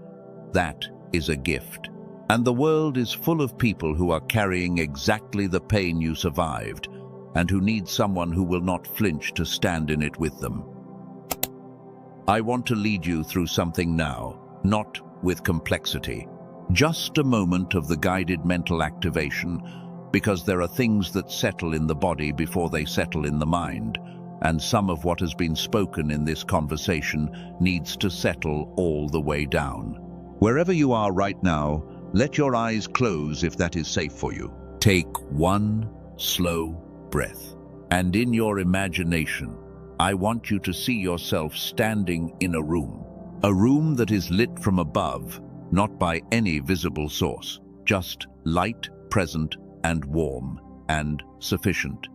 That is a gift. And the world is full of people who are carrying exactly the pain you survived, and who need someone who will not flinch to stand in it with them. I want to lead you through something now, not with complexity. Just a moment of the guided mental activation, because there are things that settle in the body before they settle in the mind, and some of what has been spoken in this conversation needs to settle all the way down. Wherever you are right now, let your eyes close if that is safe for you. Take one slow breath, and in your imagination, I want you to see yourself standing in a room that is lit from above, not by any visible source, just light, present, and warm, and sufficient.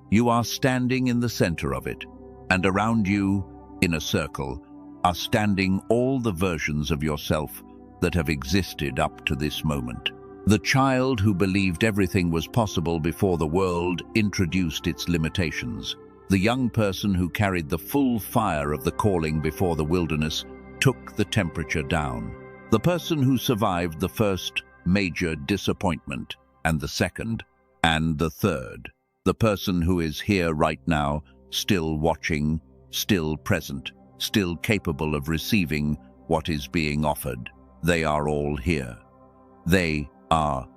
You are standing in the center of it, and around you, in a circle, are standing all the versions of yourself that have existed up to this moment. The child who believed everything was possible before the world introduced its limitations. The young person who carried the full fire of the calling before the wilderness took the temperature down. The person who survived the first major disappointment, and the second, and the third. The person who is here right now, still watching, still present, still capable of receiving what is being offered. They are all here. They are.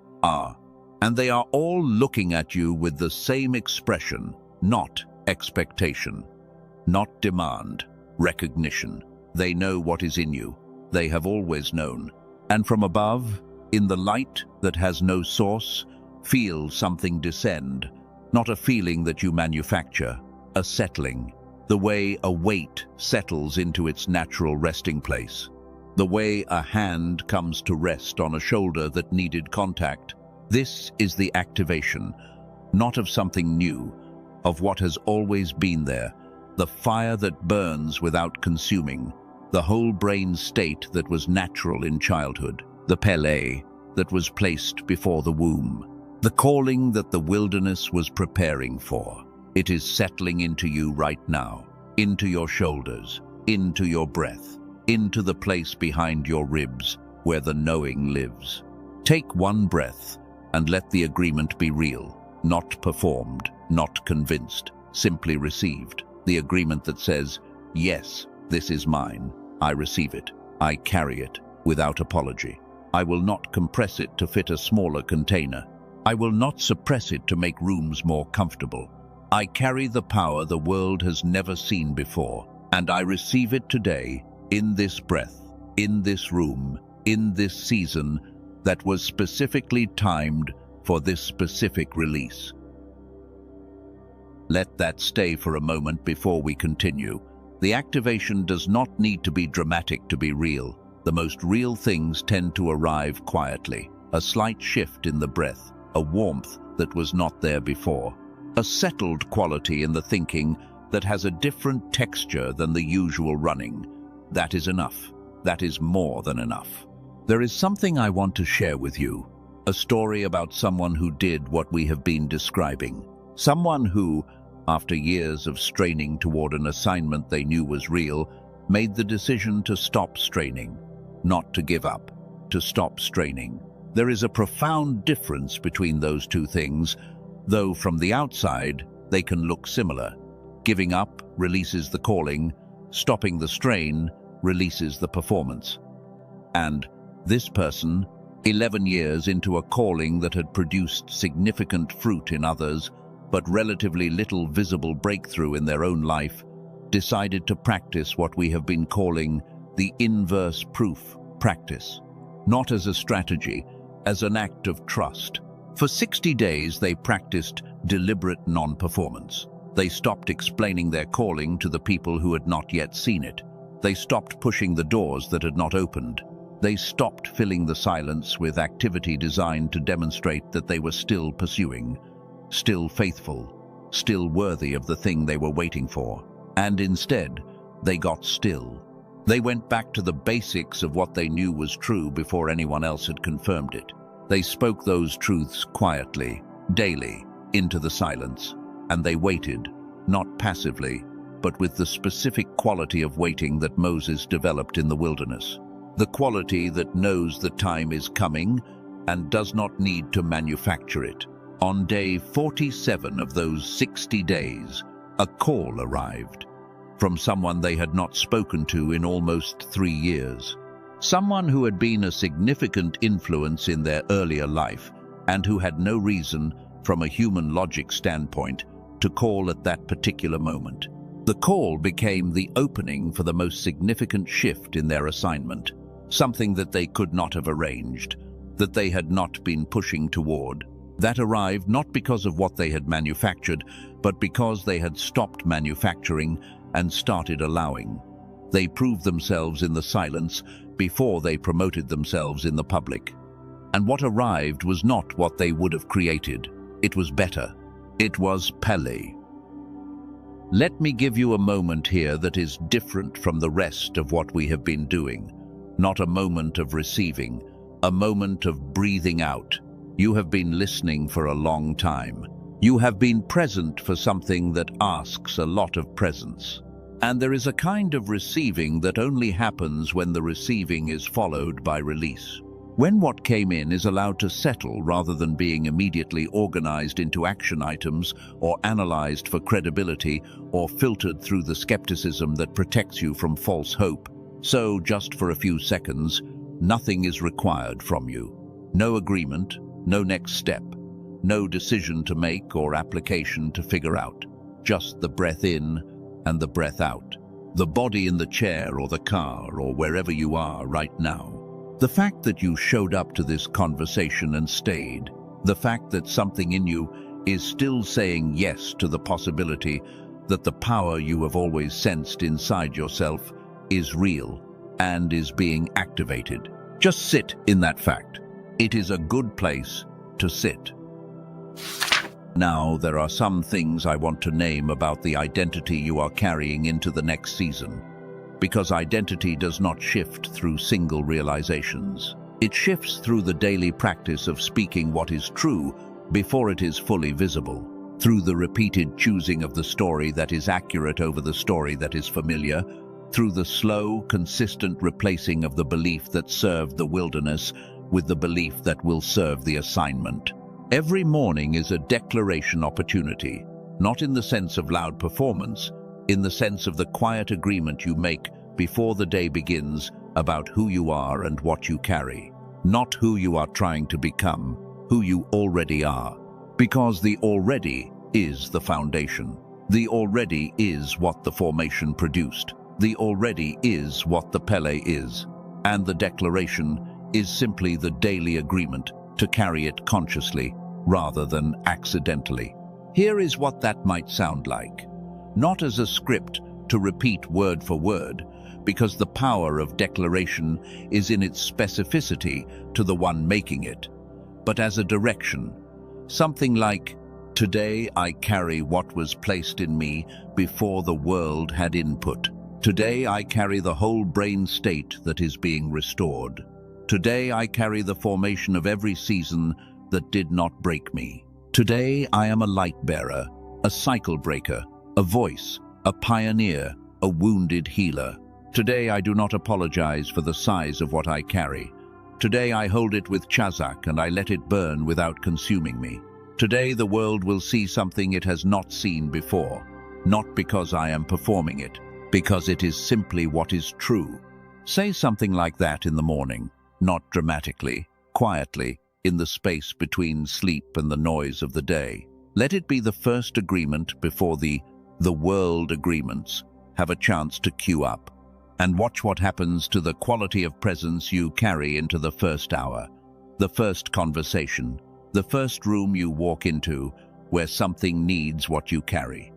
And they are all looking at you with the same expression, not expectation, not demand, recognition. They know what is in you. They have always known. And from above, in the light that has no source, feel something descend, not a feeling that you manufacture, a settling. the way a weight settles into its natural resting place, the way a hand comes to rest on a shoulder that needed contact. This is the activation, not of something new, of what has always been there, the fire that burns without consuming, the whole brain state that was natural in childhood, the Pele that was placed before the womb, the calling that the wilderness was preparing for. It is settling into you right now, into your shoulders, into your breath, into the place behind your ribs where the knowing lives. Take one breath and let the agreement be real, not performed, not convinced, simply received. The agreement that says, yes, this is mine. I receive it. I carry it without apology. I will not compress it to fit a smaller container. I will not suppress it to make rooms more comfortable. I carry the power the world has never seen before, and I receive it today, in this breath, in this room, in this season that was specifically timed for this specific release. Let that stay for a moment before we continue. The activation does not need to be dramatic to be real. The most real things tend to arrive quietly. A slight shift in the breath, a warmth that was not there before, a settled quality in the thinking that has a different texture than the usual running. That is enough. That is more than enough. There is something I want to share with you, a story about someone who did what we have been describing. Someone who, after years of straining toward an assignment they knew was real, made the decision to stop straining, not to give up, to stop straining. There is a profound difference between those two things, though from the outside they can look similar. Giving up releases the calling, stopping the strain releases the performance. And this person, 11 years into a calling that had produced significant fruit in others, but relatively little visible breakthrough in their own life, decided to practice what we have been calling the inverse proof practice. Not as a strategy, as an act of trust. For 60 days they practiced deliberate non-performance. They stopped explaining their calling to the people who had not yet seen it. They stopped pushing the doors that had not opened. They stopped filling the silence with activity designed to demonstrate that they were still pursuing, still faithful, still worthy of the thing they were waiting for. And instead, they got still. They went back to the basics of what they knew was true before anyone else had confirmed it. They spoke those truths quietly, daily, into the silence, and they waited, not passively, but with the specific quality of waiting that Moses developed in the wilderness. The quality that knows the time is coming and does not need to manufacture it. On day 47 of those 60 days, a call arrived from someone they had not spoken to in almost 3 years. Someone who had been a significant influence in their earlier life and who had no reason, from a human logic standpoint, to call at that particular moment. The call became the opening for the most significant shift in their assignment, something that they could not have arranged, that they had not been pushing toward. That arrived not because of what they had manufactured, but because they had stopped manufacturing and started allowing. They proved themselves in the silence before they promoted themselves in the public. And what arrived was not what they would have created. It was better. It was Pele. Let me give you a moment here that is different from the rest of what we have been doing. Not a moment of receiving, a moment of breathing out. You have been listening for a long time. You have been present for something that asks a lot of presence. And there is a kind of receiving that only happens when the receiving is followed by release. When what came in is allowed to settle rather than being immediately organized into action items or analyzed for credibility or filtered through the skepticism that protects you from false hope. So, just for a few seconds, nothing is required from you. No agreement, no next step, no decision to make or application to figure out. Just the breath in and the breath out. The body in the chair or the car or wherever you are right now. The fact that you showed up to this conversation and stayed, the fact that something in you is still saying yes to the possibility that the power you have always sensed inside yourself is real and is being activated. Just sit in that fact. It is a good place to sit. Now, there are some things I want to name about the identity you are carrying into the next season, because identity does not shift through single realizations. It shifts through the daily practice of speaking what is true before it is fully visible, through the repeated choosing of the story that is accurate over the story that is familiar, through the slow, consistent replacing of the belief that served the wilderness with the belief that will serve the assignment. Every morning is a declaration opportunity, not in the sense of loud performance, in the sense of the quiet agreement you make before the day begins about who you are and what you carry, not who you are trying to become, who you already are. Because the already is the foundation. The already is what the formation produced. The already is what the Pele is. And the declaration is simply the daily agreement to carry it consciously rather than accidentally. Here is what that might sound like. Not as a script to repeat word for word, because the power of declaration is in its specificity to the one making it, but as a direction. Something like, today I carry what was placed in me before the world had input. Today I carry the whole brain state that is being restored. Today I carry the formation of every season that did not break me. Today I am a light bearer, a cycle breaker, a voice, a pioneer, a wounded healer. Today I do not apologize for the size of what I carry. Today I hold it with chazak and I let it burn without consuming me. Today the world will see something it has not seen before, not because I am performing it, because it is simply what is true. Say something like that in the morning, not dramatically, quietly, in the space between sleep and the noise of the day. Let it be the first agreement before the world agreements have a chance to queue up. And watch what happens to the quality of presence you carry into the first hour, the first conversation, the first room you walk into where something needs what you carry.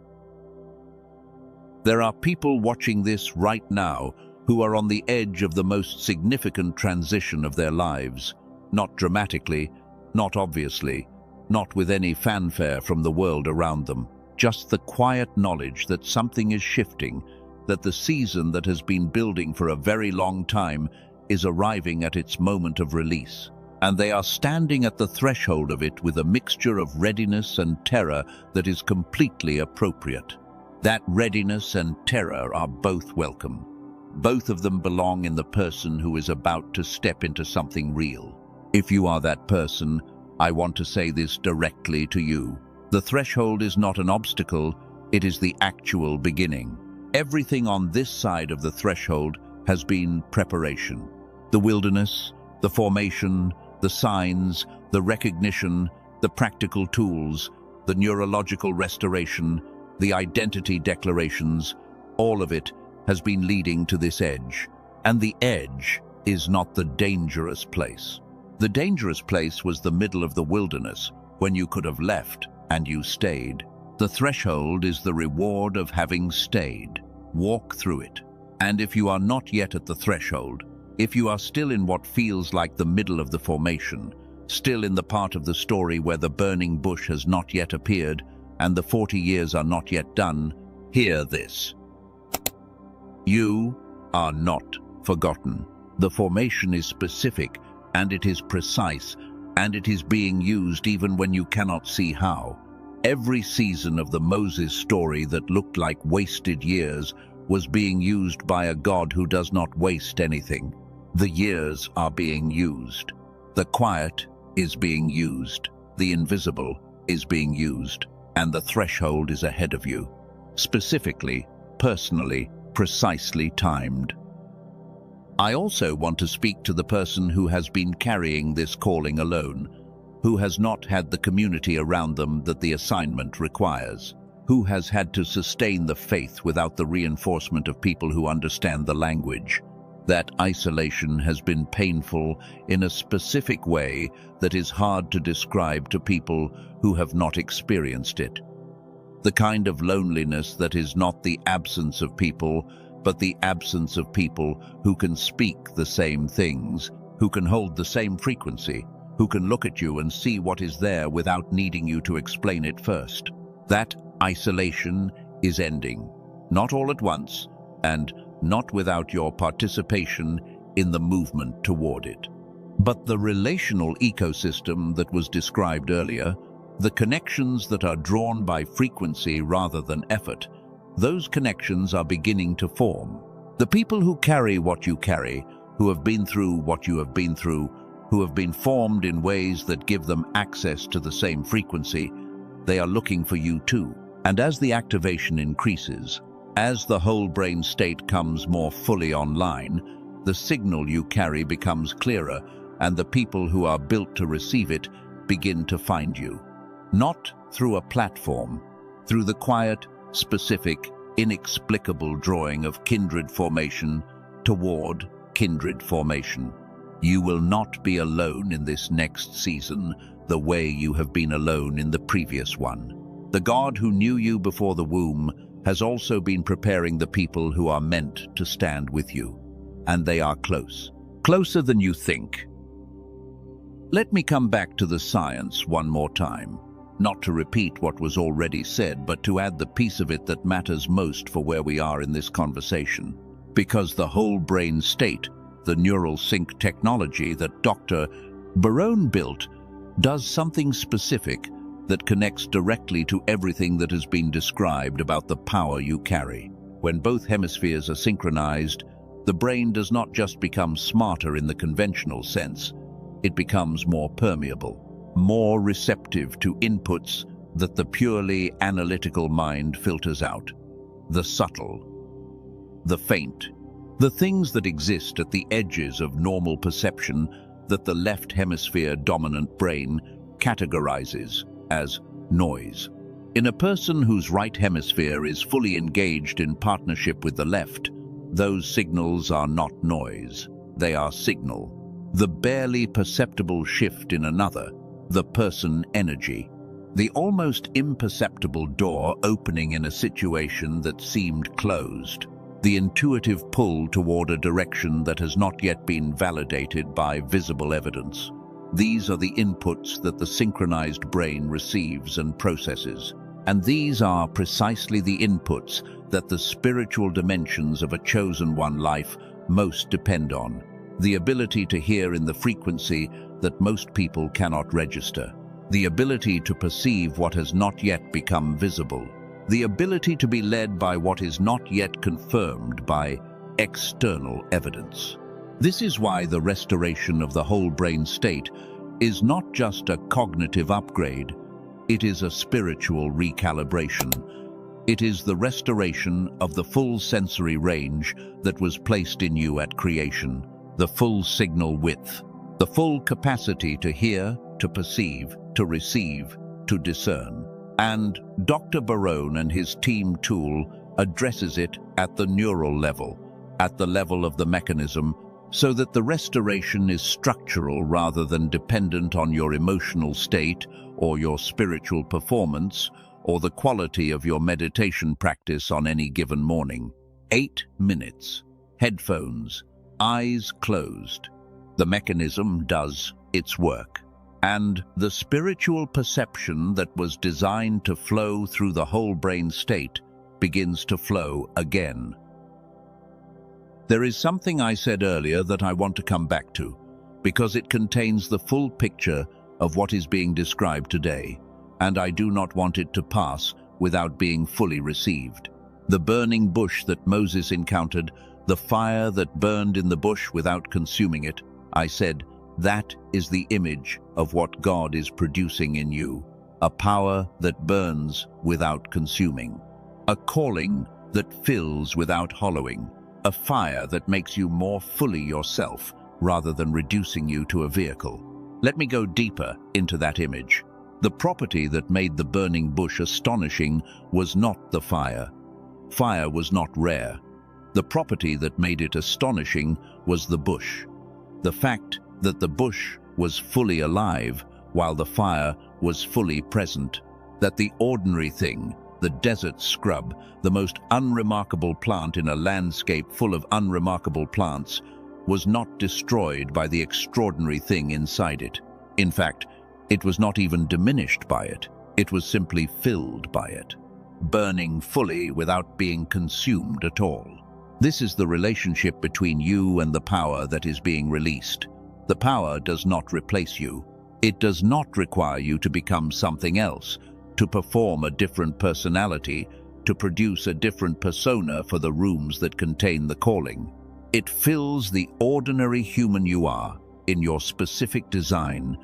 There are people watching this right now who are on the edge of the most significant transition of their lives, not dramatically, not obviously, not with any fanfare from the world around them, just the quiet knowledge that something is shifting, that the season that has been building for a very long time is arriving at its moment of release. And they are standing at the threshold of it with a mixture of readiness and terror that is completely appropriate. That readiness and terror are both welcome. Both of them belong in the person who is about to step into something real. If you are that person, I want to say this directly to you. The threshold is not an obstacle, it is the actual beginning. Everything on this side of the threshold has been preparation. The wilderness, the formation, the signs, the recognition, the practical tools, the neurological restoration, the identity declarations, all of it has been leading to this edge. And the edge is not the dangerous place. The dangerous place was the middle of the wilderness, when you could have left and you stayed. The threshold is the reward of having stayed. Walk through it. And if you are not yet at the threshold, if you are still in what feels like the middle of the formation, still in the part of the story where the burning bush has not yet appeared and the 40 years are not yet done, hear this. You are not forgotten. The formation is specific, and it is precise, and it is being used even when you cannot see how. Every season of the Moses story that looked like wasted years was being used by a God who does not waste anything. The years are being used. The quiet is being used. The invisible is being used. And the threshold is ahead of you. Specifically, personally, precisely timed. I also want to speak to the person who has been carrying this calling alone, who has not had the community around them that the assignment requires, who has had to sustain the faith without the reinforcement of people who understand the language. That isolation has been painful in a specific way that is hard to describe to people who have not experienced it. The kind of loneliness that is not the absence of people, but the absence of people who can speak the same things, who can hold the same frequency, who can look at you and see what is there without needing you to explain it first. That isolation is ending, not all at once, and not without your participation in the movement toward it. But the relational ecosystem that was described earlier, the connections that are drawn by frequency rather than effort, those connections are beginning to form. The people who carry what you carry, who have been through what you have been through, who have been formed in ways that give them access to the same frequency, they are looking for you too. And as the activation increases, as the whole brain state comes more fully online, the signal you carry becomes clearer, and the people who are built to receive it begin to find you. Not through a platform, through the quiet, specific, inexplicable drawing of kindred formation toward kindred formation. You will not be alone in this next season the way you have been alone in the previous one. The God who knew you before the womb has also been preparing the people who are meant to stand with you. And they are close, closer than you think. Let me come back to the science one more time, not to repeat what was already said, but to add the piece of it that matters most for where we are in this conversation. Because the whole brain state, the neural sync technology that Dr. Barone built, does something specific that connects directly to everything that has been described about the power you carry. When both hemispheres are synchronized, the brain does not just become smarter in the conventional sense, it becomes more permeable, more receptive to inputs that the purely analytical mind filters out. The subtle, the faint, the things that exist at the edges of normal perception that the left hemisphere dominant brain categorizes as noise. In a person whose right hemisphere is fully engaged in partnership with the left, those signals are not noise, they are signal. The barely perceptible shift in another, the person energy. The almost imperceptible door opening in a situation that seemed closed. The intuitive pull toward a direction that has not yet been validated by visible evidence. These are the inputs that the synchronized brain receives and processes. And these are precisely the inputs that the spiritual dimensions of a chosen one life most depend on. The ability to hear in the frequency that most people cannot register. The ability to perceive what has not yet become visible. The ability to be led by what is not yet confirmed by external evidence. This is why the restoration of the whole brain state is not just a cognitive upgrade, it is a spiritual recalibration. It is the restoration of the full sensory range that was placed in you at creation, the full signal width, the full capacity to hear, to perceive, to receive, to discern. And Dr. Barone and his team tool addresses it at the neural level, at the level of the mechanism, so that the restoration is structural rather than dependent on your emotional state or your spiritual performance or the quality of your meditation practice on any given morning. 8 minutes, headphones, eyes closed. The mechanism does its work. And the spiritual perception that was designed to flow through the whole brain state begins to flow again. There is something I said earlier that I want to come back to, because it contains the full picture of what is being described today, and I do not want it to pass without being fully received. The burning bush that Moses encountered, the fire that burned in the bush without consuming it, I said, that is the image of what God is producing in you, a power that burns without consuming, a calling that fills without hollowing, a fire that makes you more fully yourself rather than reducing you to a vehicle. Let me go deeper into that image. The property that made the burning bush astonishing was not the fire. Fire was not rare. The property that made it astonishing was the bush. The fact that the bush was fully alive while the fire was fully present. That the ordinary thing, the desert scrub, the most unremarkable plant in a landscape full of unremarkable plants, was not destroyed by the extraordinary thing inside it. In fact, it was not even diminished by it. It was simply filled by it, burning fully without being consumed at all. This is the relationship between you and the power that is being released. The power does not replace you. It does not require you to become something else, to perform a different personality, to produce a different persona for the rooms that contain the calling. It fills the ordinary human you are, in your specific design,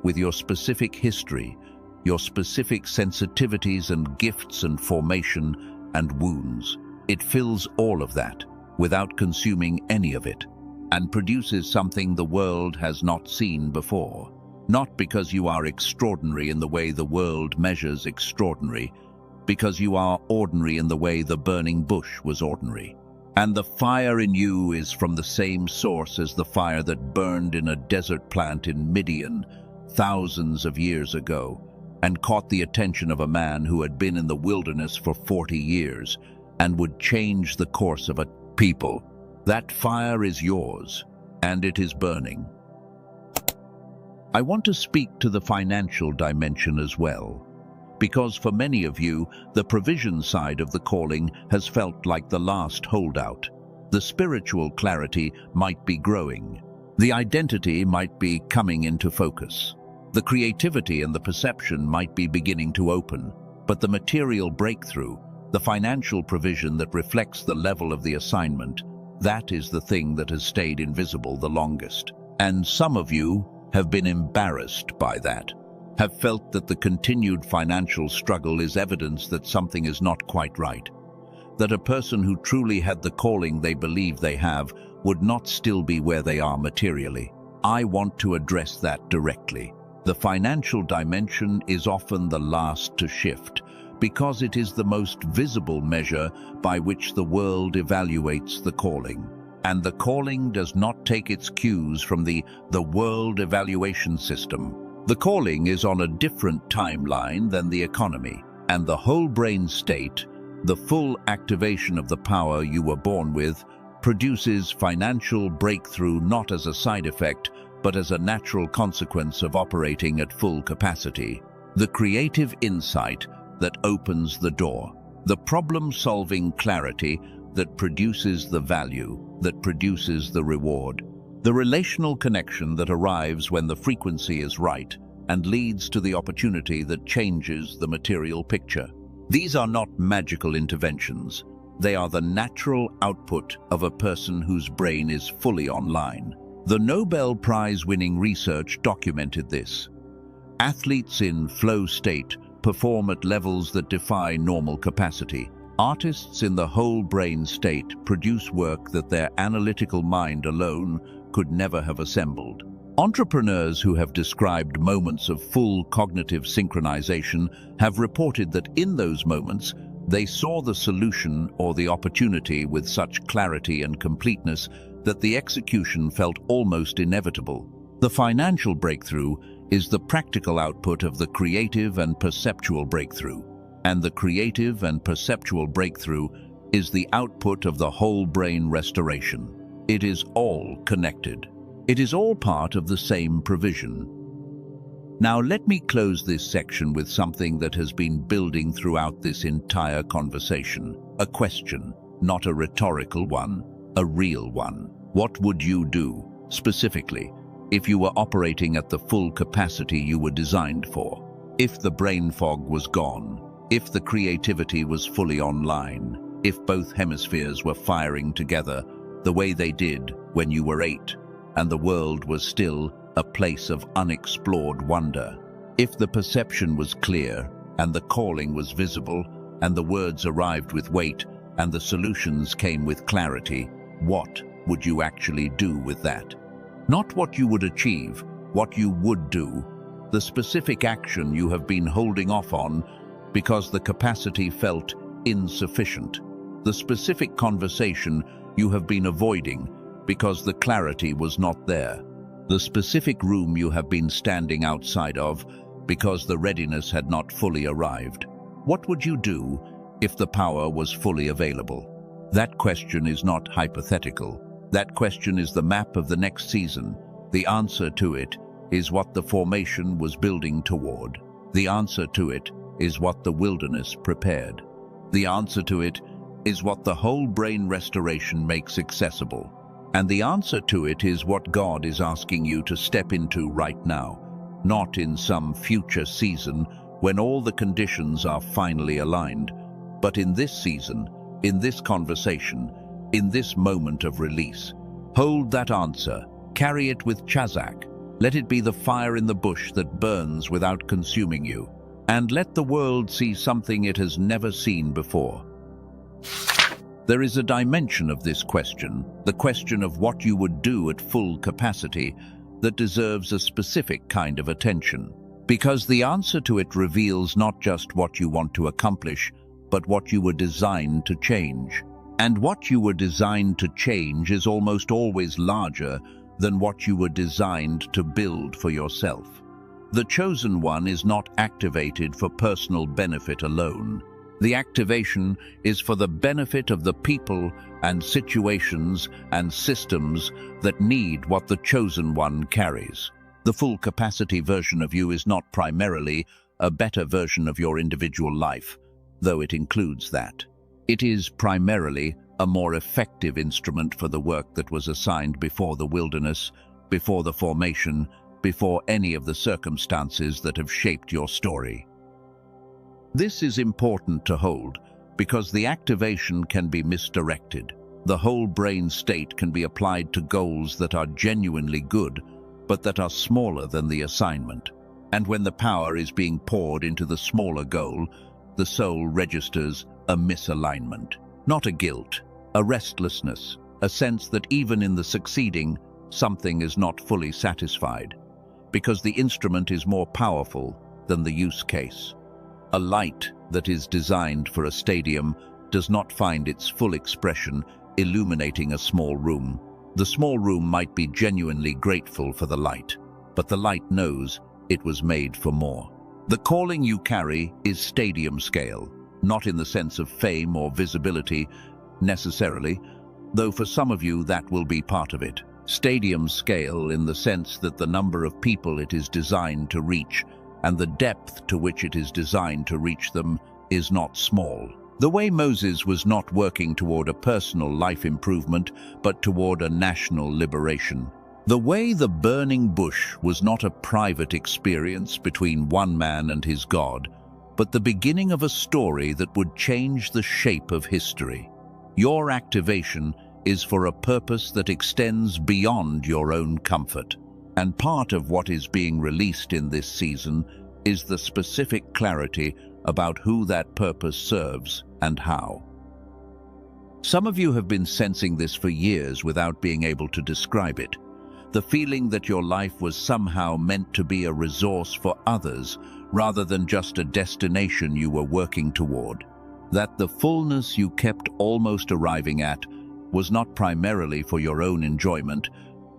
with your specific history, your specific sensitivities and gifts and formation and wounds. It fills all of that, without consuming any of it, and produces something the world has not seen before. Not because you are extraordinary in the way the world measures extraordinary, because you are ordinary in the way the burning bush was ordinary. And the fire in you is from the same source as the fire that burned in a desert plant in Midian thousands of years ago, and caught the attention of a man who had been in the wilderness for 40 years and would change the course of a people. That fire is yours, and it is burning. I want to speak to the financial dimension as well, because for many of you, the provision side of the calling has felt like the last holdout. The spiritual clarity might be growing. The identity might be coming into focus. The creativity and the perception might be beginning to open, but the material breakthrough, the financial provision that reflects the level of the assignment, that is the thing that has stayed invisible the longest. And some of you have been embarrassed by that, have felt that the continued financial struggle is evidence that something is not quite right, that a person who truly had the calling they believe they have would not still be where they are materially. I want to address that directly. The financial dimension is often the last to shift because it is the most visible measure by which the world evaluates the calling. And the calling does not take its cues from the world evaluation system. The calling is on a different timeline than the economy, and the whole brain state, the full activation of the power you were born with, produces financial breakthrough not as a side effect, but as a natural consequence of operating at full capacity. The creative insight that opens the door. The problem-solving clarity that produces the value, that produces the reward. The relational connection that arrives when the frequency is right and leads to the opportunity that changes the material picture. These are not magical interventions. They are the natural output of a person whose brain is fully online. The Nobel Prize winning research documented this. Athletes in flow state perform at levels that defy normal capacity. Artists in the whole brain state produce work that their analytical mind alone could never have assembled. Entrepreneurs who have described moments of full cognitive synchronization have reported that in those moments, they saw the solution or the opportunity with such clarity and completeness that the execution felt almost inevitable. The financial breakthrough is the practical output of the creative and perceptual breakthrough, and the creative and perceptual breakthrough is the output of the whole brain restoration. It is all connected. It is all part of the same provision. Now let me close this section with something that has been building throughout this entire conversation. A question, not a rhetorical one, a real one. What would you do, specifically, if you were operating at the full capacity you were designed for? If the brain fog was gone, if the creativity was fully online, if both hemispheres were firing together the way they did when you were 8, and the world was still a place of unexplored wonder. If the perception was clear, and the calling was visible, and the words arrived with weight, and the solutions came with clarity, what would you actually do with that? Not what you would achieve, what you would do, the specific action you have been holding off on because the capacity felt insufficient, the specific conversation you have been avoiding because the clarity was not there, the specific room you have been standing outside of because the readiness had not fully arrived. What would you do if the power was fully available? That question is not hypothetical. That question is the map of the next season. The answer to it is what the formation was building toward. The answer to it is what the wilderness prepared. The answer to it is what the whole brain restoration makes accessible. And the answer to it is what God is asking you to step into right now, not in some future season when all the conditions are finally aligned, but in this season, in this conversation, in this moment of release. Hold that answer, carry it with Chazak. Let it be the fire in the bush that burns without consuming you, and let the world see something it has never seen before. There is a dimension of this question, the question of what you would do at full capacity, that deserves a specific kind of attention, because the answer to it reveals not just what you want to accomplish, but what you were designed to change. And what you were designed to change is almost always larger than what you were designed to build for yourself. The chosen one is not activated for personal benefit alone. The activation is for the benefit of the people and situations and systems that need what the chosen one carries. The full capacity version of you is not primarily a better version of your individual life, though it includes that. It is primarily a more effective instrument for the work that was assigned before the wilderness, before the formation, before any of the circumstances that have shaped your story. This is important to hold because the activation can be misdirected. The whole brain state can be applied to goals that are genuinely good, but that are smaller than the assignment. And when the power is being poured into the smaller goal, the soul registers a misalignment, not a guilt, a restlessness, a sense that even in the succeeding, something is not fully satisfied, because the instrument is more powerful than the use case. A light that is designed for a stadium does not find its full expression illuminating a small room. The small room might be genuinely grateful for the light, but the light knows it was made for more. The calling you carry is stadium scale, not in the sense of fame or visibility necessarily, though for some of you that will be part of it. Stadium scale in the sense that the number of people it is designed to reach and the depth to which it is designed to reach them is not small. The way Moses was not working toward a personal life improvement, but toward a national liberation. The way the burning bush was not a private experience between one man and his God, but the beginning of a story that would change the shape of history. Your activation is for a purpose that extends beyond your own comfort. And part of what is being released in this season is the specific clarity about who that purpose serves and how. Some of you have been sensing this for years without being able to describe it. The feeling that your life was somehow meant to be a resource for others rather than just a destination you were working toward. That the fullness you kept almost arriving at was not primarily for your own enjoyment,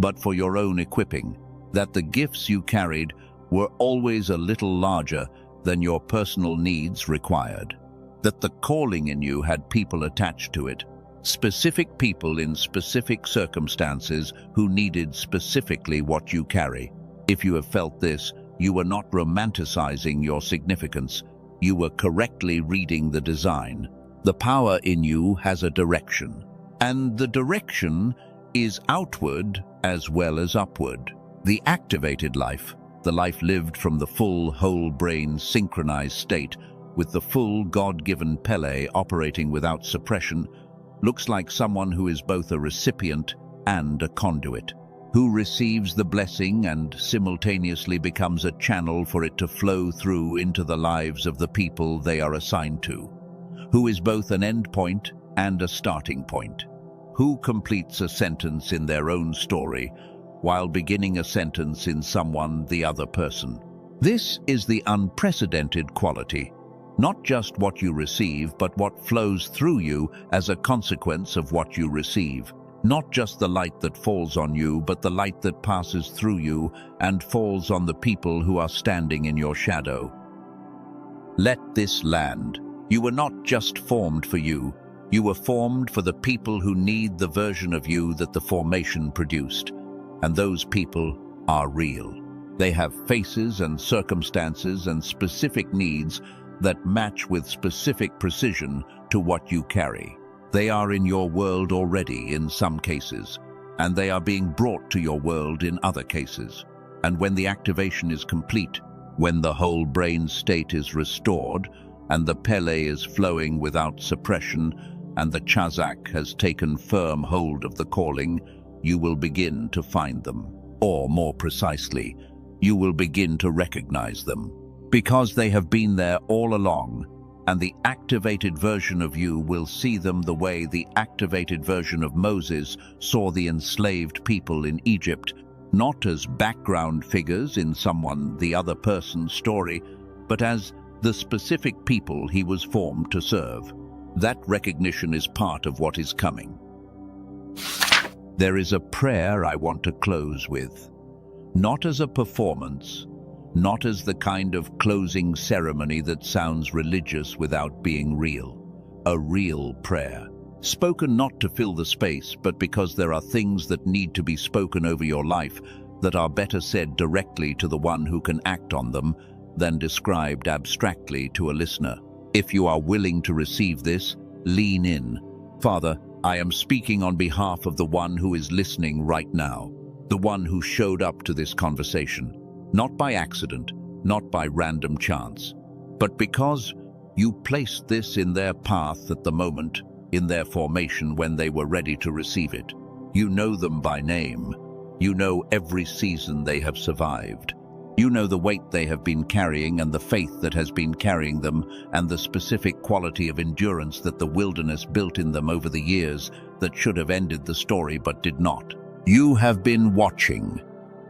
but for your own equipping. That the gifts you carried were always a little larger than your personal needs required. That the calling in you had people attached to it, specific people in specific circumstances who needed specifically what you carry. If you have felt this, you were not romanticizing your significance. You were correctly reading the design. The power in you has a direction, and the direction is outward as well as upward. The activated life, the life lived from the full whole brain synchronized state with the full God-given Pele operating without suppression, looks like someone who is both a recipient and a conduit, who receives the blessing and simultaneously becomes a channel for it to flow through into the lives of the people they are assigned to, who is both an end point and a starting point, who completes a sentence in their own story while beginning a sentence in someone the other person. This is the unprecedented quality, not just what you receive, but what flows through you as a consequence of what you receive. Not just the light that falls on you, but the light that passes through you and falls on the people who are standing in your shadow. Let this land. You were not just formed for you. You were formed for the people who need the version of you that the formation produced. And those people are real. They have faces and circumstances and specific needs that match with specific precision to what you carry. They are in your world already in some cases, and they are being brought to your world in other cases. And when the activation is complete, when the whole brain state is restored, and the Pele is flowing without suppression, and the Chazak has taken firm hold of the calling, you will begin to find them. Or more precisely, you will begin to recognize them. Because they have been there all along, and the activated version of you will see them the way the activated version of Moses saw the enslaved people in Egypt, not as background figures in the other person's story, but as the specific people he was formed to serve. That recognition is part of what is coming. There is a prayer I want to close with. Not as a performance, not as the kind of closing ceremony that sounds religious without being real. A real prayer. Spoken not to fill the space, but because there are things that need to be spoken over your life that are better said directly to the one who can act on them than described abstractly to a listener. If you are willing to receive this, lean in. Father, I am speaking on behalf of the one who is listening right now, the one who showed up to this conversation. Not by accident, not by random chance, but because you placed this in their path at the moment, in their formation when they were ready to receive it. You know them by name. You know every season they have survived. You know the weight they have been carrying and the faith that has been carrying them and the specific quality of endurance that the wilderness built in them over the years that should have ended the story but did not. You have been watching,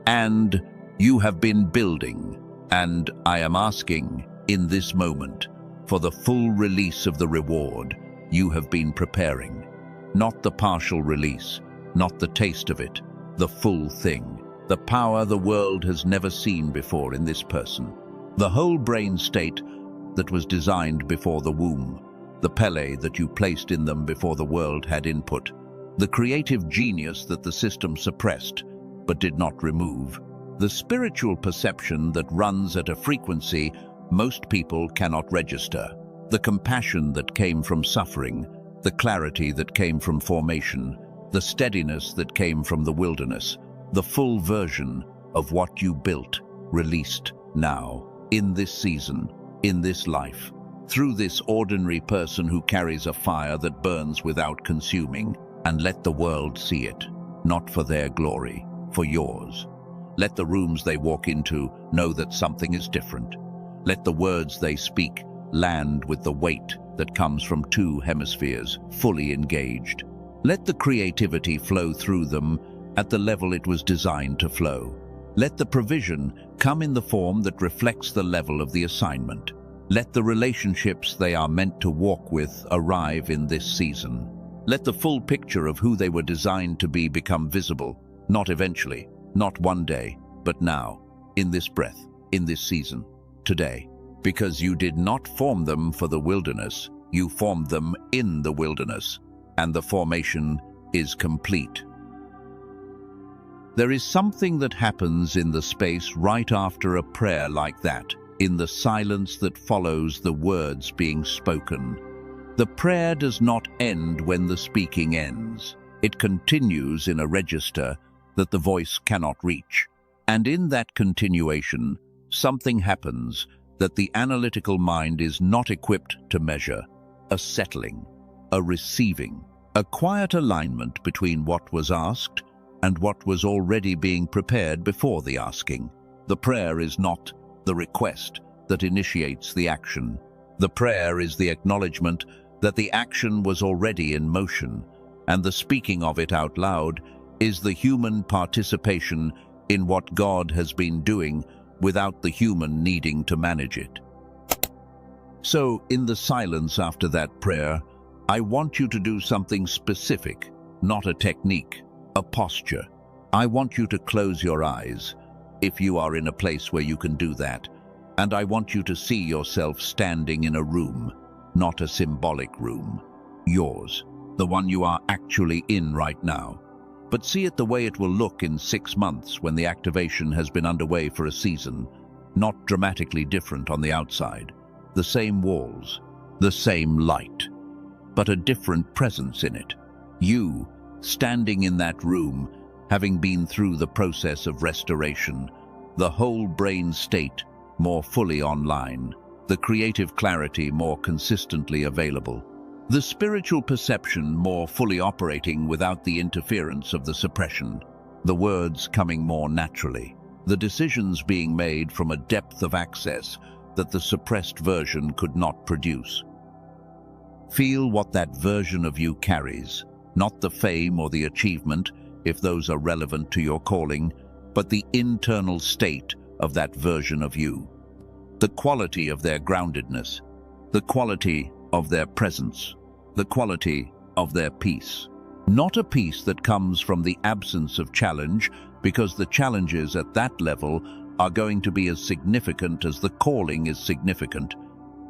and you have been building, and I am asking, in this moment, for the full release of the reward you have been preparing. Not the partial release, not the taste of it, the full thing. The power the world has never seen before in this person. The whole brain state that was designed before the womb. The Pele that you placed in them before the world had input. The creative genius that the system suppressed, but did not remove. The spiritual perception that runs at a frequency most people cannot register. The compassion that came from suffering. The clarity that came from formation. The steadiness that came from the wilderness. The full version of what you built, released now, in this season, in this life, through this ordinary person who carries a fire that burns without consuming, and let the world see it, not for their glory, for yours. Let the rooms they walk into know that something is different. Let the words they speak land with the weight that comes from two hemispheres fully engaged. Let the creativity flow through them at the level it was designed to flow. Let the provision come in the form that reflects the level of the assignment. Let the relationships they are meant to walk with arrive in this season. Let the full picture of who they were designed to be become visible, not eventually, not one day, but now, in this breath, in this season, today. Because you did not form them for the wilderness, you formed them in the wilderness, and the formation is complete. There is something that happens in the space right after a prayer like that, in the silence that follows the words being spoken. The prayer does not end when the speaking ends. It continues in a register that the voice cannot reach. And in that continuation, something happens that the analytical mind is not equipped to measure. A settling, a receiving, a quiet alignment between what was asked and what was already being prepared before the asking. The prayer is not the request that initiates the action. The prayer is the acknowledgement that the action was already in motion, and the speaking of it out loud is the human participation in what God has been doing without the human needing to manage it. So, in the silence after that prayer, I want you to do something specific, not a technique. A posture. I want you to close your eyes, if you are in a place where you can do that, And I want you to see yourself standing in a room, not a symbolic room. Yours, the one you are actually in right now. But see it the way it will look in 6 months when the activation has been underway for a season, not dramatically different on the outside. The same walls, the same light, but a different presence in it. You, standing in that room, having been through the process of restoration, the whole brain state more fully online, the creative clarity more consistently available, the spiritual perception more fully operating without the interference of the suppression, the words coming more naturally, the decisions being made from a depth of access that the suppressed version could not produce. Feel what that version of you carries, not the fame or the achievement, if those are relevant to your calling, but the internal state of that version of you. The quality of their groundedness, the quality of their presence, the quality of their peace. Not a peace that comes from the absence of challenge, because the challenges at that level are going to be as significant as the calling is significant,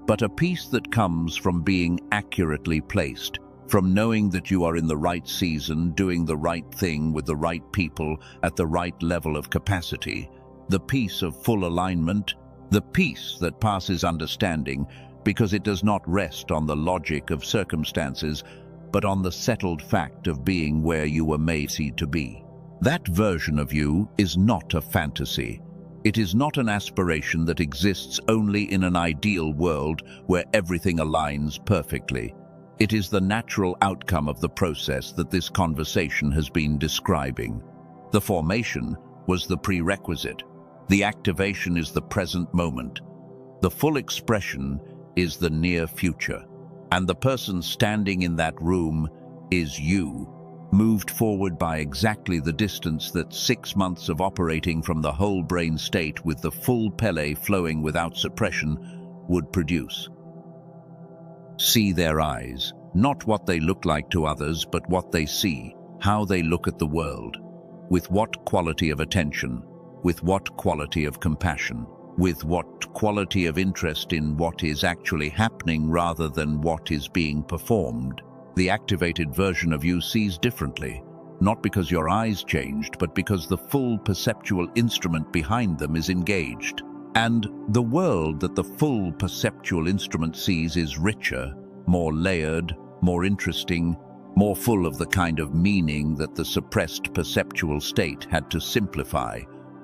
but a peace that comes from being accurately placed, from knowing that you are in the right season, doing the right thing with the right people at the right level of capacity, the peace of full alignment, the peace that passes understanding, because it does not rest on the logic of circumstances, but on the settled fact of being where you were made to be. That version of you is not a fantasy. It is not an aspiration that exists only in an ideal world where everything aligns perfectly. It is the natural outcome of the process that this conversation has been describing. The formation was the prerequisite. The activation is the present moment. The full expression is the near future. And the person standing in that room is you, moved forward by exactly the distance that 6 months of operating from the whole brain state with the full Pele flowing without suppression would produce. See their eyes, not what they look like to others, but what they see, how they look at the world, with what quality of attention, with what quality of compassion, with what quality of interest in what is actually happening rather than what is being performed. The activated version of you sees differently, not because your eyes changed, but because the full perceptual instrument behind them is engaged. And the world that the full perceptual instrument sees is richer, more layered, more interesting, more full of the kind of meaning that the suppressed perceptual state had to simplify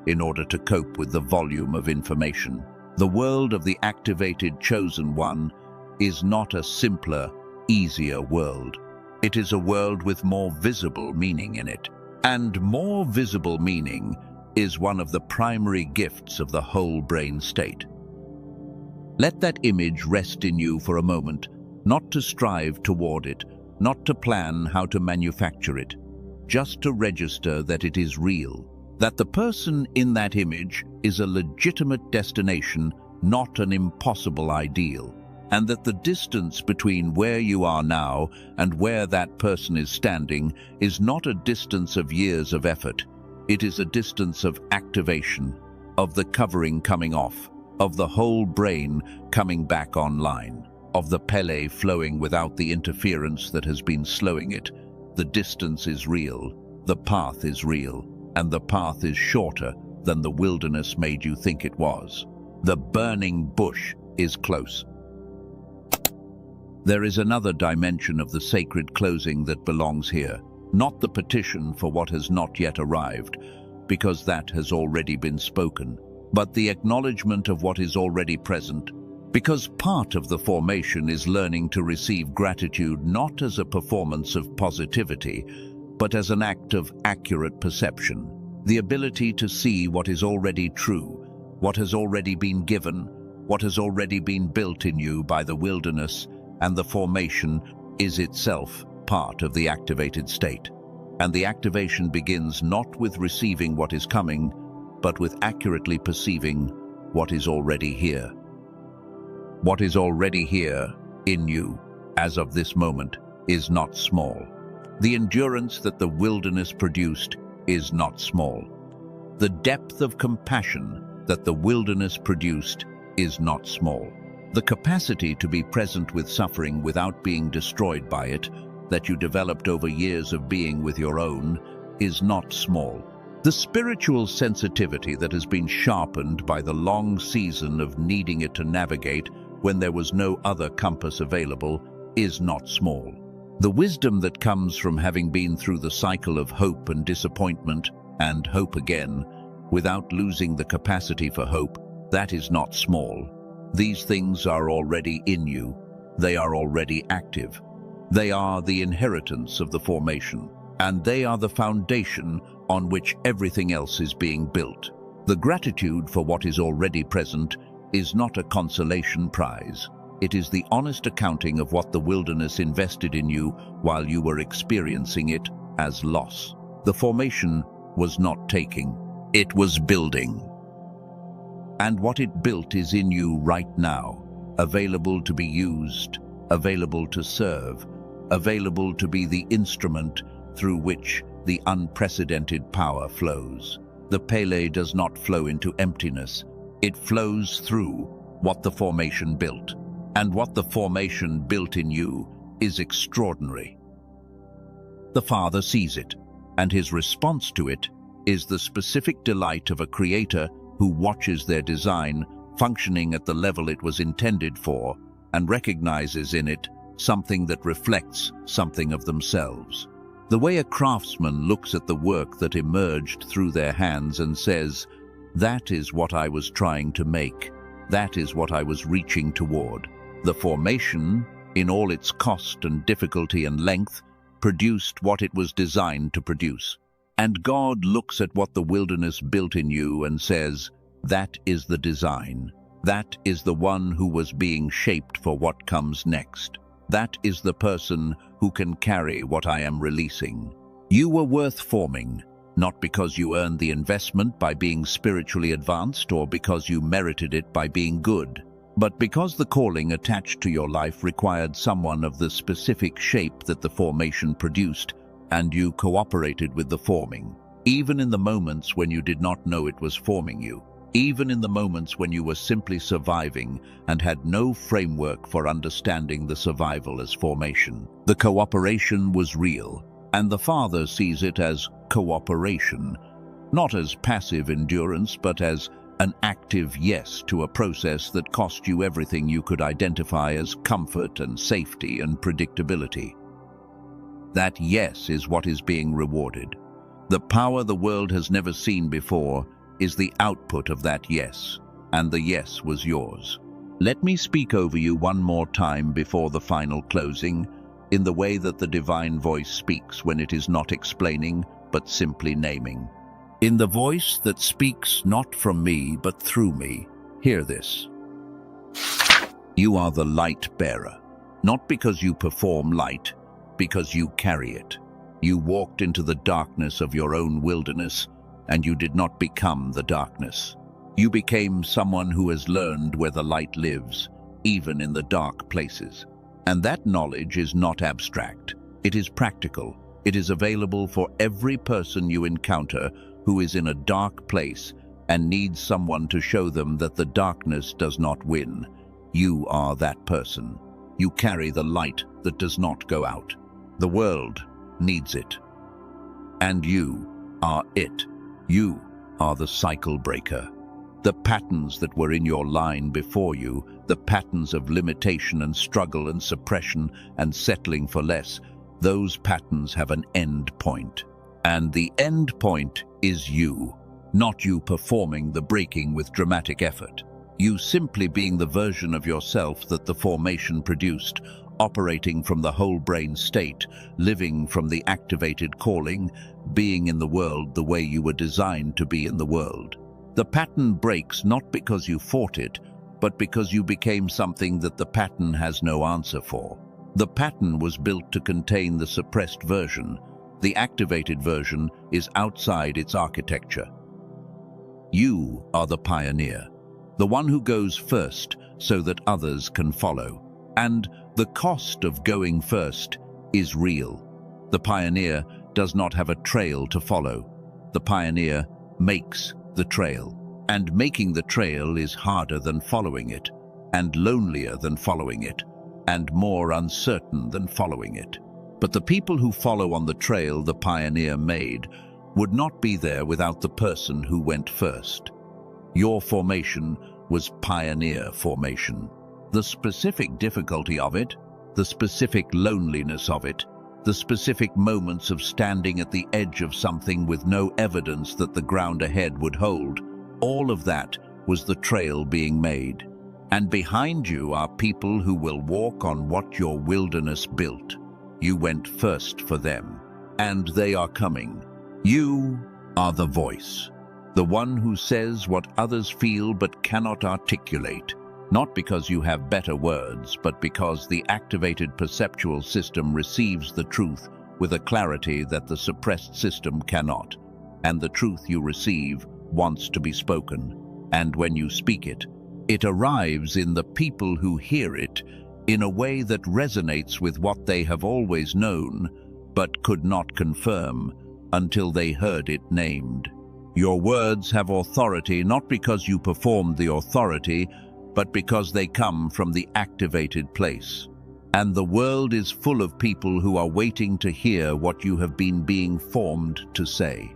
in order to cope with the volume of information. The world of the activated chosen one is not a simpler, easier world. It is a world with more visible meaning in it. And more visible meaning is one of the primary gifts of the whole brain state. Let that image rest in you for a moment, not to strive toward it, not to plan how to manufacture it, just to register that it is real, that the person in that image is a legitimate destination, not an impossible ideal, and that the distance between where you are now and where that person is standing is not a distance of years of effort. It is a distance of activation, of the covering coming off, of the whole brain coming back online, of the Pele flowing without the interference that has been slowing it. The distance is real, the path is real, and the path is shorter than the wilderness made you think it was. The burning bush is close. There is another dimension of the sacred closing that belongs here, not the petition for what has not yet arrived, because that has already been spoken, but the acknowledgement of what is already present, because part of the formation is learning to receive gratitude not as a performance of positivity, but as an act of accurate perception, the ability to see what is already true, what has already been given, what has already been built in you by the wilderness, and the formation is itself part of the activated state. And the activation begins not with receiving what is coming, but with accurately perceiving what is already here. What is already here in you, as of this moment, is not small. The endurance that the wilderness produced is not small. The depth of compassion that the wilderness produced is not small. The capacity to be present with suffering without being destroyed by it, that you developed over years of being with your own, is not small. The spiritual sensitivity that has been sharpened by the long season of needing it to navigate when there was no other compass available is not small. The wisdom that comes from having been through the cycle of hope and disappointment and hope again, without losing the capacity for hope, that is not small. These things are already in you. They are already active. They are the inheritance of the formation, and they are the foundation on which everything else is being built. The gratitude for what is already present is not a consolation prize. It is the honest accounting of what the wilderness invested in you while you were experiencing it as loss. The formation was not taking, it was building. And what it built is in you right now, available to be used, available to serve, available to be the instrument through which the unprecedented power flows. The Pele does not flow into emptiness. It flows through what the formation built. And what the formation built in you is extraordinary. The Father sees it, and his response to it is the specific delight of a creator who watches their design functioning at the level it was intended for and recognizes in it something that reflects something of themselves. The way a craftsman looks at the work that emerged through their hands and says, "That is what I was trying to make. That is what I was reaching toward." The formation, in all its cost and difficulty and length, produced what it was designed to produce. And God looks at what the wilderness built in you and says, "That is the design. That is the one who was being shaped for what comes next. That is the person who can carry what I am releasing." You were worth forming, not because you earned the investment by being spiritually advanced or because you merited it by being good, but because the calling attached to your life required someone of the specific shape that the formation produced, and you cooperated with the forming, even in the moments when you did not know it was forming you, even in the moments when you were simply surviving and had no framework for understanding the survival as formation. The cooperation was real, and the Father sees it as cooperation, not as passive endurance, but as an active yes to a process that cost you everything you could identify as comfort and safety and predictability. That yes is what is being rewarded. The power the world has never seen before is the output of that yes, and the yes was yours. Let me speak over you one more time before the final closing, in the way that the divine voice speaks when it is not explaining, but simply naming. In the voice that speaks not from me, but through me, hear this. You are the light bearer, not because you perform light, because you carry it. You walked into the darkness of your own wilderness, and you did not become the darkness. You became someone who has learned where the light lives, even in the dark places. And that knowledge is not abstract. It is practical. It is available for every person you encounter who is in a dark place and needs someone to show them that the darkness does not win. You are that person. You carry the light that does not go out. The world needs it. And you are it. You are the cycle breaker. The patterns that were in your line before you, the patterns of limitation and struggle and suppression and settling for less, those patterns have an end point. And the end point is you, not you performing the breaking with dramatic effort. You simply being the version of yourself that the formation produced, operating from the whole brain state, living from the activated calling, being in the world the way you were designed to be in the world. The pattern breaks not because you fought it, but because you became something that the pattern has no answer for. The pattern was built to contain the suppressed version. The activated version is outside its architecture. You are the pioneer, the one who goes first so that others can follow. And the cost of going first is real. The pioneer does not have a trail to follow. The pioneer makes the trail. And making the trail is harder than following it, and lonelier than following it, and more uncertain than following it. But the people who follow on the trail the pioneer made would not be there without the person who went first. Your formation was pioneer formation. The specific difficulty of it, the specific loneliness of it, the specific moments of standing at the edge of something with no evidence that the ground ahead would hold, all of that was the trail being made. And behind you are people who will walk on what your wilderness built. You went first for them, and they are coming. You are the voice, the one who says what others feel but cannot articulate, not because you have better words, but because the activated perceptual system receives the truth with a clarity that the suppressed system cannot, and the truth you receive wants to be spoken, and when you speak it, it arrives in the people who hear it in a way that resonates with what they have always known, but could not confirm until they heard it named. Your words have authority not because you performed the authority, but because they come from the activated place. And the world is full of people who are waiting to hear what you have been being formed to say.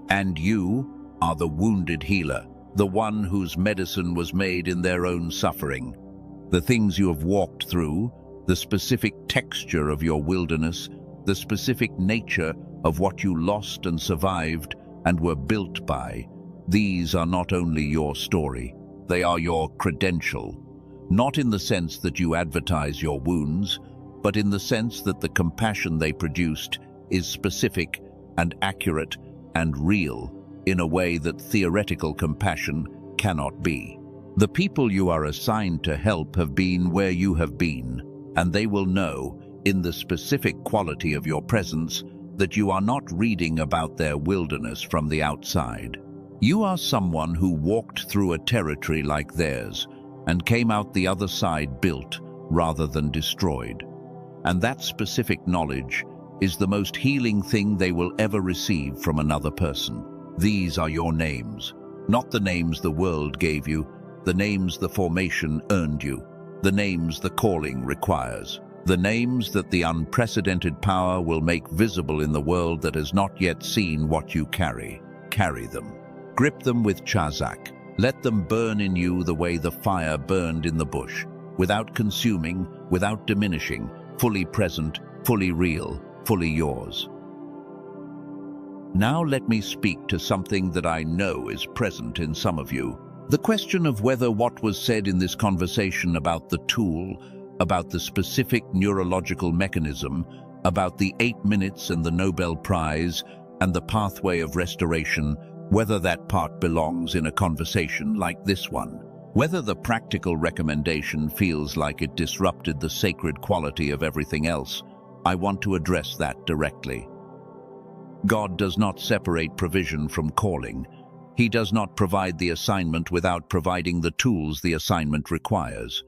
And you are the wounded healer, the one whose medicine was made in their own suffering. The things you have walked through, the specific texture of your wilderness, the specific nature of what you lost and survived and were built by, these are not only your story, they are your credential. Not in the sense that you advertise your wounds, but in the sense that the compassion they produced is specific and accurate and real in a way that theoretical compassion cannot be. The people you are assigned to help have been where you have been, and they will know, in the specific quality of your presence, that you are not reading about their wilderness from the outside. You are someone who walked through a territory like theirs and came out the other side built rather than destroyed. And that specific knowledge is the most healing thing they will ever receive from another person. These are your names, not the names the world gave you, the names the formation earned you, the names the calling requires, the names that the unprecedented power will make visible in the world that has not yet seen what you carry. Carry them. Grip them with chazak. Let them burn in you the way the fire burned in the bush, without consuming, without diminishing, fully present, fully real, fully yours. Now let me speak to something that I know is present in some of you. The question of whether what was said in this conversation about the tool, about the specific neurological mechanism, about the 8 minutes and the Nobel Prize, and the pathway of restoration, whether that part belongs in a conversation like this one. Whether the practical recommendation feels like it disrupted the sacred quality of everything else, I want to address that directly. God does not separate provision from calling. He does not provide the assignment without providing the tools the assignment requires.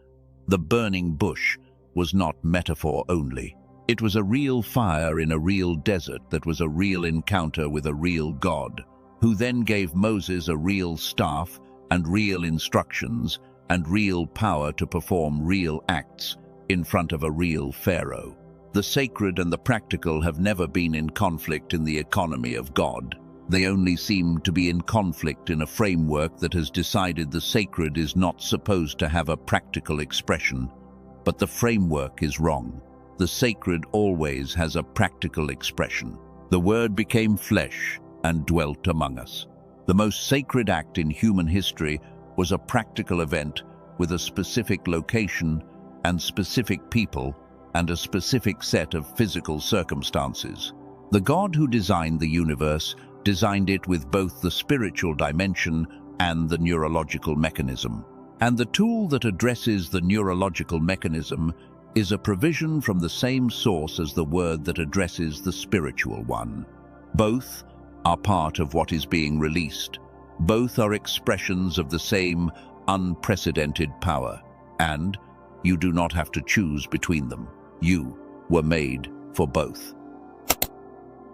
The burning bush was not metaphor only. It was a real fire in a real desert that was a real encounter with a real God, who then gave Moses a real staff and real instructions and real power to perform real acts in front of a real Pharaoh. The sacred and the practical have never been in conflict in the economy of God. They only seem to be in conflict in a framework that has decided the sacred is not supposed to have a practical expression. But the framework is wrong. The sacred always has a practical expression. The Word became flesh and dwelt among us. The most sacred act in human history was a practical event with a specific location and specific people and a specific set of physical circumstances. The God who designed the universe designed it with both the spiritual dimension and the neurological mechanism. And the tool that addresses the neurological mechanism is a provision from the same source as the word that addresses the spiritual one. Both are part of what is being released. Both are expressions of the same unprecedented power, and you do not have to choose between them. You were made for both.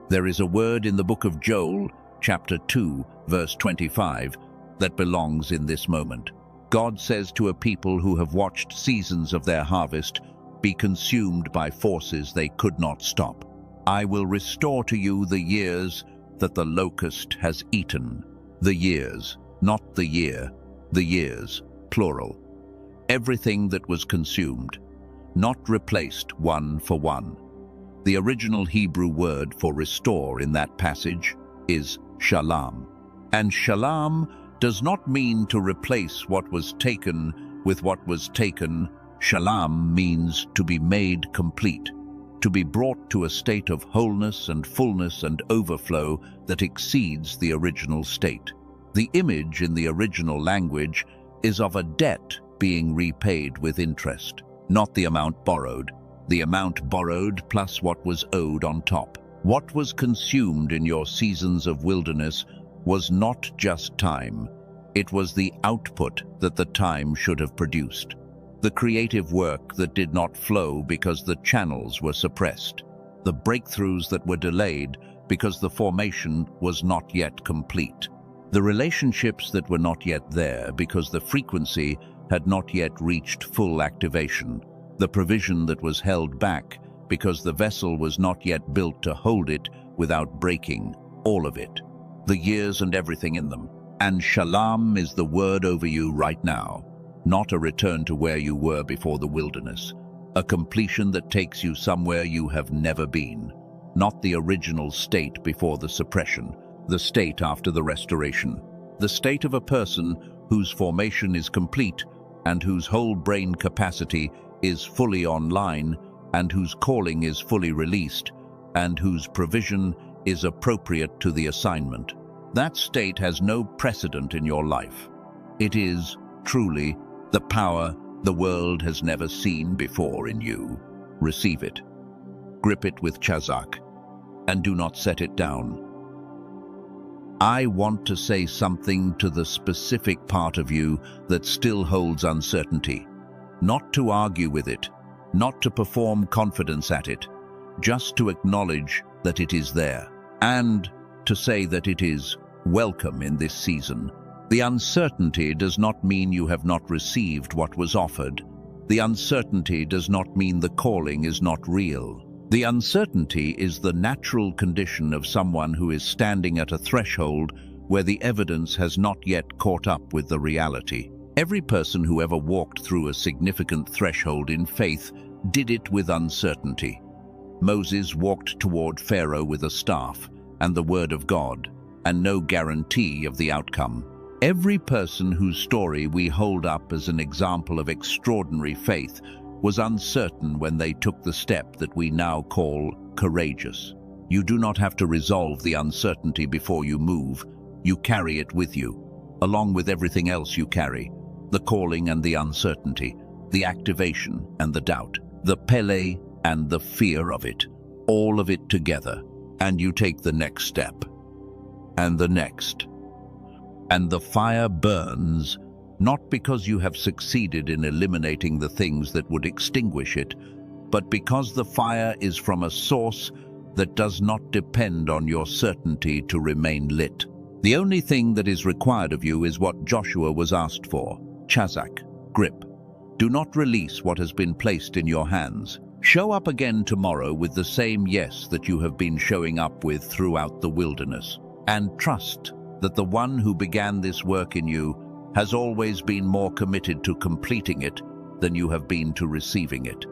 There is a word in the book of Joel, chapter 2, verse 25, that belongs in this moment. God says to a people who have watched seasons of their harvest be consumed by forces they could not stop. I will restore to you the years that the locust has eaten. The years, not the year, the years, plural. Everything that was consumed, not replaced one for one. The original Hebrew word for restore in that passage is shalom. And shalom does not mean to replace what was taken with what was taken. Shalom means to be made complete, to be brought to a state of wholeness and fullness and overflow that exceeds the original state. The image in the original language is of a debt being repaid with interest, not the amount borrowed. The amount borrowed plus what was owed on top. What was consumed in your seasons of wilderness was not just time. It was the output that the time should have produced. The creative work that did not flow because the channels were suppressed. The breakthroughs that were delayed because the formation was not yet complete. The relationships that were not yet there because the frequency had not yet reached full activation. The provision that was held back because the vessel was not yet built to hold it without breaking. All of it. The years and everything in them. And shalom is the word over you right now. Not a return to where you were before the wilderness. A completion that takes you somewhere you have never been. Not the original state before the suppression. The state after the restoration. The state of a person whose formation is complete and whose whole brain capacity is fully online and whose calling is fully released and whose provision is appropriate to the assignment. That state has no precedent in your life. It is, truly, the power the world has never seen before in you. Receive it. Grip it with chazak, and do not set it down. I want to say something to the specific part of you that still holds uncertainty. Not to argue with it, not to perform confidence at it, just to acknowledge that it is there, and to say that it is welcome in this season. The uncertainty does not mean you have not received what was offered. The uncertainty does not mean the calling is not real. The uncertainty is the natural condition of someone who is standing at a threshold where the evidence has not yet caught up with the reality. Every person who ever walked through a significant threshold in faith did it with uncertainty. Moses walked toward Pharaoh with a staff and the word of God, and no guarantee of the outcome. Every person whose story we hold up as an example of extraordinary faith was uncertain when they took the step that we now call courageous. You do not have to resolve the uncertainty before you move. You carry it with you, along with everything else you carry, the calling and the uncertainty, the activation and the doubt, the pele and the fear of it, all of it together, and you take the next step, and the next. And the fire burns, not because you have succeeded in eliminating the things that would extinguish it, but because the fire is from a source that does not depend on your certainty to remain lit. The only thing that is required of you is what Joshua was asked for, chazak, grip. Do not release what has been placed in your hands. Show up again tomorrow with the same yes that you have been showing up with throughout the wilderness. And trust that the one who began this work in you has always been more committed to completing it than you have been to receiving it.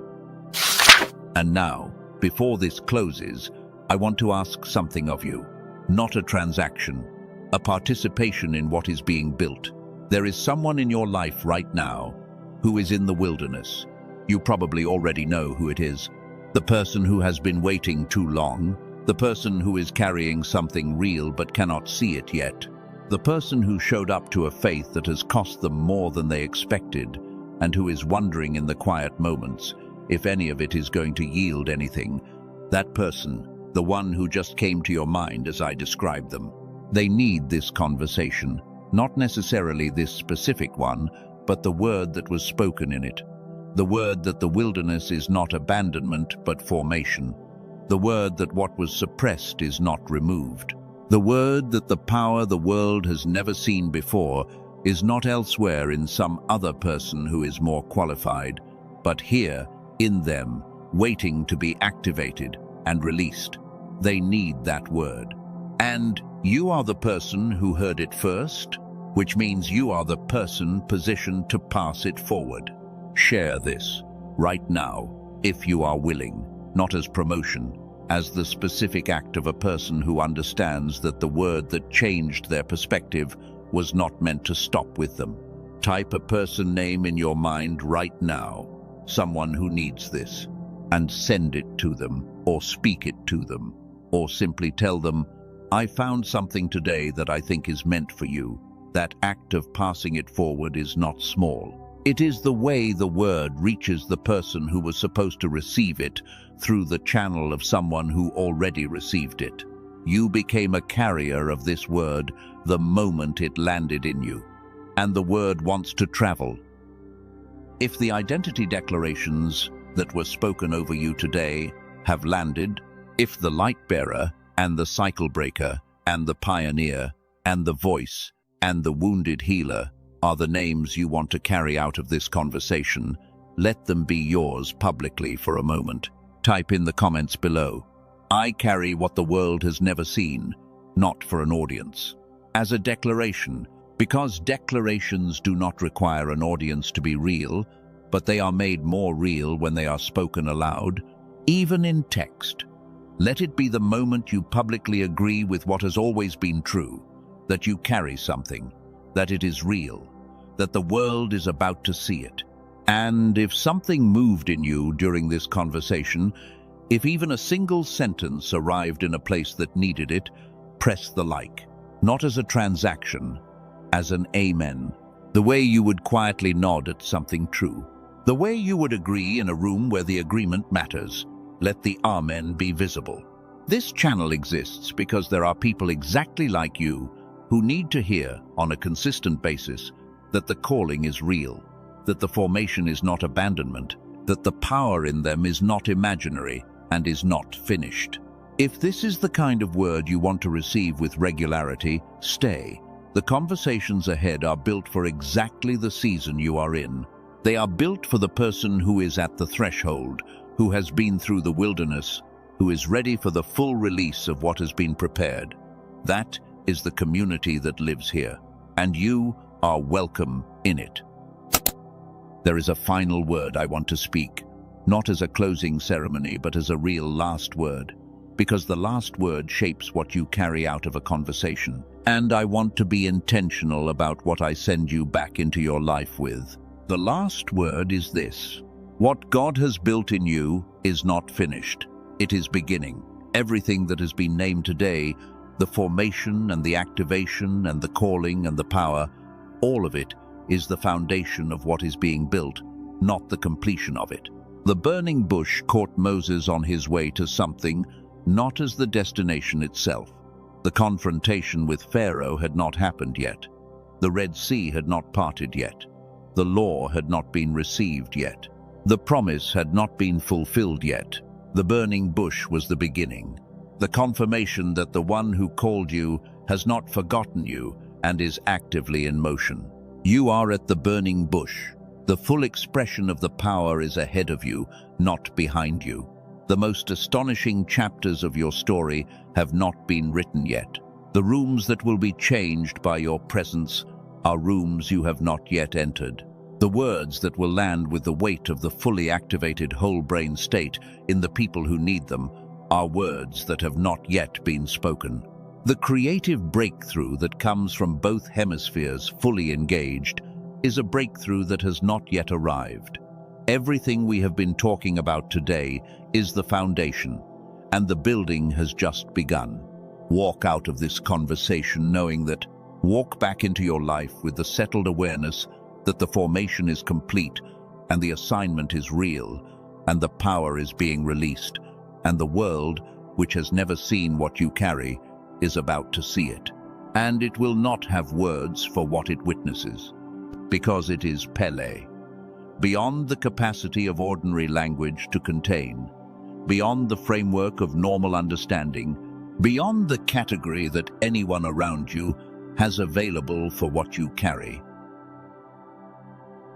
And now, before this closes, I want to ask something of you. Not a transaction, a participation in what is being built. There is someone in your life right now who is in the wilderness. You probably already know who it is. The person who has been waiting too long. The person who is carrying something real but cannot see it yet. The person who showed up to a faith that has cost them more than they expected, and who is wondering in the quiet moments if any of it is going to yield anything. That person, the one who just came to your mind as I described them. They need this conversation, not necessarily this specific one, but the word that was spoken in it. The word that the wilderness is not abandonment but formation. The word that what was suppressed is not removed. The word that the power the world has never seen before is not elsewhere in some other person who is more qualified, but here, in them, waiting to be activated and released. They need that word. And you are the person who heard it first, which means you are the person positioned to pass it forward. Share this right now, if you are willing, not as promotion, as the specific act of a person who understands that the word that changed their perspective was not meant to stop with them. Type a person name in your mind right now, someone who needs this, and send it to them, or speak it to them, or simply tell them, I found something today that I think is meant for you. That act of passing it forward is not small. It is the way the word reaches the person who was supposed to receive it through the channel of someone who already received it. You became a carrier of this word the moment it landed in you, and the word wants to travel. If the identity declarations that were spoken over you today have landed, if the light bearer and the cycle breaker and the pioneer and the voice and the wounded healer are the names you want to carry out of this conversation, let them be yours publicly for a moment. Type in the comments below, I carry what the world has never seen, not for an audience. As a declaration, because declarations do not require an audience to be real, but they are made more real when they are spoken aloud, even in text. Let it be the moment you publicly agree with what has always been true, that you carry something, that it is real, that the world is about to see it. And if something moved in you during this conversation, if even a single sentence arrived in a place that needed it, press the like, not as a transaction, as an amen, the way you would quietly nod at something true, the way you would agree in a room where the agreement matters. Let the amen be visible. This channel exists because there are people exactly like you who need to hear on a consistent basis that the calling is real, that the formation is not abandonment, that the power in them is not imaginary and is not finished. If this is the kind of word you want to receive with regularity, stay. The conversations ahead are built for exactly the season you are in. They are built for the person who is at the threshold, who has been through the wilderness, who is ready for the full release of what has been prepared. That is the community that lives here, and you are welcome in it. There is a final word I want to speak, not as a closing ceremony, but as a real last word, because the last word shapes what you carry out of a conversation. And I want to be intentional about what I send you back into your life with. The last word is this. What God has built in you is not finished. It is beginning. Everything that has been named today, the formation and the activation and the calling and the power, all of it is the foundation of what is being built, not the completion of it. The burning bush caught Moses on his way to something, not as the destination itself. The confrontation with Pharaoh had not happened yet. The Red Sea had not parted yet. The law had not been received yet. The promise had not been fulfilled yet. The burning bush was the beginning. The confirmation that the one who called you has not forgotten you and is actively in motion. You are at the burning bush. The full expression of the power is ahead of you, not behind you. The most astonishing chapters of your story have not been written yet. The rooms that will be changed by your presence are rooms you have not yet entered. The words that will land with the weight of the fully activated whole brain state in the people who need them are words that have not yet been spoken. The creative breakthrough that comes from both hemispheres fully engaged is a breakthrough that has not yet arrived. Everything we have been talking about today is the foundation, and the building has just begun. Walk out of this conversation knowing that. Walk back into your life with the settled awareness that the formation is complete, and the assignment is real, and the power is being released, and the world, which has never seen what you carry, is about to see it. And it will not have words for what it witnesses, because it is Pele, beyond the capacity of ordinary language to contain, beyond the framework of normal understanding, beyond the category that anyone around you has available for what you carry.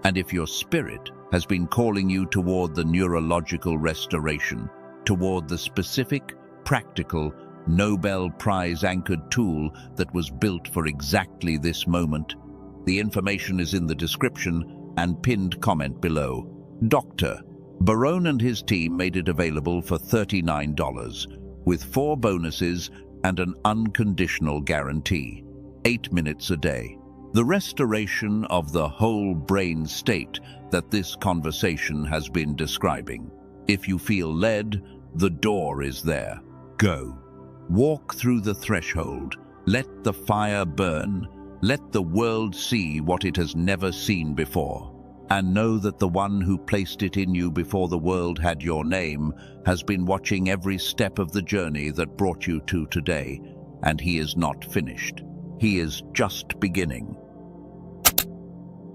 And if your spirit has been calling you toward the neurological restoration, toward the specific, practical, Nobel Prize-anchored tool that was built for exactly this moment, the information is in the description and pinned comment below. Dr. Barone and his team made it available for $39, with 4 bonuses and an unconditional guarantee. 8 minutes a day. The restoration of the whole brain state that this conversation has been describing. If you feel led, the door is there. Go. Walk through the threshold. Let the fire burn. Let the world see what it has never seen before. And know that the one who placed it in you before the world had your name has been watching every step of the journey that brought you to today, and he is not finished. He is just beginning.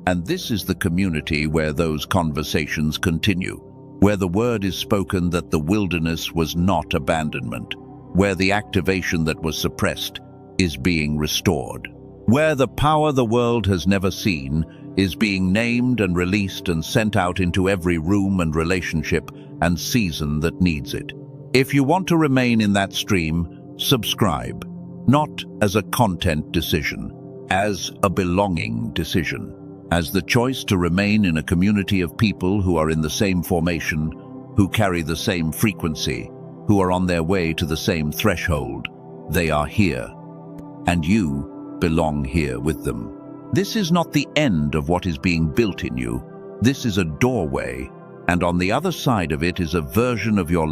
And this is the community where those conversations continue, where the word is spoken that the wilderness was not abandonment, where the activation that was suppressed is being restored, where the power the world has never seen is being named and released and sent out into every room and relationship and season that needs it. If you want to remain in that stream, subscribe, not as a content decision, as a belonging decision, as the choice to remain in a community of people who are in the same formation, who carry the same frequency, who are on their way to the same threshold. They are here, and you belong here with them. This is not the end of what is being built in you. This is a doorway, and on the other side of it is a version of your life